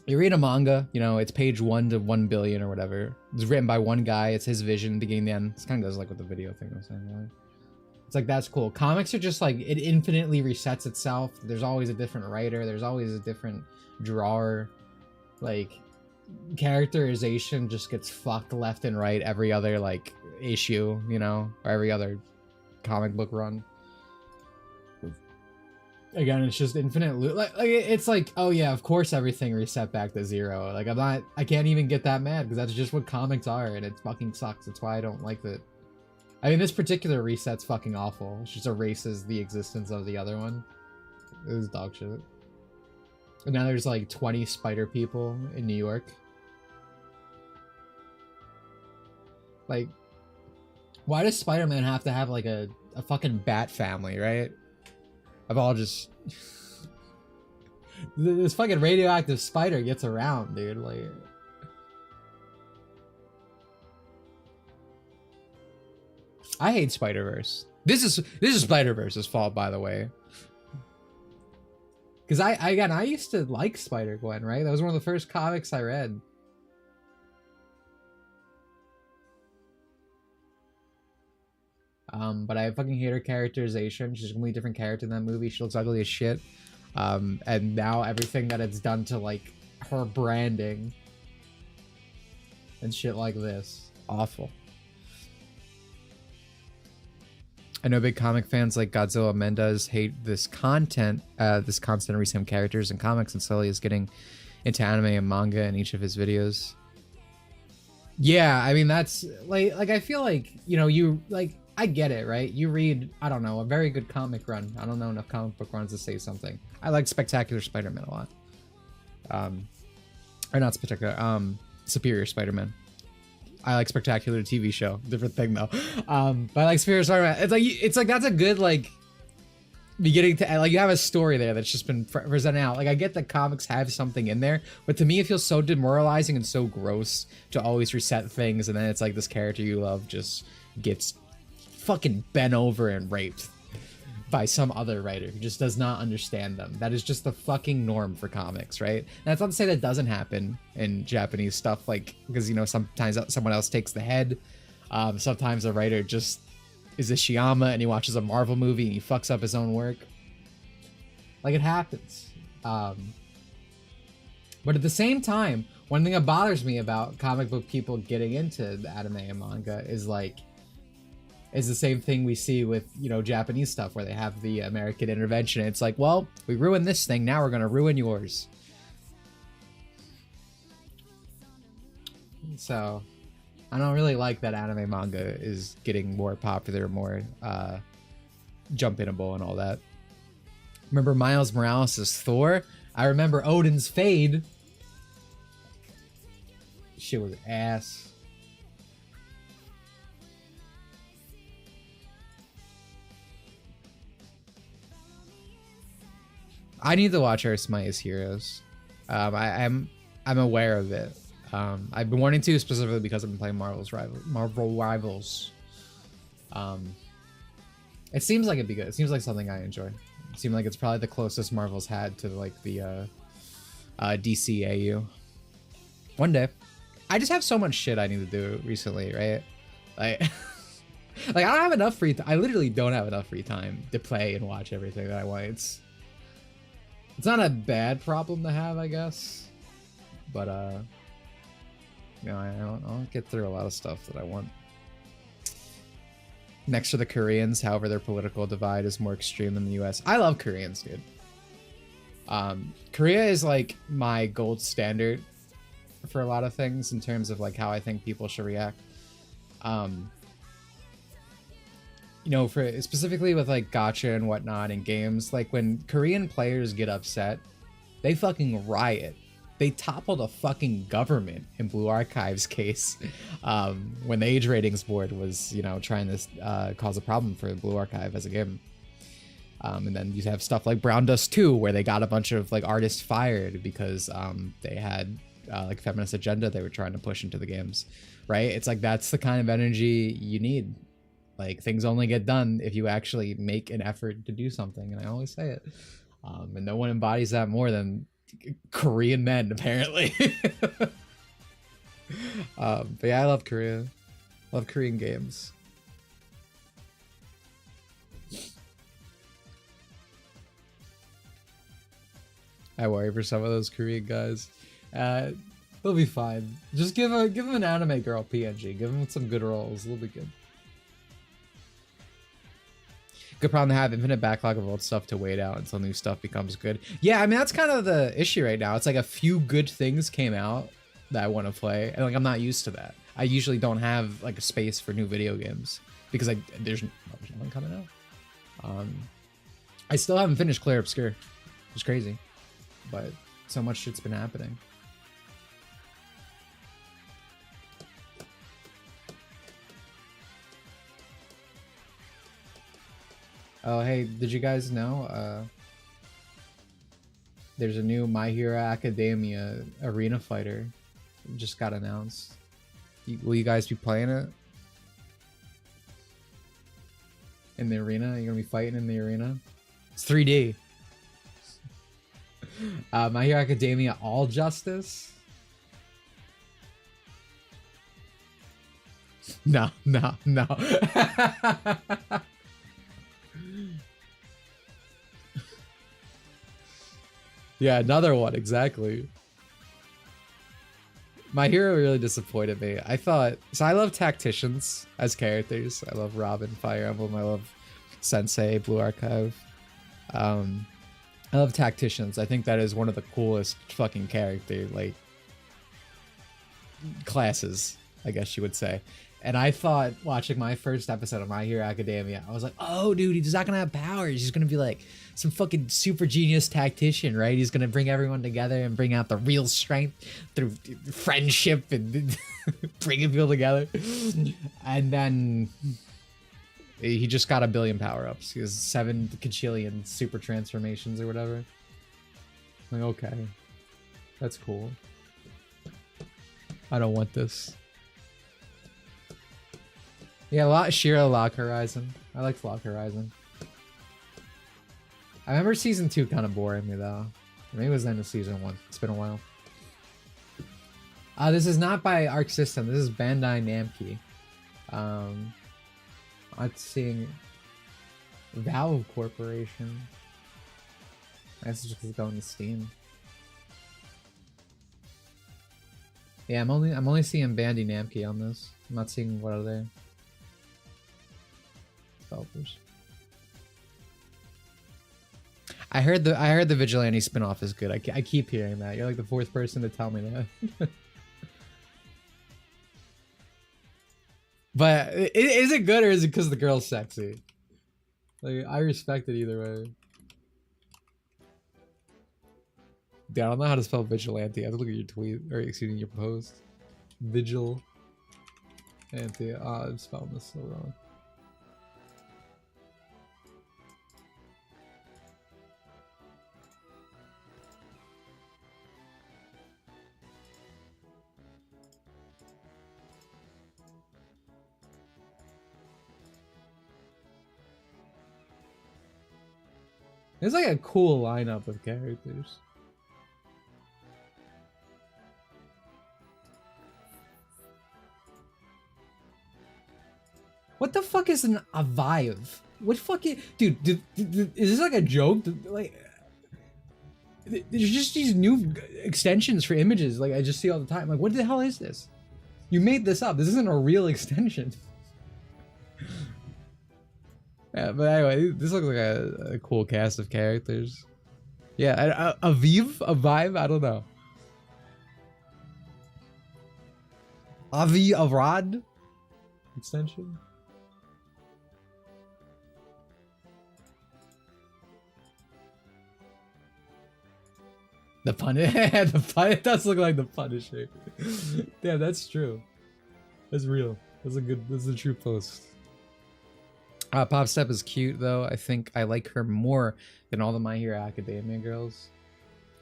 you read a manga, you know, it's page 1 to 1 billion or whatever. It's written by one guy. It's his vision, beginning to end. This kind of goes like with the video thing I was saying, right? It's like, that's cool. Comics are just like, it infinitely resets itself. There's always a different writer. There's always a different drawer. Like, characterization just gets fucked left and right every other, like, issue, you know? Or every other comic book run. Again, it's just infinite loop. Like it's like, oh yeah, of course everything reset back to 0. Like I can't even get that mad because that's just what comics are, and it fucking sucks. That's why I don't like it. I mean, this particular reset's fucking awful. It just erases the existence of the other one. It was dog shit. And now there's like 20 spider people in New York. Like, why does Spider-Man have to have like a fucking bat family, right? I've all just this fucking radioactive spider gets around, dude. Like, I hate Spider-Verse. This is Spider-Verse's fault, by the way. Because I used to like Spider-Gwen, right? That was one of the first comics I read. But I fucking hate her characterization. She's a completely different character in that movie. She looks ugly as shit. And now everything that it's done to, like, her branding and shit like this. Awful. I know big comic fans like Godzilla Mendez hate this content, this constant resame characters in comics, and slowly is getting into anime and manga in each of his videos. Yeah, I mean, that's, like I feel like, you know, you, like, I get it, right? You read, I don't know, a very good comic run. I don't know enough comic book runs to say something. I like Spectacular Spider-Man a lot. Or not Spectacular, Superior Spider-Man. I like Spectacular TV show. Different thing, though. But I like Superior Spider-Man. It's like, that's a good, like, beginning to, like, you have a story there that's just been presented out. Like, I get that comics have something in there, but to me it feels so demoralizing and so gross to always reset things, and then it's like this character you love just gets fucking bent over and raped by some other writer who just does not understand them. That is just the fucking norm for comics, right? And that's not to say that doesn't happen in Japanese stuff, like, because, you know, sometimes someone else takes the head. Sometimes a writer just is a Shiyama and he watches a Marvel movie and he fucks up his own work. Like, it happens. But at the same time, one thing that bothers me about comic book people getting into the anime and manga is, like, is the same thing we see with, you know, Japanese stuff where they have the American intervention. It's like, well, we ruined this thing, now we're gonna ruin yours. So, I don't really like that anime manga is getting more popular, more jump-inable and all that. Remember Miles Morales as Thor? I remember Odin's Fade. Shit was ass. I need to watch Earth's Mightiest Heroes. I'm aware of it. I've been wanting to, specifically because I've been playing Marvel Rivals. It seems like it'd be good. It seems like something I enjoy. It seems like it's probably the closest Marvel's had to, like, the DCAU. One day. I just have so much shit I need to do recently, right? Like, like, I don't have enough free time. I literally don't have enough free time to play and watch everything that I want. It's not a bad problem to have, I guess, but you know, I don't get through a lot of stuff that I want. next to the Koreans. However, their political divide is more extreme than the US. I love Koreans, dude. Korea is like my gold standard for a lot of things in terms of like how I think people should react. You know, for specifically with like gacha and whatnot in games, like when Korean players get upset, they fucking riot. They toppled a fucking government in Blue Archive's case when the age ratings board was, you know, trying to cause a problem for Blue Archive as a game. And then you have stuff like Brown Dust 2, where they got a bunch of like artists fired because they had like feminist agenda they were trying to push into the games, right? It's like that's the kind of energy you need. Like things only get done if you actually make an effort to do something, and I always say it. And no one embodies that more than Korean men, apparently. But yeah, I love Korea. Love Korean games. I worry for some of those Korean guys. They'll be fine. Just give them an anime girl PNG. Give them some good roles. They'll be good. Good problem to have, infinite backlog of old stuff to wait out until new stuff becomes good. Yeah, I mean, that's kind of the issue right now. It's like a few good things came out that I want to play, and like I'm not used to that. I usually don't have like a space for new video games because there's nothing coming out. I still haven't finished Claire Obscure. It's crazy, but so much shit's been happening. Oh, hey, did you guys know there's a new My Hero Academia arena fighter just got announced? Will you guys be playing it? In the arena? You're gonna be fighting in the arena? It's 3D. My Hero Academia All Justice? No. Yeah, another one, exactly. My Hero really disappointed me. I thought... So I love tacticians as characters. I love Robin, Fire Emblem. I love Sensei, Blue Archive. I love tacticians. I think that is one of the coolest fucking character, like, classes, I guess you would say. And I thought, watching my first episode of My Hero Academia, I was like, oh, dude, he's not gonna have powers. He's gonna be like some fucking super genius tactician, right? He's gonna bring everyone together and bring out the real strength through friendship and bringing people together. And then he just got 1 billion power-ups. He has 7 quintillion super transformations or whatever. I'm like, okay, that's cool. I don't want this. Yeah, Shira Lock Horizon. I liked Lock Horizon. I remember season 2 kind of boring me though. Maybe it was the end of season 1. It's been a while. This is not by Arc System. This is Bandai Namco. I'm seeing Valve Corporation. That's just going to Steam. Yeah, I'm only seeing Bandai Namco on this. I'm not seeing what other developers. I heard the Vigilante spin-off is good. I keep hearing that. You're like the 4th person to tell me that. But is it good or is it because the girl's sexy? Like, I respect it either way. Dude, I don't know how to spell Vigilante. I have to look at your tweet, or excuse me, your post. Vigilante. I'm spelling this so wrong. It's like a cool lineup of characters. What the fuck is a Vive? What fucking dude? Is this like a joke? Like, there's just these new extensions for images. Like I just see all the time. Like, what the hell is this? You made this up. This isn't a real extension. Yeah, but anyway, this looks like a cool cast of characters. Yeah, a vibe? I don't know. Avi Arad extension. The Punisher. It does look like the Punisher. Damn, that's true. That's real. That's a true post. Pop Step is cute though. I think I like her more than all the My Hero Academia girls.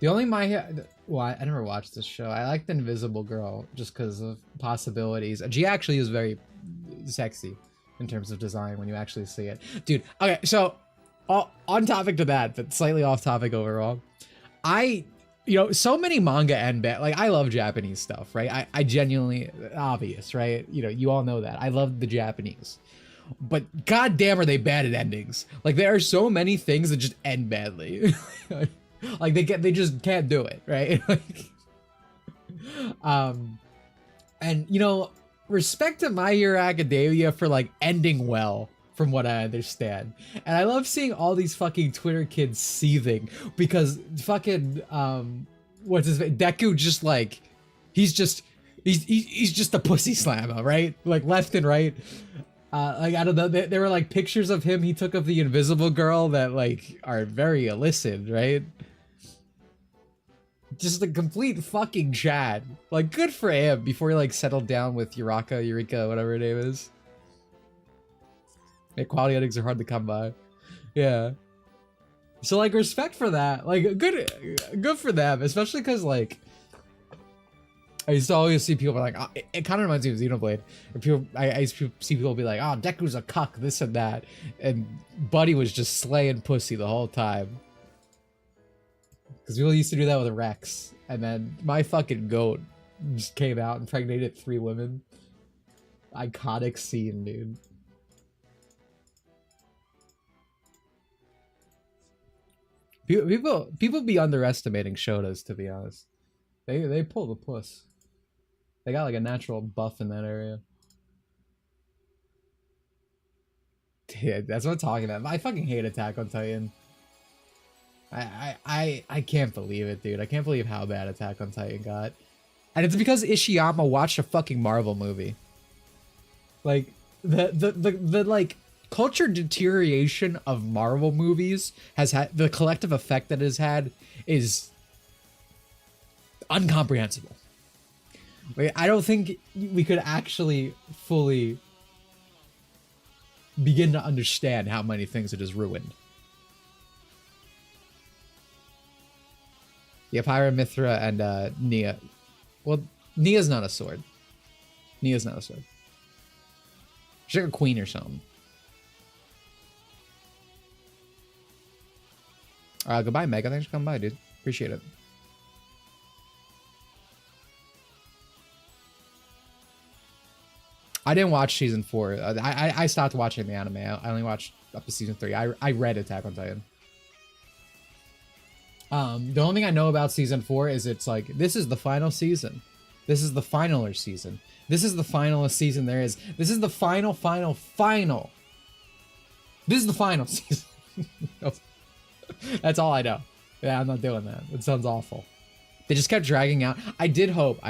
The only My Hero, well, I never watched this show. I like the Invisible Girl just because of possibilities. She actually is very sexy in terms of design when you actually see it, dude. Okay, so on topic to that, but slightly off topic overall. You know, so many manga embed, like I love Japanese stuff, right? I genuinely, obvious, right? You know, you all know that. I love the Japanese. But goddamn are they bad at endings. Like there are so many things that just end badly. Like they just can't do it, right? And you know, respect to My Hero Academia for like ending well, from what I understand. And I love seeing all these fucking Twitter kids seething because fucking what's his name? Deku just like he's just a pussy slammer, right? Like left and right. Like I don't know, there were like pictures of him he took of the Invisible Girl that like are very illicit, right? Just a complete fucking Chad. Like good for him before he like settled down with Eureka, whatever her name is. Yeah, quality endings are hard to come by. Yeah. So like respect for that. Like good for them, especially because like I used to always see people be like, oh, it kind of reminds me of Xenoblade. I used to see people be like, oh, Deku's a cuck, this and that. And Buddy was just slaying pussy the whole time. Because people used to do that with Rex. And then my fucking goat just came out and impregnated 3 women. Iconic scene, dude. People be underestimating Shotas, to be honest. They pull the puss. They got like a natural buff in that area. Dude, that's what I'm talking about. I fucking hate Attack on Titan. I can't believe it, dude. I can't believe how bad Attack on Titan got. And it's because Ishiyama watched a fucking Marvel movie. Like the like culture deterioration of Marvel movies has had the collective effect that it has had is incomprehensible. Wait, I don't think we could actually fully begin to understand how many things it has ruined. Yeah, Pyra, Mithra, and Nia. Well, Nia's not a sword. Nia's not a sword. She's like a queen or something. Goodbye, Mega. Thanks for coming by, dude. Appreciate it. I didn't watch season 4. I stopped watching the anime. I only watched up to season 3. I read Attack on Titan. The only thing I know about season 4 is it's like, this is the final season. This is the finaler season. This is the finalest season there is. This is the final. This is the final season. That's all I know. Yeah, I'm not doing that. It sounds awful. They just kept dragging out. I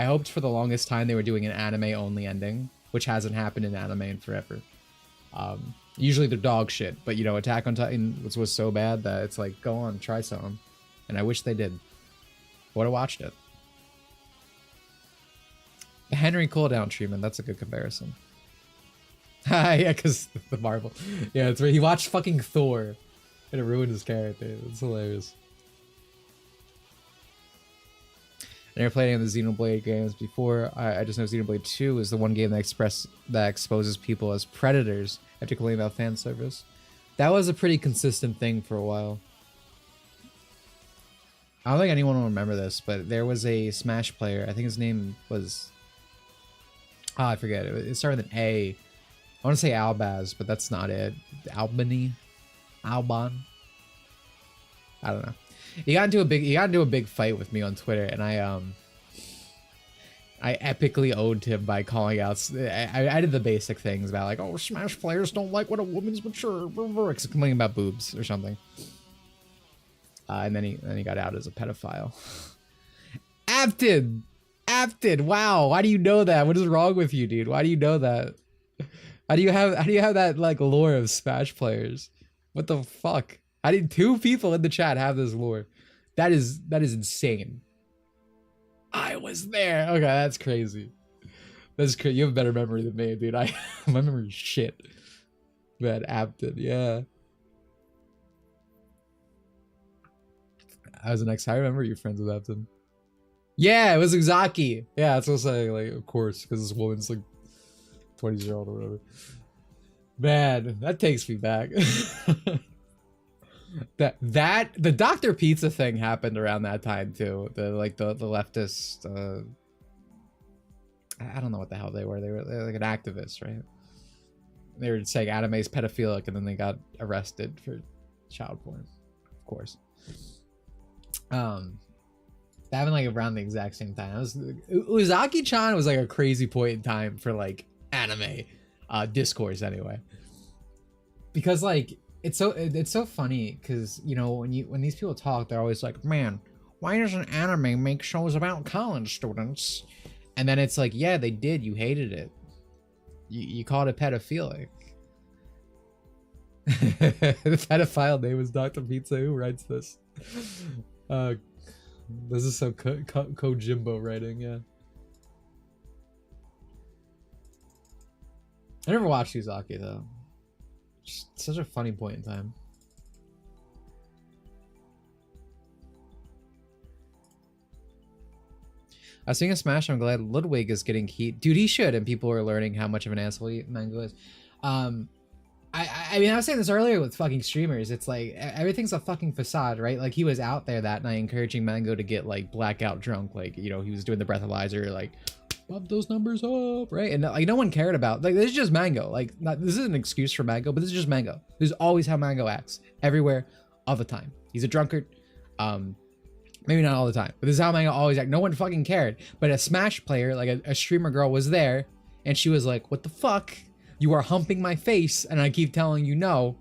hoped for the longest time they were doing an anime-only ending, which hasn't happened in anime in forever. Usually they're dog shit, but you know, Attack on Titan was so bad that it's like, go on, try something. And I wish they did. Would have watched it. The Henry cooldown treatment, that's a good comparison. Yeah, because the Marvel. Yeah, it's where he watched fucking Thor and it ruined his character. It's hilarious. I never played any of the Xenoblade games before. I just know Xenoblade 2 is the one game that exposes people as predators after calling about fan service. That was a pretty consistent thing for a while. I don't think anyone will remember this, but there was a Smash player. I think his name was... Oh, I forget. It started with an A. I want to say Albaz, but that's not it. Albany? Alban? I don't know. He got into a big fight with me on Twitter, and I I epically owed him by calling out. I did the basic things about like, oh, Smash players don't like when a woman's mature, complaining about boobs or something. And then he got out as a pedophile. Afton, wow, why do you know that? What is wrong with you, dude? Why do you know that? How do you have that like lore of Smash players? What the fuck? How did 2 people in the chat have this lore? That is insane. I was there. Okay, that's crazy. That's crazy. You have a better memory than me, dude. My memory is shit. Man, Afton, yeah. I was the next. I remember you're friends with Afton. Yeah, it was Uzaki. Yeah, that's what I'm saying. Like, of course, because this woman's like 20-year-old or whatever. Man, that takes me back. that the Dr. Pizza thing happened around that time too. The leftist. I don't know what the hell they were. They were like an activist, right? They were saying anime's pedophilic, and then they got arrested for child porn, of course. That happened like around the exact same time. Uzaki-chan was like a crazy point in time for like anime discourse anyway, because like it's so funny because, you know, when these people talk, they're always like, man, why doesn't anime make shows about college students? And then it's like, yeah, they did. You hated it. You called it pedophilic. The pedophile name is Dr. Pizza. Who writes this? This is so Kojimbo writing, yeah. I never watched Uzaki though. Just such a funny point in time. I was seeing a Smash. I'm glad Ludwig is getting heat. Dude, he should, and people are learning how much of an asshole Mango is. I mean, I was saying this earlier with fucking streamers. It's like everything's a fucking facade, right? Like he was out there that night encouraging Mango to get like blackout drunk. Like, you know, he was doing the breathalyzer, like bump those numbers up, right? And like no one cared about, like, this is just Mango. Like, this is an excuse for Mango, but this is just Mango. This is always how Mango acts, everywhere, all the time. He's a drunkard. Maybe not all the time, but this is how Mango always act. No one fucking cared. But a Smash player, like a streamer girl, was there, and she was like, "What the fuck? You are humping my face, and I keep telling you no."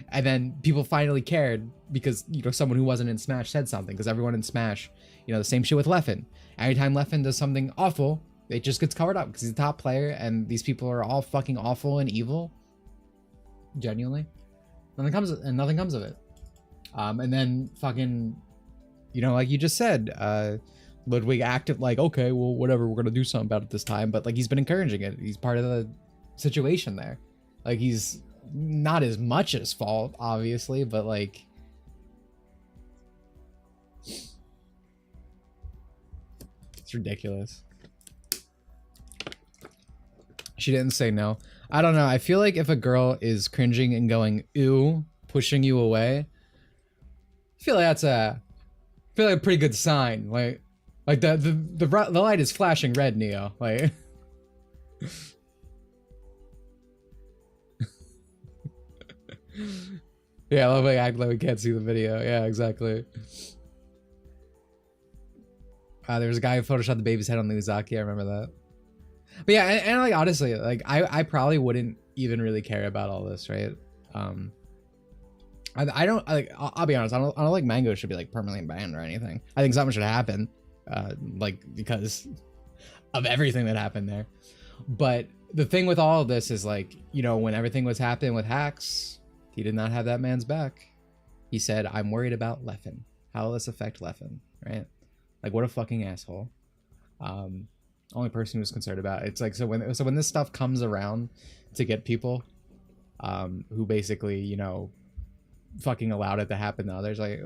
And then people finally cared because, you know, someone who wasn't in Smash said something. Because everyone in Smash, you know, the same shit with Leffen. Anytime Leffen does something awful, it just gets covered up because he's a top player, and these people are all fucking awful and evil. Genuinely, nothing comes of it. And then fucking, you know, like you just said, Ludwig acted like, okay, well, whatever, we're gonna do something about it this time. But like, he's been encouraging it. He's part of the situation there. Like, he's not as much his fault, obviously, but like, it's ridiculous. She didn't say no. I don't know. I feel like if a girl is cringing and going, ew, pushing you away, I feel like that's a pretty good sign. Like the light is flashing red, Neo. Like, yeah, I love like act like we can't see the video. Yeah, exactly. There was a guy who photoshopped the baby's head on the Uzaki. I remember that. But yeah, and like honestly, like I probably wouldn't even really care about all this, right? I don't like. I'll be honest. I don't like Mango should be like permanently banned or anything. I think something should happen, like because of everything that happened there. But the thing with all of this is like, you know, when everything was happening with Hacks, he did not have that man's back. He said, "I'm worried about Leffen. How will this affect Leffen?" Right? Like, what a fucking asshole. Only person who was concerned about it. It's like, so when this stuff comes around to get people who basically, you know, fucking allowed it to happen to others, like,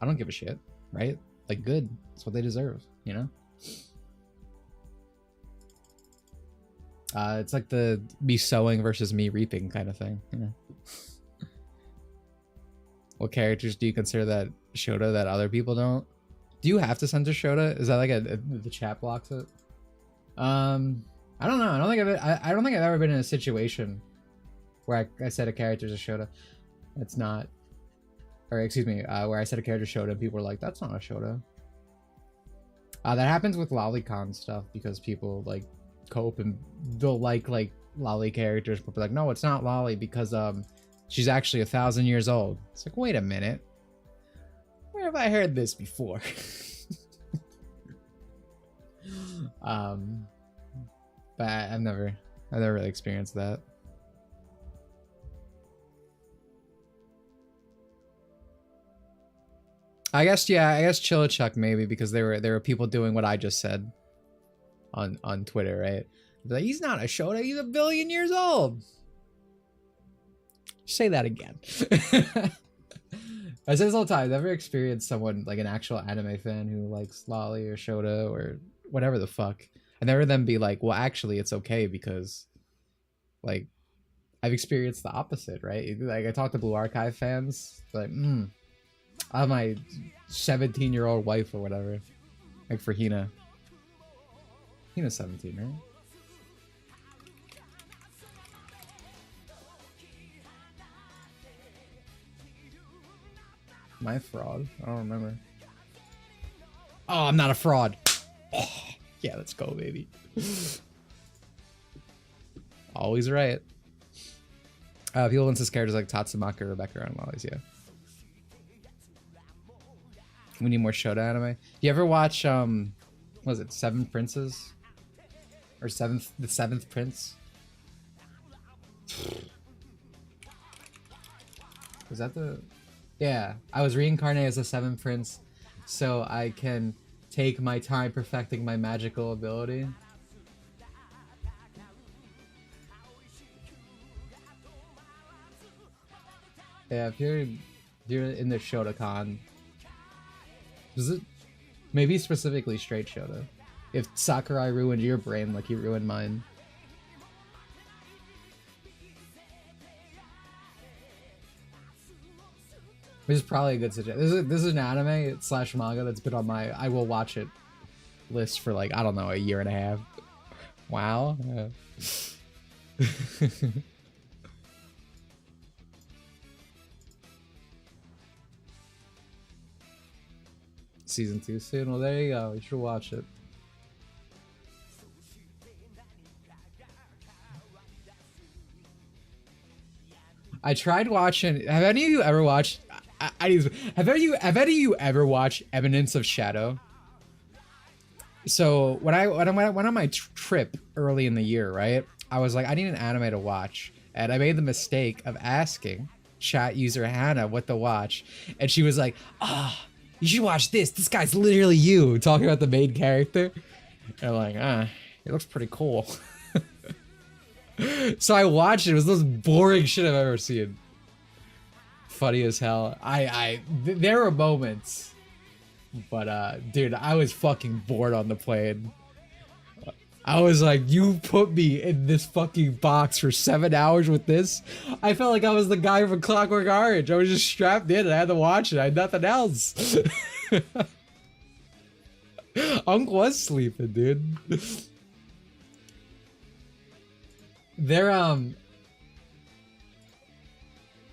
I don't give a shit, right? Like, good. That's what they deserve, you know? It's like the me sowing versus me reaping kind of thing, you know? What characters do you consider that Shota that other people don't? Do you have to censor Shota? Is that like the chat blocks it? I don't know. I don't think I've ever been in a situation where I said a character's a Shota. It's not, or excuse me, where I said a character's Shota and people were like, "That's not a Shota." That happens with lolicon stuff because people like cope and they'll like lolly characters, but be like, no, it's not lolly because she's actually 1,000 years old. It's like, wait a minute, where have I heard this before? But I've never really experienced that. I guess Chilichuck maybe because there were people doing what I just said on Twitter, right? Like, he's not a Shota, he's 1 billion years old. Say that again. I say this all the time. I've never experienced someone like an actual anime fan who likes lolly or Shota or whatever the fuck, and never them be like, well, actually, it's okay because, like, I've experienced the opposite, right? Like, I talk to Blue Archive fans, like, I have my 17-year-old wife or whatever, like for Hina. Hina's 17, right? Am I a fraud? I don't remember. Oh, I'm not a fraud. Oh, yeah, let's go, baby. Always right. People want this characters like Tatsumaka, Rebecca, and lollies, yeah. We need more Shota anime. You ever watch, what was it, Seven Princes? Or the Seventh Prince? Was that the... Yeah, I was reincarnated as the Seventh Prince so I can take my time perfecting my magical ability. Yeah, if you're in the Shotacon, is it maybe specifically straight Shota? If Sakurai ruined your brain like he ruined mine. Which is probably a good suggestion. This is an anime / manga that's been on my I will watch it list for like, I don't know, 1.5 years. Wow. Yeah. Season 2 soon? Well, there you go. You should watch it. I tried watching... Have any of you ever watched... Have any of you ever watched Eminence of Shadow? So when I went on my trip early in the year, right? I was like, I need an anime to watch, and I made the mistake of asking chat user Hannah what to watch, and she was like, "Ah, oh, you should watch this. This guy's literally you," talking about the main character. And I'm like, it looks pretty cool. So I watched it. It was the most boring shit I've ever seen. Funny as hell. There were moments, but dude, I was fucking bored on the plane. I was like, you put me in this fucking box for 7 hours with this? I felt like I was the guy from Clockwork Orange. I was just strapped in and I had to watch it. I had nothing else. Unc was sleeping, dude. They're,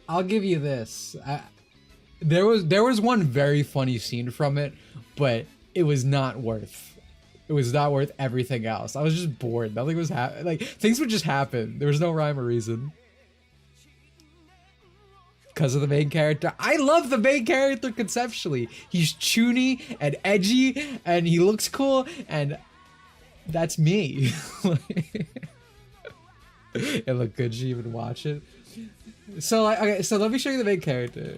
I'll give you this. There was one very funny scene from it, but it was not worth everything else. I was just bored. Nothing was like, things would just happen. There was no rhyme or reason. Because of the main character. I love the main character conceptually. He's chuny and edgy and he looks cool and that's me. It looked good. You even watch it. So okay, so let me show you the main character.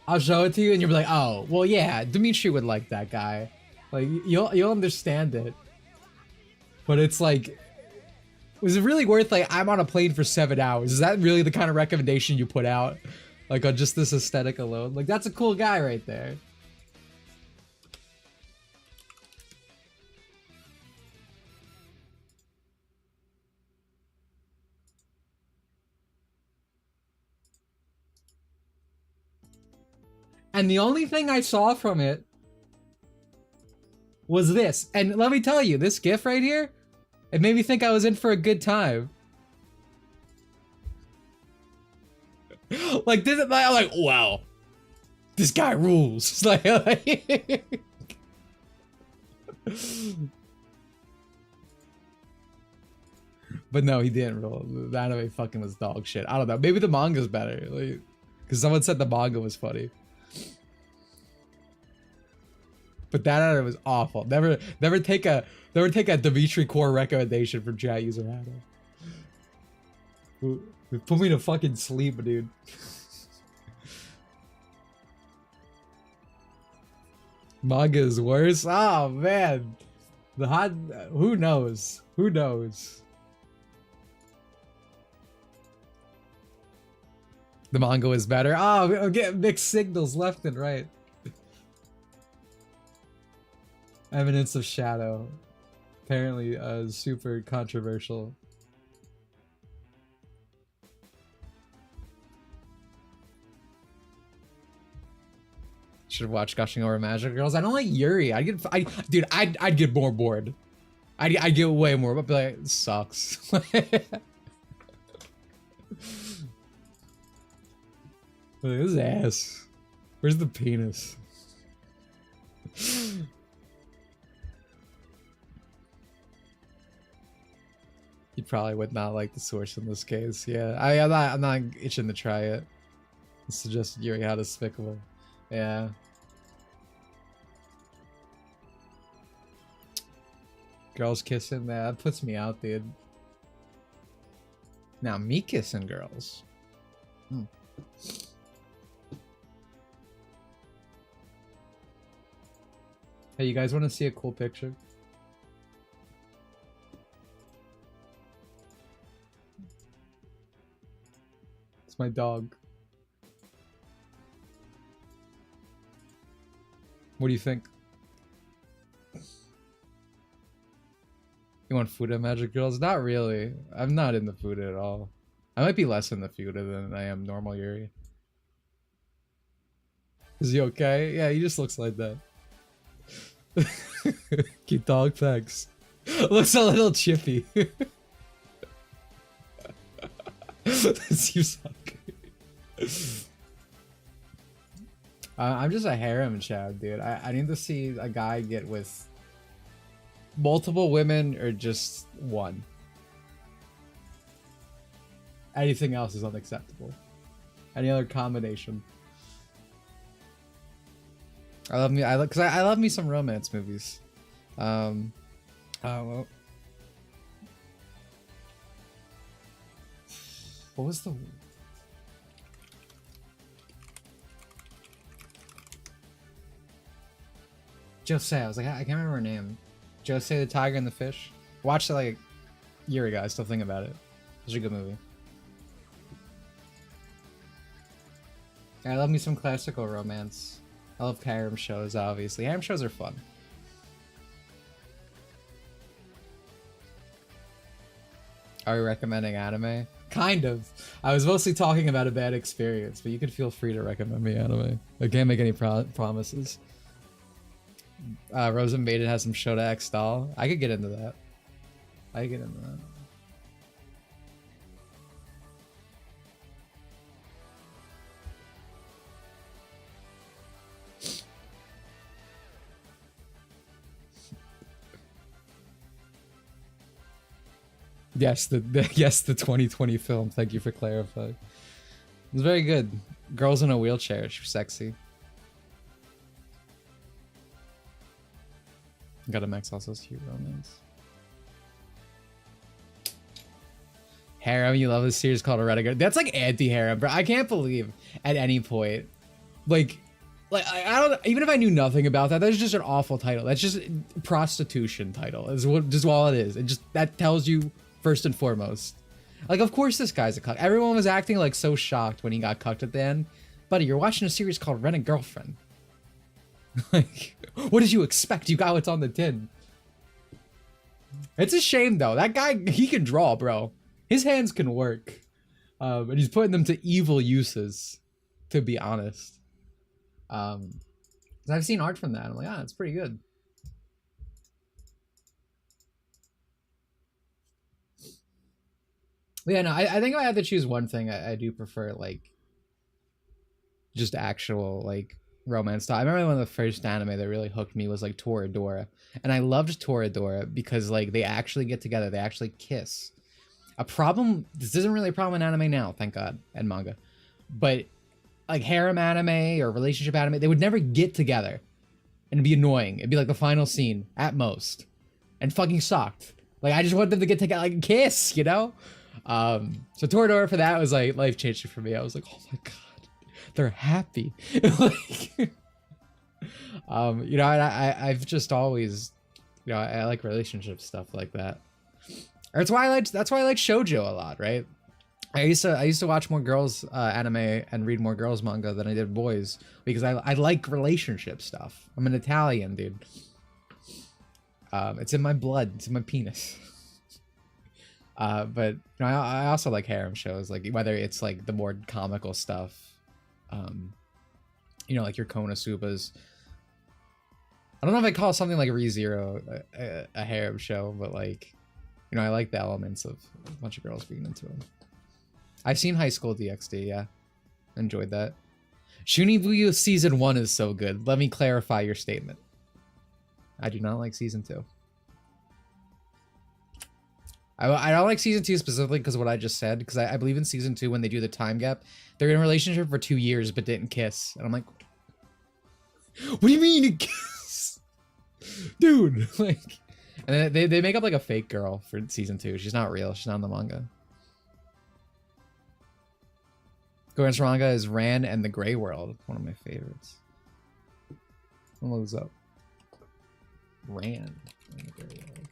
I'll show it to you and you'll be like, oh, well, yeah, Dimitri would like that guy. Like, you'll understand it. But it's like, was it really worth, like, I'm on a plane for 7 hours? Is that really the kind of recommendation you put out? Like, on just this aesthetic alone? Like, that's a cool guy right there. And the only thing I saw from it was this. And let me tell you, this GIF right here, it made me think I was in for a good time. Like, I'm like, wow. This guy rules. It's like but no, he didn't rule. The anime fucking was dog shit. I don't know. Maybe the manga's better. Like, because someone said the manga was funny. But that anime was awful. Never take a Dimitri core recommendation from chat user Adam. Put me to fucking sleep, dude. Manga is worse. Oh man, the hot. Who knows? Who knows? The manga is better. Oh, I'm getting mixed signals left and right. Evidence of Shadow. Apparently, super controversial. Should watch Gushing Over Magic Girls. I don't like Yuri. Dude, I'd get more bored. I'd get way more. But be like, this sucks. This is ass. Where's the penis? You probably would not like the source in this case. Yeah, I'm not itching to try it. It's just Yuri how despicable. Yeah. Girls kissing, that puts me out, dude. Now me kissing girls. Hey, you guys want to see a cool picture? It's my dog. What do you think? You want Fuda Magic Girls? Not really. I'm not in the Fuda at all. I might be less in the Fuda than I am normal Yuri. Is he okay? Yeah, he just looks like that. Cute dog, thanks. Looks a little chippy. You suck. I'm just a harem chad, dude. I need to see a guy get with multiple women or just one. Anything else is unacceptable. Any other combination. I love me some romance movies. Well. What was the... Jose, I was like, I can't remember her name. Jose the Tiger and the Fish. Watched it like a year ago, I still think about it. It's a good movie. I love me some classical romance. I love harem shows, obviously. Harem shows are fun. Are we recommending anime? Kind of. I was mostly talking about a bad experience, but you can feel free to recommend me anime. I can't make any promises. Rosen Maiden has some Shota X doll. I could get into that. Yes, the 2020 film. Thank you for clarifying. It's very good. Girls in a wheelchair. She's sexy. Gotta max also cute romance. Harem, you love this series called Erotica. That's like anti-harem, bro. I can't believe at any point, like I don't. Even if I knew nothing about that, that's just an awful title. That's just prostitution title. Is what just all it is. It just that tells you first and foremost. Like, of course this guy's a cuck. Everyone was acting like so shocked when he got cucked at the end. Buddy, you're watching a series called Rent a Girlfriend. Like, what did you expect? You got what's on the tin. It's a shame though. That guy, he can draw, bro. His hands can work. And he's putting them to evil uses, to be honest. I've seen art from that. I'm like, it's pretty good. But yeah, no, I think if I had to choose one thing, I do prefer like just actual like romance stuff. I remember one of the first anime that really hooked me was like Toradora, and I loved Toradora because like they actually get together, they actually kiss. A problem. This isn't really a problem in anime now, thank God, and manga, but like harem anime or relationship anime, they would never get together, and it'd be annoying. It'd be like the final scene at most, and fucking sucked. Like I just want them to get together, like kiss, you know. So Toradora for that was like life changing for me. I was like, oh my God, they're happy. Like, you know, I've just always, you know, I like relationship stuff like that. That's why I like shoujo a lot, right? I used to watch more girls anime and read more girls manga than I did boys because I like relationship stuff. I'm an Italian, dude. It's in my blood. It's in my penis. But you know, I also like harem shows, like whether it's like the more comical stuff, you know, like your Konosubas. I don't know if I call something like ReZero a harem show, but like, you know, I like the elements of a bunch of girls being into them. I've seen High School DxD, yeah. Enjoyed that. Shunibuya Season 1 is so good. Let me clarify your statement. I do not like Season 2. I don't like Season 2 specifically because of what I just said, because I believe in Season 2 when they do the time gap, they're in a relationship for 2 years but didn't kiss. And I'm like, what do you mean you kiss? Dude, like... And then they make up like a fake girl for Season 2. She's not real. She's not in the manga. Goran's manga is Ran and the Grey World. One of my favorites. I'll look this up. Ran and the Grey World.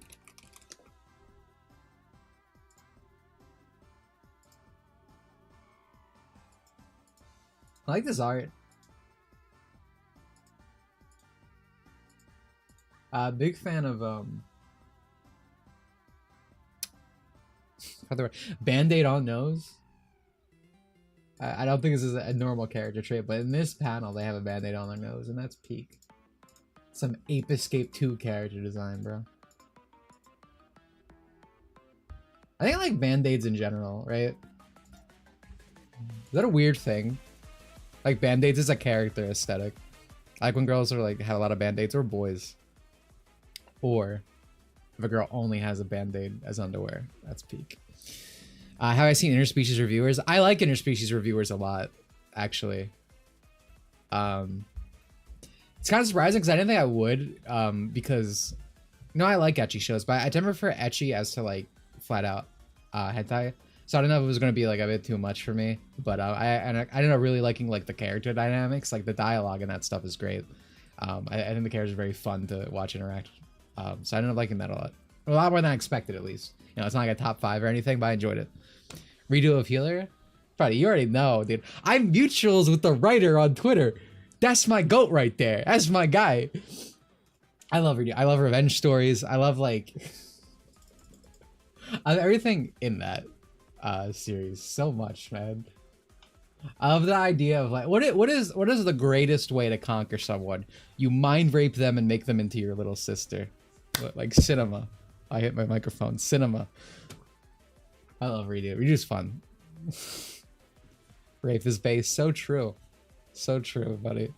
I like this art. Big fan of Band-Aid on nose. I don't think this is a normal character trait, but in this panel they have a Band-Aid on their nose, and that's peak. Some Ape Escape 2 character design, bro. I think I like Band-Aids in general, right? Is that a weird thing? Like Band-Aids is a character aesthetic. I like when girls are like have a lot of Band-Aids, or boys. Or if a girl only has a Band-Aid as underwear, that's peak. Have I seen interspecies reviewers? I like interspecies reviewers a lot, actually. It's kind of surprising because I didn't think I would, because, you know, I like ecchi shows, but I tend to prefer ecchi as to like flat out hentai. So I don't know if it was going to be like a bit too much for me, but I ended up really liking like the character dynamics, like the dialogue and that stuff is great. I think the characters are very fun to watch interact. So I ended up liking that a lot more than I expected, at least. You know, it's not like a top 5 or anything, but I enjoyed it. Redo of Healer? Buddy, you already know, dude. I'm mutuals with the writer on Twitter. That's my goat right there. That's my guy. I love Redo. I love revenge stories. I love, like... everything in that series so much, man. I love the idea of, like, what is the greatest way to conquer someone? You mind rape them and make them into your little sister. Like cinema. I hit my microphone. Cinema. I love Redo. Redo's fun. Rape is base. So true. So true, buddy.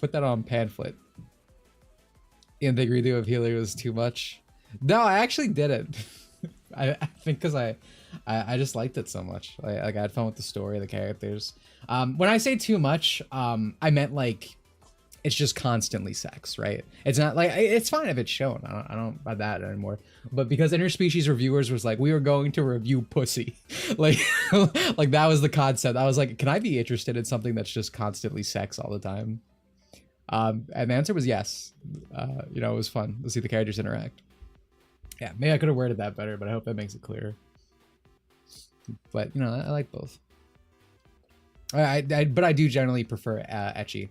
Put that on pamphlet. You didn't think Redo of Healer was too much? No, I actually didn't. I think because I just liked it so much. Like I had fun with the story, the characters. When I say too much, I meant like it's just constantly sex, right? It's not like, it's fine if it's shown. I don't buy that anymore. But because interspecies reviewers was like, we were going to review pussy, like like that was the concept. I was like, can I be interested in something that's just constantly sex all the time? And the answer was yes. You know, it was fun to see the characters interact. Yeah, maybe I could have worded that better, but I hope that makes it clearer. But you know, I like both. But I do generally prefer ecchi.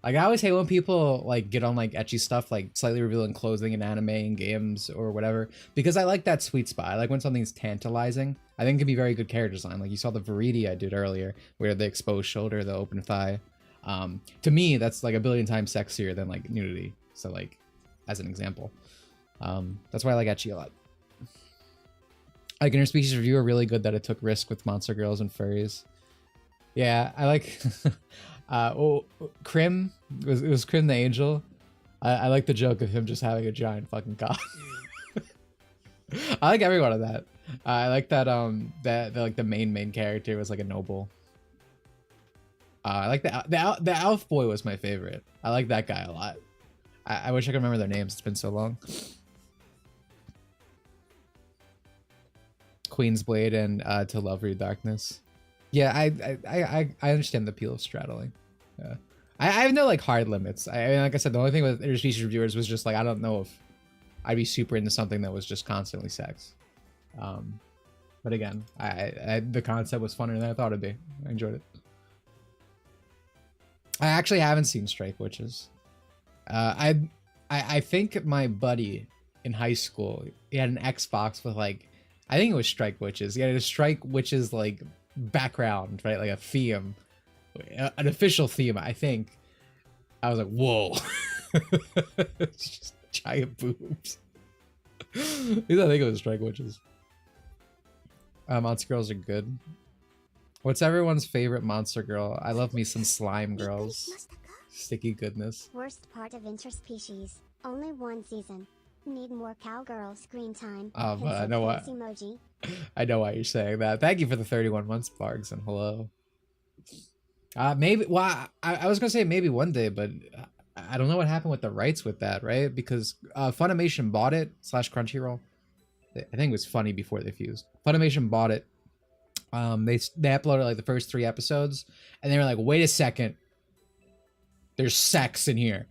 Like I always hate when people like get on like ecchi stuff, like slightly revealing clothing in anime and games or whatever, because I like that sweet spot. I like when something's tantalizing. I think it can be very good character design. Like you saw the Viridi I did earlier, where the exposed shoulder, the open thigh. To me, that's like a billion times sexier than like nudity. So like, as an example, that's why I like ecchi a lot. Like interspecies review are really good that it took risk with monster girls and furries. Yeah, I like Crim it was Crim the Angel. I like the joke of him just having a giant fucking cock. I like every one of that. I like that like the main character was like a noble. I like the elf boy was my favorite. I like that guy a lot. I wish I could remember their names. It's been so long. Queen's Blade and To Love Your Darkness. Yeah, I understand the appeal of straddling. Yeah, I have no like hard limits. I mean, like I said, the only thing with interspecies reviewers was just like I don't know if I'd be super into something that was just constantly sex. But again, the concept was funner than I thought it'd be. I enjoyed it. I actually haven't seen Strike Witches. I think my buddy in high school, he had an Xbox with like, I think it was Strike Witches. He had a Strike Witches like background, right? Like a theme, an official theme, I think. I was like, whoa. It's just giant boobs. I think it was Strike Witches. Monster girls are good. What's everyone's favorite monster girl? I love me some slime girls. Sticky goodness. Worst part of interspecies. Only one season. Need more cowgirl screen time. But I know what. Emoji. I know why you're saying that. Thank you for the 31 months, Bargs, and hello. Maybe. Well, I was gonna say maybe one day, but I don't know what happened with the rights with that, right? Because Funimation bought it / Crunchyroll. I think it was Funny before they fused. Funimation bought it. They uploaded like the first 3 episodes, and they were like, "Wait a second, there's sex in here,"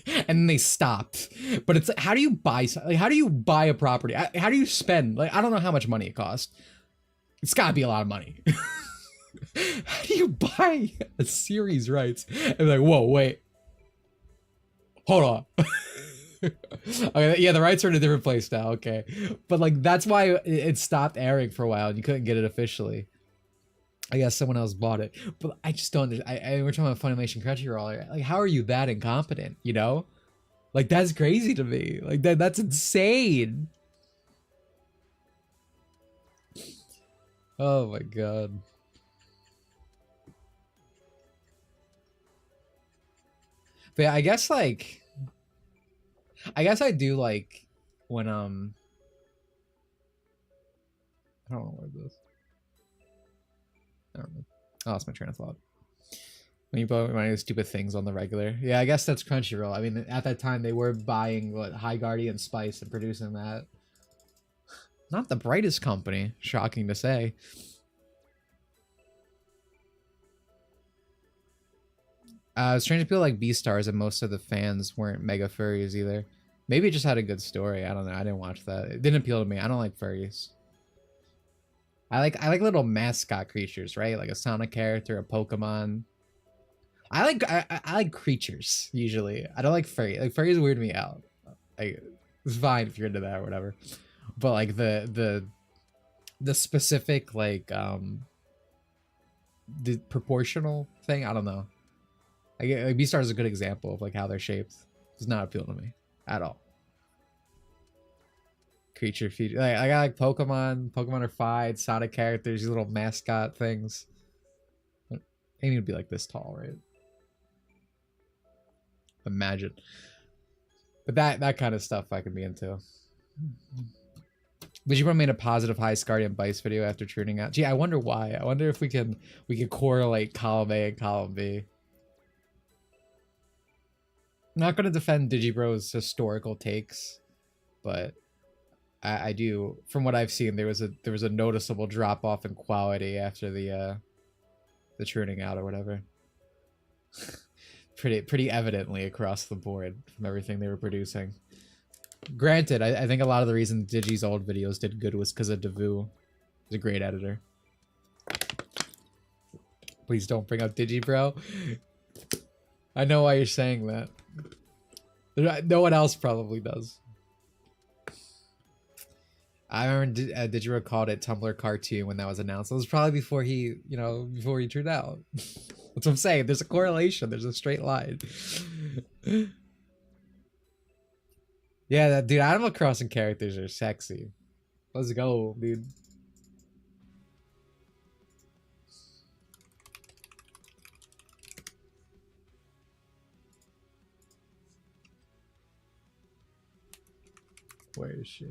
and then they stopped. But it's like, how do you buy? Like, how do you buy a property? How do you spend? Like, I don't know how much money it costs. It's gotta be a lot of money. How do you buy a series rights? And be like, whoa, wait, hold on. Okay, yeah, the rights are in a different place now. Okay, but like that's why it stopped airing for a while and you couldn't get it officially. I guess someone else bought it, but I just don't understand. We're talking about Funimation, Crunchyroll. Like, how are you that incompetent? You know, like that's crazy to me. Like that's insane. Oh my god. But yeah, I guess like. I guess I do like when I don't know what it is. I don't know. I lost my train of thought. When you put my stupid things on the regular. Yeah, I guess that's Crunchyroll. I mean, at that time they were buying what High Guardian Spice and producing that. Not the brightest company, shocking to say. Strange to feel like Beastars and most of the fans weren't mega furries either. Maybe it just had a good story. I don't know. I didn't watch that. It didn't appeal to me. I don't like furries. I like little mascot creatures, right? Like a Sonic character, a Pokemon. I like creatures usually. I don't like furry. Like furries weird me out. Like it's fine if you're into that or whatever. But like the specific like the proportional thing, I don't know. Like Beastar is a good example of like how they're shaped. Does not appeal to me at all. Creature feature, like I got like Pokemon. Pokemon are fine. Sonic characters, these little mascot things. They need to be like this tall, right? Imagine. But that kind of stuff I can be into. But you made a positive High Guardian Bice video after tuning out. Gee, I wonder why. I wonder if we can correlate column A and column B. I'm not going to defend Digibro's historical takes, but I do, from what I've seen, there was a noticeable drop off in quality after the churning out or whatever. pretty evidently across the board from everything they were producing. Granted, I think a lot of the reason Digi's old videos did good was because of Devu. He's a great editor. Please don't bring up Digibro. I know why you're saying that. No one else probably does. I remember Digibro called it Tumblr cartoon when that was announced. It was probably before he, before he turned out. That's what I'm saying. There's a correlation. There's a straight line. Yeah, dude, Animal Crossing characters are sexy. Let's go, dude. Where is she?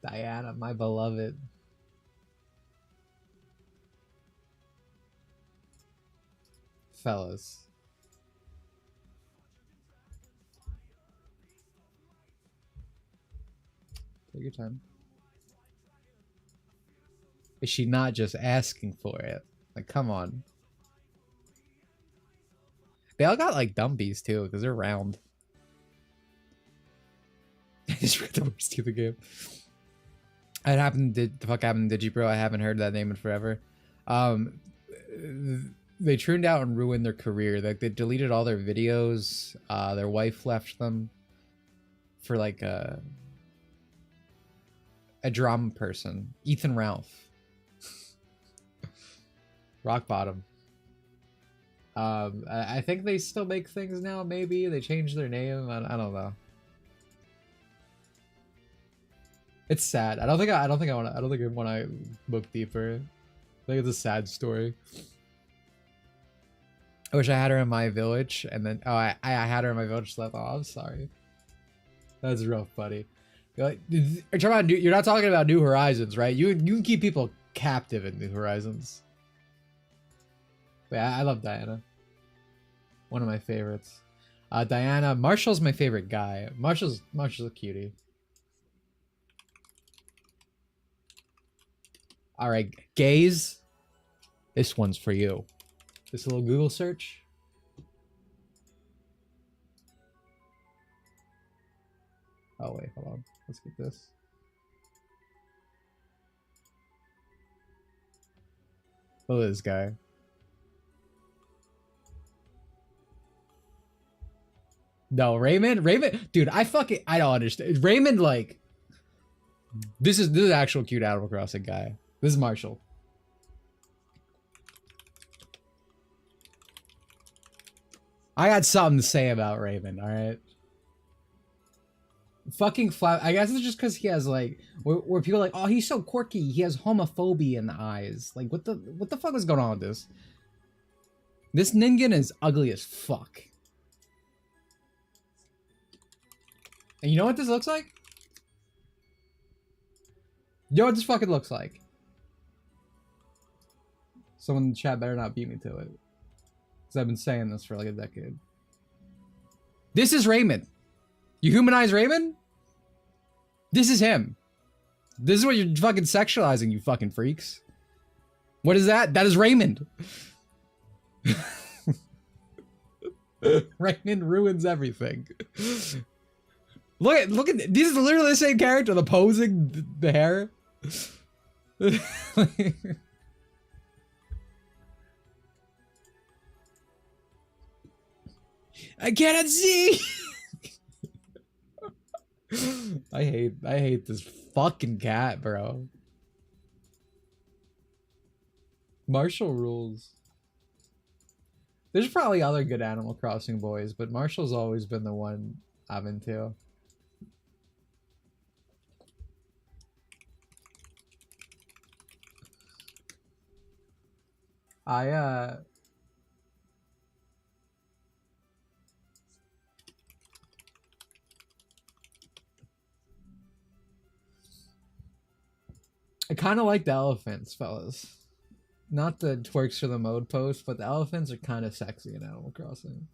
Diana, my beloved. Fellas. Take your time. Is she not just asking for it? Like, come on. They all got like dumbies too, because they're round. I just read the worst of the game. It happened. The fuck happened to Digibro? I haven't heard that name in forever. They turned out and ruined their career. Like they deleted all their videos. Their wife left them for like a drama person, Ethan Ralph. Rock bottom. I think they still make things now. Maybe they changed their name. I don't know. It's sad. I don't think I want to look deeper. I think it's a sad story. I wish I had her in my village, and then I had her in my village. So oh, I'm sorry. That's rough, buddy. You're not talking about New Horizons, right? You can keep people captive in New Horizons. But yeah, I love Diana. One of my favorites. Diana. Marshall's my favorite guy. Marshall's a cutie. All right, gaze. This one's for you. This little Google search. Oh wait, hold on. Let's get this. Look at this guy. No, Raymond, dude, I don't understand. Raymond, like, this is actual cute Animal Crossing guy. This is Marshall. I got something to say about Raymond, alright? Fucking flat. I guess it's just because he has, like, where people are like, oh, he's so quirky. He has homophobia in the eyes. Like, what the fuck is going on with this? This Ningen is ugly as fuck. And you know what this looks like? You know what this fucking looks like? Someone in the chat better not beat me to it. Because I've been saying this for like a decade. This is Raymond. You humanize Raymond? This is him. This is what you're fucking sexualizing, you fucking freaks. What is that? That is Raymond. Raymond ruins everything. Look at this is literally the same character, the posing, the hair. I cannot see. I hate this fucking cat, bro. Marshall rules. There's probably other good Animal Crossing boys, but Marshall's always been the one I'm into. I kind of like the elephants, fellas. Not the twerks for the mode post, but the elephants are kind of sexy in Animal Crossing.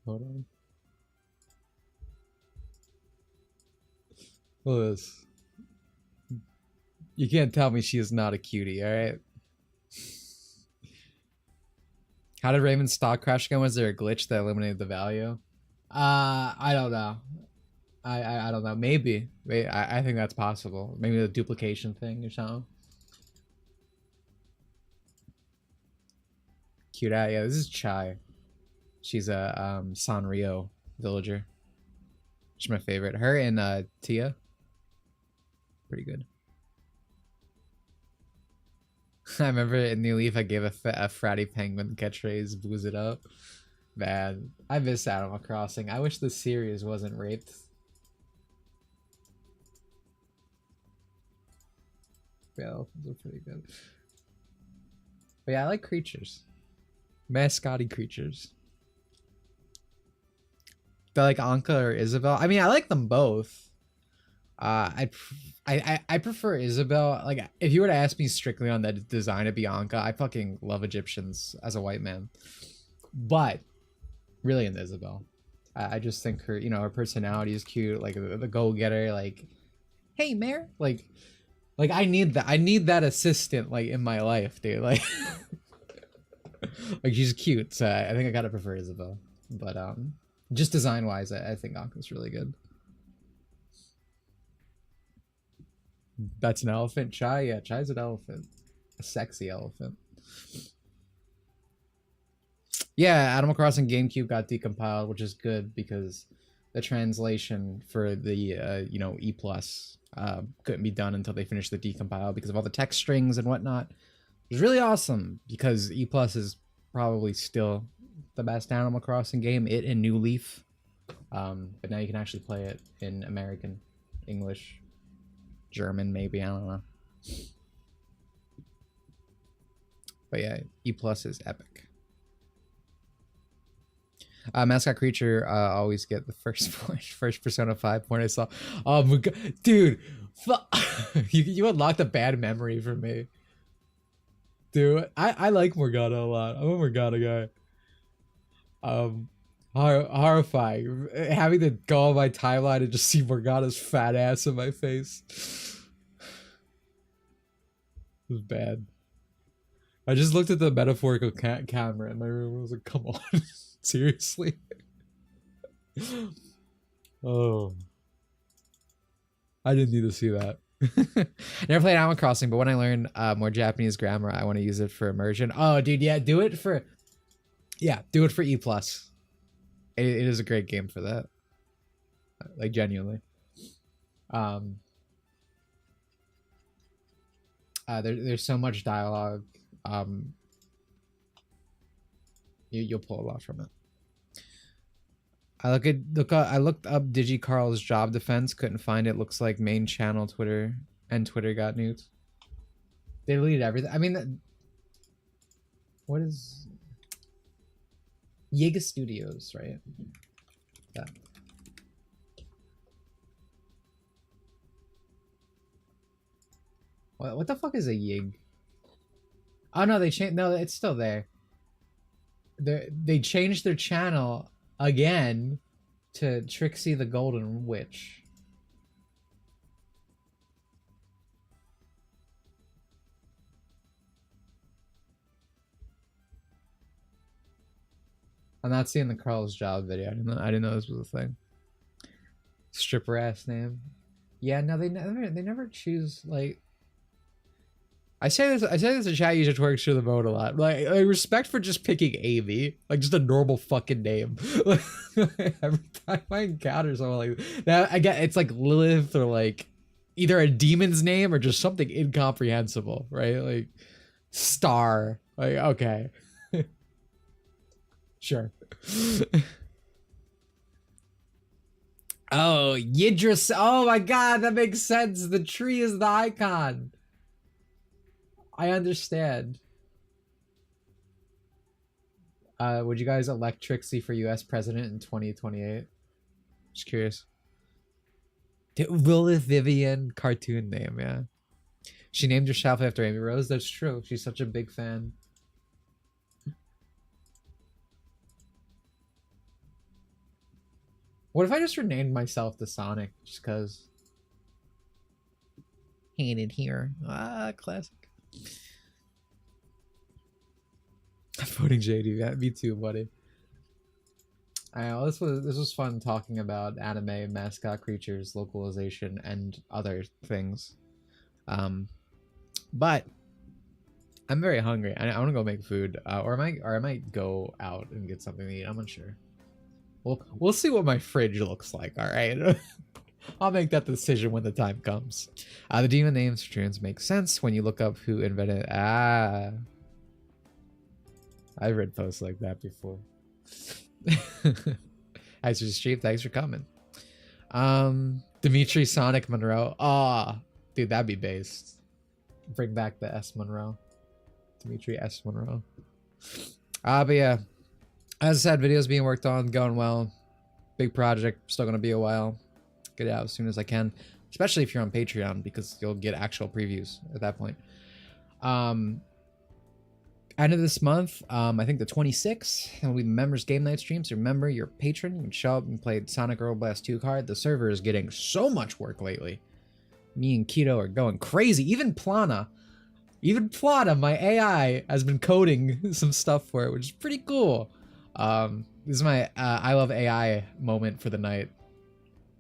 Hold on. Look at this. You can't tell me she is not a cutie, alright? How did Raymond's stock crash go? Was there a glitch that eliminated the value? I don't know. I don't know. Maybe. I think that's possible. Maybe the duplication thing or something. Cute out. Yeah, this is Chai. She's a Sanrio villager. She's my favorite. Her and Tia. Pretty good. I remember in New Leaf I gave a fratty penguin catchphrase, booze it up. Man, I miss Animal Crossing. I wish the series wasn't raped. Yeah, those are pretty good. But yeah, I like creatures. Mascotty creatures. Do I like Anka or Isabel? I mean, I like them both. I prefer Isabel. Like, if you were to ask me strictly on the design of Bianca, I fucking love Egyptians as a white man. But really into Isabel. I just think her, you know, her personality is cute. Like the go-getter, like, hey, Mayor, like I need that. I need that assistant like in my life, dude. Like, like she's cute. So I think I gotta prefer Isabel. But just design-wise, I think Anka's really good. That's an elephant. Chai, yeah, Chai's an elephant. A sexy elephant. Yeah, Animal Crossing GameCube got decompiled, which is good because the translation for the you know, E plus couldn't be done until they finished the decompile because of all the text strings and whatnot. It was really awesome because E plus is probably still the best Animal Crossing game. It and New Leaf, but now you can actually play it in American, English, German, maybe, I don't know. But yeah, E plus is epic. Mascot creature, always get the first Persona 5 point I saw. Oh my god, dude, you unlocked a bad memory for me, dude. I like Morgana a lot. I'm a Morgana guy. Horrifying having to go on my timeline and just see Morgana's fat ass in my face. It was bad. I just looked at the metaphorical camera in my room and was like, come on. Seriously? Oh. I didn't need to see that. Never played Animal Crossing, but when I learn more Japanese grammar, I want to use it for immersion. Oh, dude, yeah, do it for... Yeah, do it for E+. It is a great game for that. Like, genuinely. There's so much dialogue. You'll pull a lot from it. I looked up DigiCarl's job defense, couldn't find it. Looks like main channel Twitter got nuked. They deleted everything. I mean, what is Yiga Studios, right? Yeah. What the fuck is a Yig? Oh no, they changed. No, it's still there. They changed their channel again to Trixie the Golden Witch. I'm not seeing the Carl's job video. I didn't know this was a thing. Stripper ass name. Yeah, no, they never choose like. I say this to chat user works through the mode a lot. Like respect for just picking Amy, like just a normal fucking name. Every time I encounter someone like that, I get it's like Lilith or like either a demon's name or just something incomprehensible, right? Like Star. Like okay, sure. Oh, Yidris. Oh my god, that makes sense. The tree is the icon. I understand. Would you guys elect Trixie for US president in 2028? Just curious. Lilith Vivian, cartoon name, yeah. She named herself after Amy Rose. That's true. She's such a big fan. What if I just renamed myself to Sonic just cause? Hated here. Ah, classic. I'm voting JD. Yeah, me too, buddy. I know this was fun talking about anime, mascot creatures, localization, and other things. But I'm very hungry. I want to go make food, or I might go out and get something to eat. I'm unsure. We'll see what my fridge looks like. All right. I'll make that decision when the time comes. The demon names for tunes make sense when you look up who invented. I've read posts like that before. Thanks for the stream. Thanks for coming. Dimitri, Sonic, Monroe. Ah, dude, that'd be based. Bring back the S Monroe. Dimitri S. Monroe. But yeah, as I said, videos being worked on, going well. Big project, still gonna be a while. Get it out as soon as I can, especially if you're on Patreon, because you'll get actual previews at that point. End of this month, I think the 26th, will be the members game night stream. So remember, you're a patron, you can show up and play Sonic Earl Blast 2 card. The server is getting so much work lately. Me and Keto are going crazy. Even Plana, my AI has been coding some stuff for it, which is pretty cool. This is my I love AI moment for the night.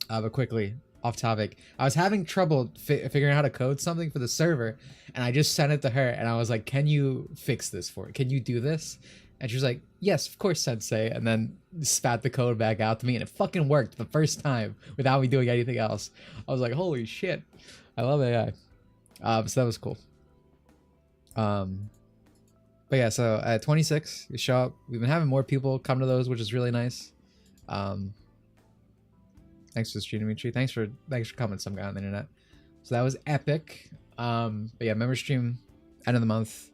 But quickly, off topic, I was having trouble figuring out how to code something for the server, and I just sent it to her, and I was like, can you fix this for it? Can you do this? And she was like, yes, of course, Sensei, and then spat the code back out to me, and it fucking worked the first time without me doing anything else. I was like, holy shit, I love AI. So that was cool. But yeah, so at 26, you show up. We've been having more people come to those, which is really nice. Thanks for the stream, Dimitri. Thanks for coming, some guy on the internet. So that was epic. But yeah, member stream, end of the month.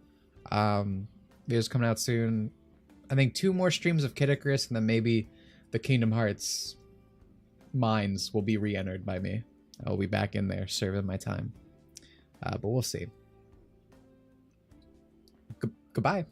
Videos coming out soon. I think 2 more streams of KID ICARUS, and then maybe the Kingdom Hearts mines will be re-entered by me. I'll be back in there serving my time. But we'll see. Goodbye.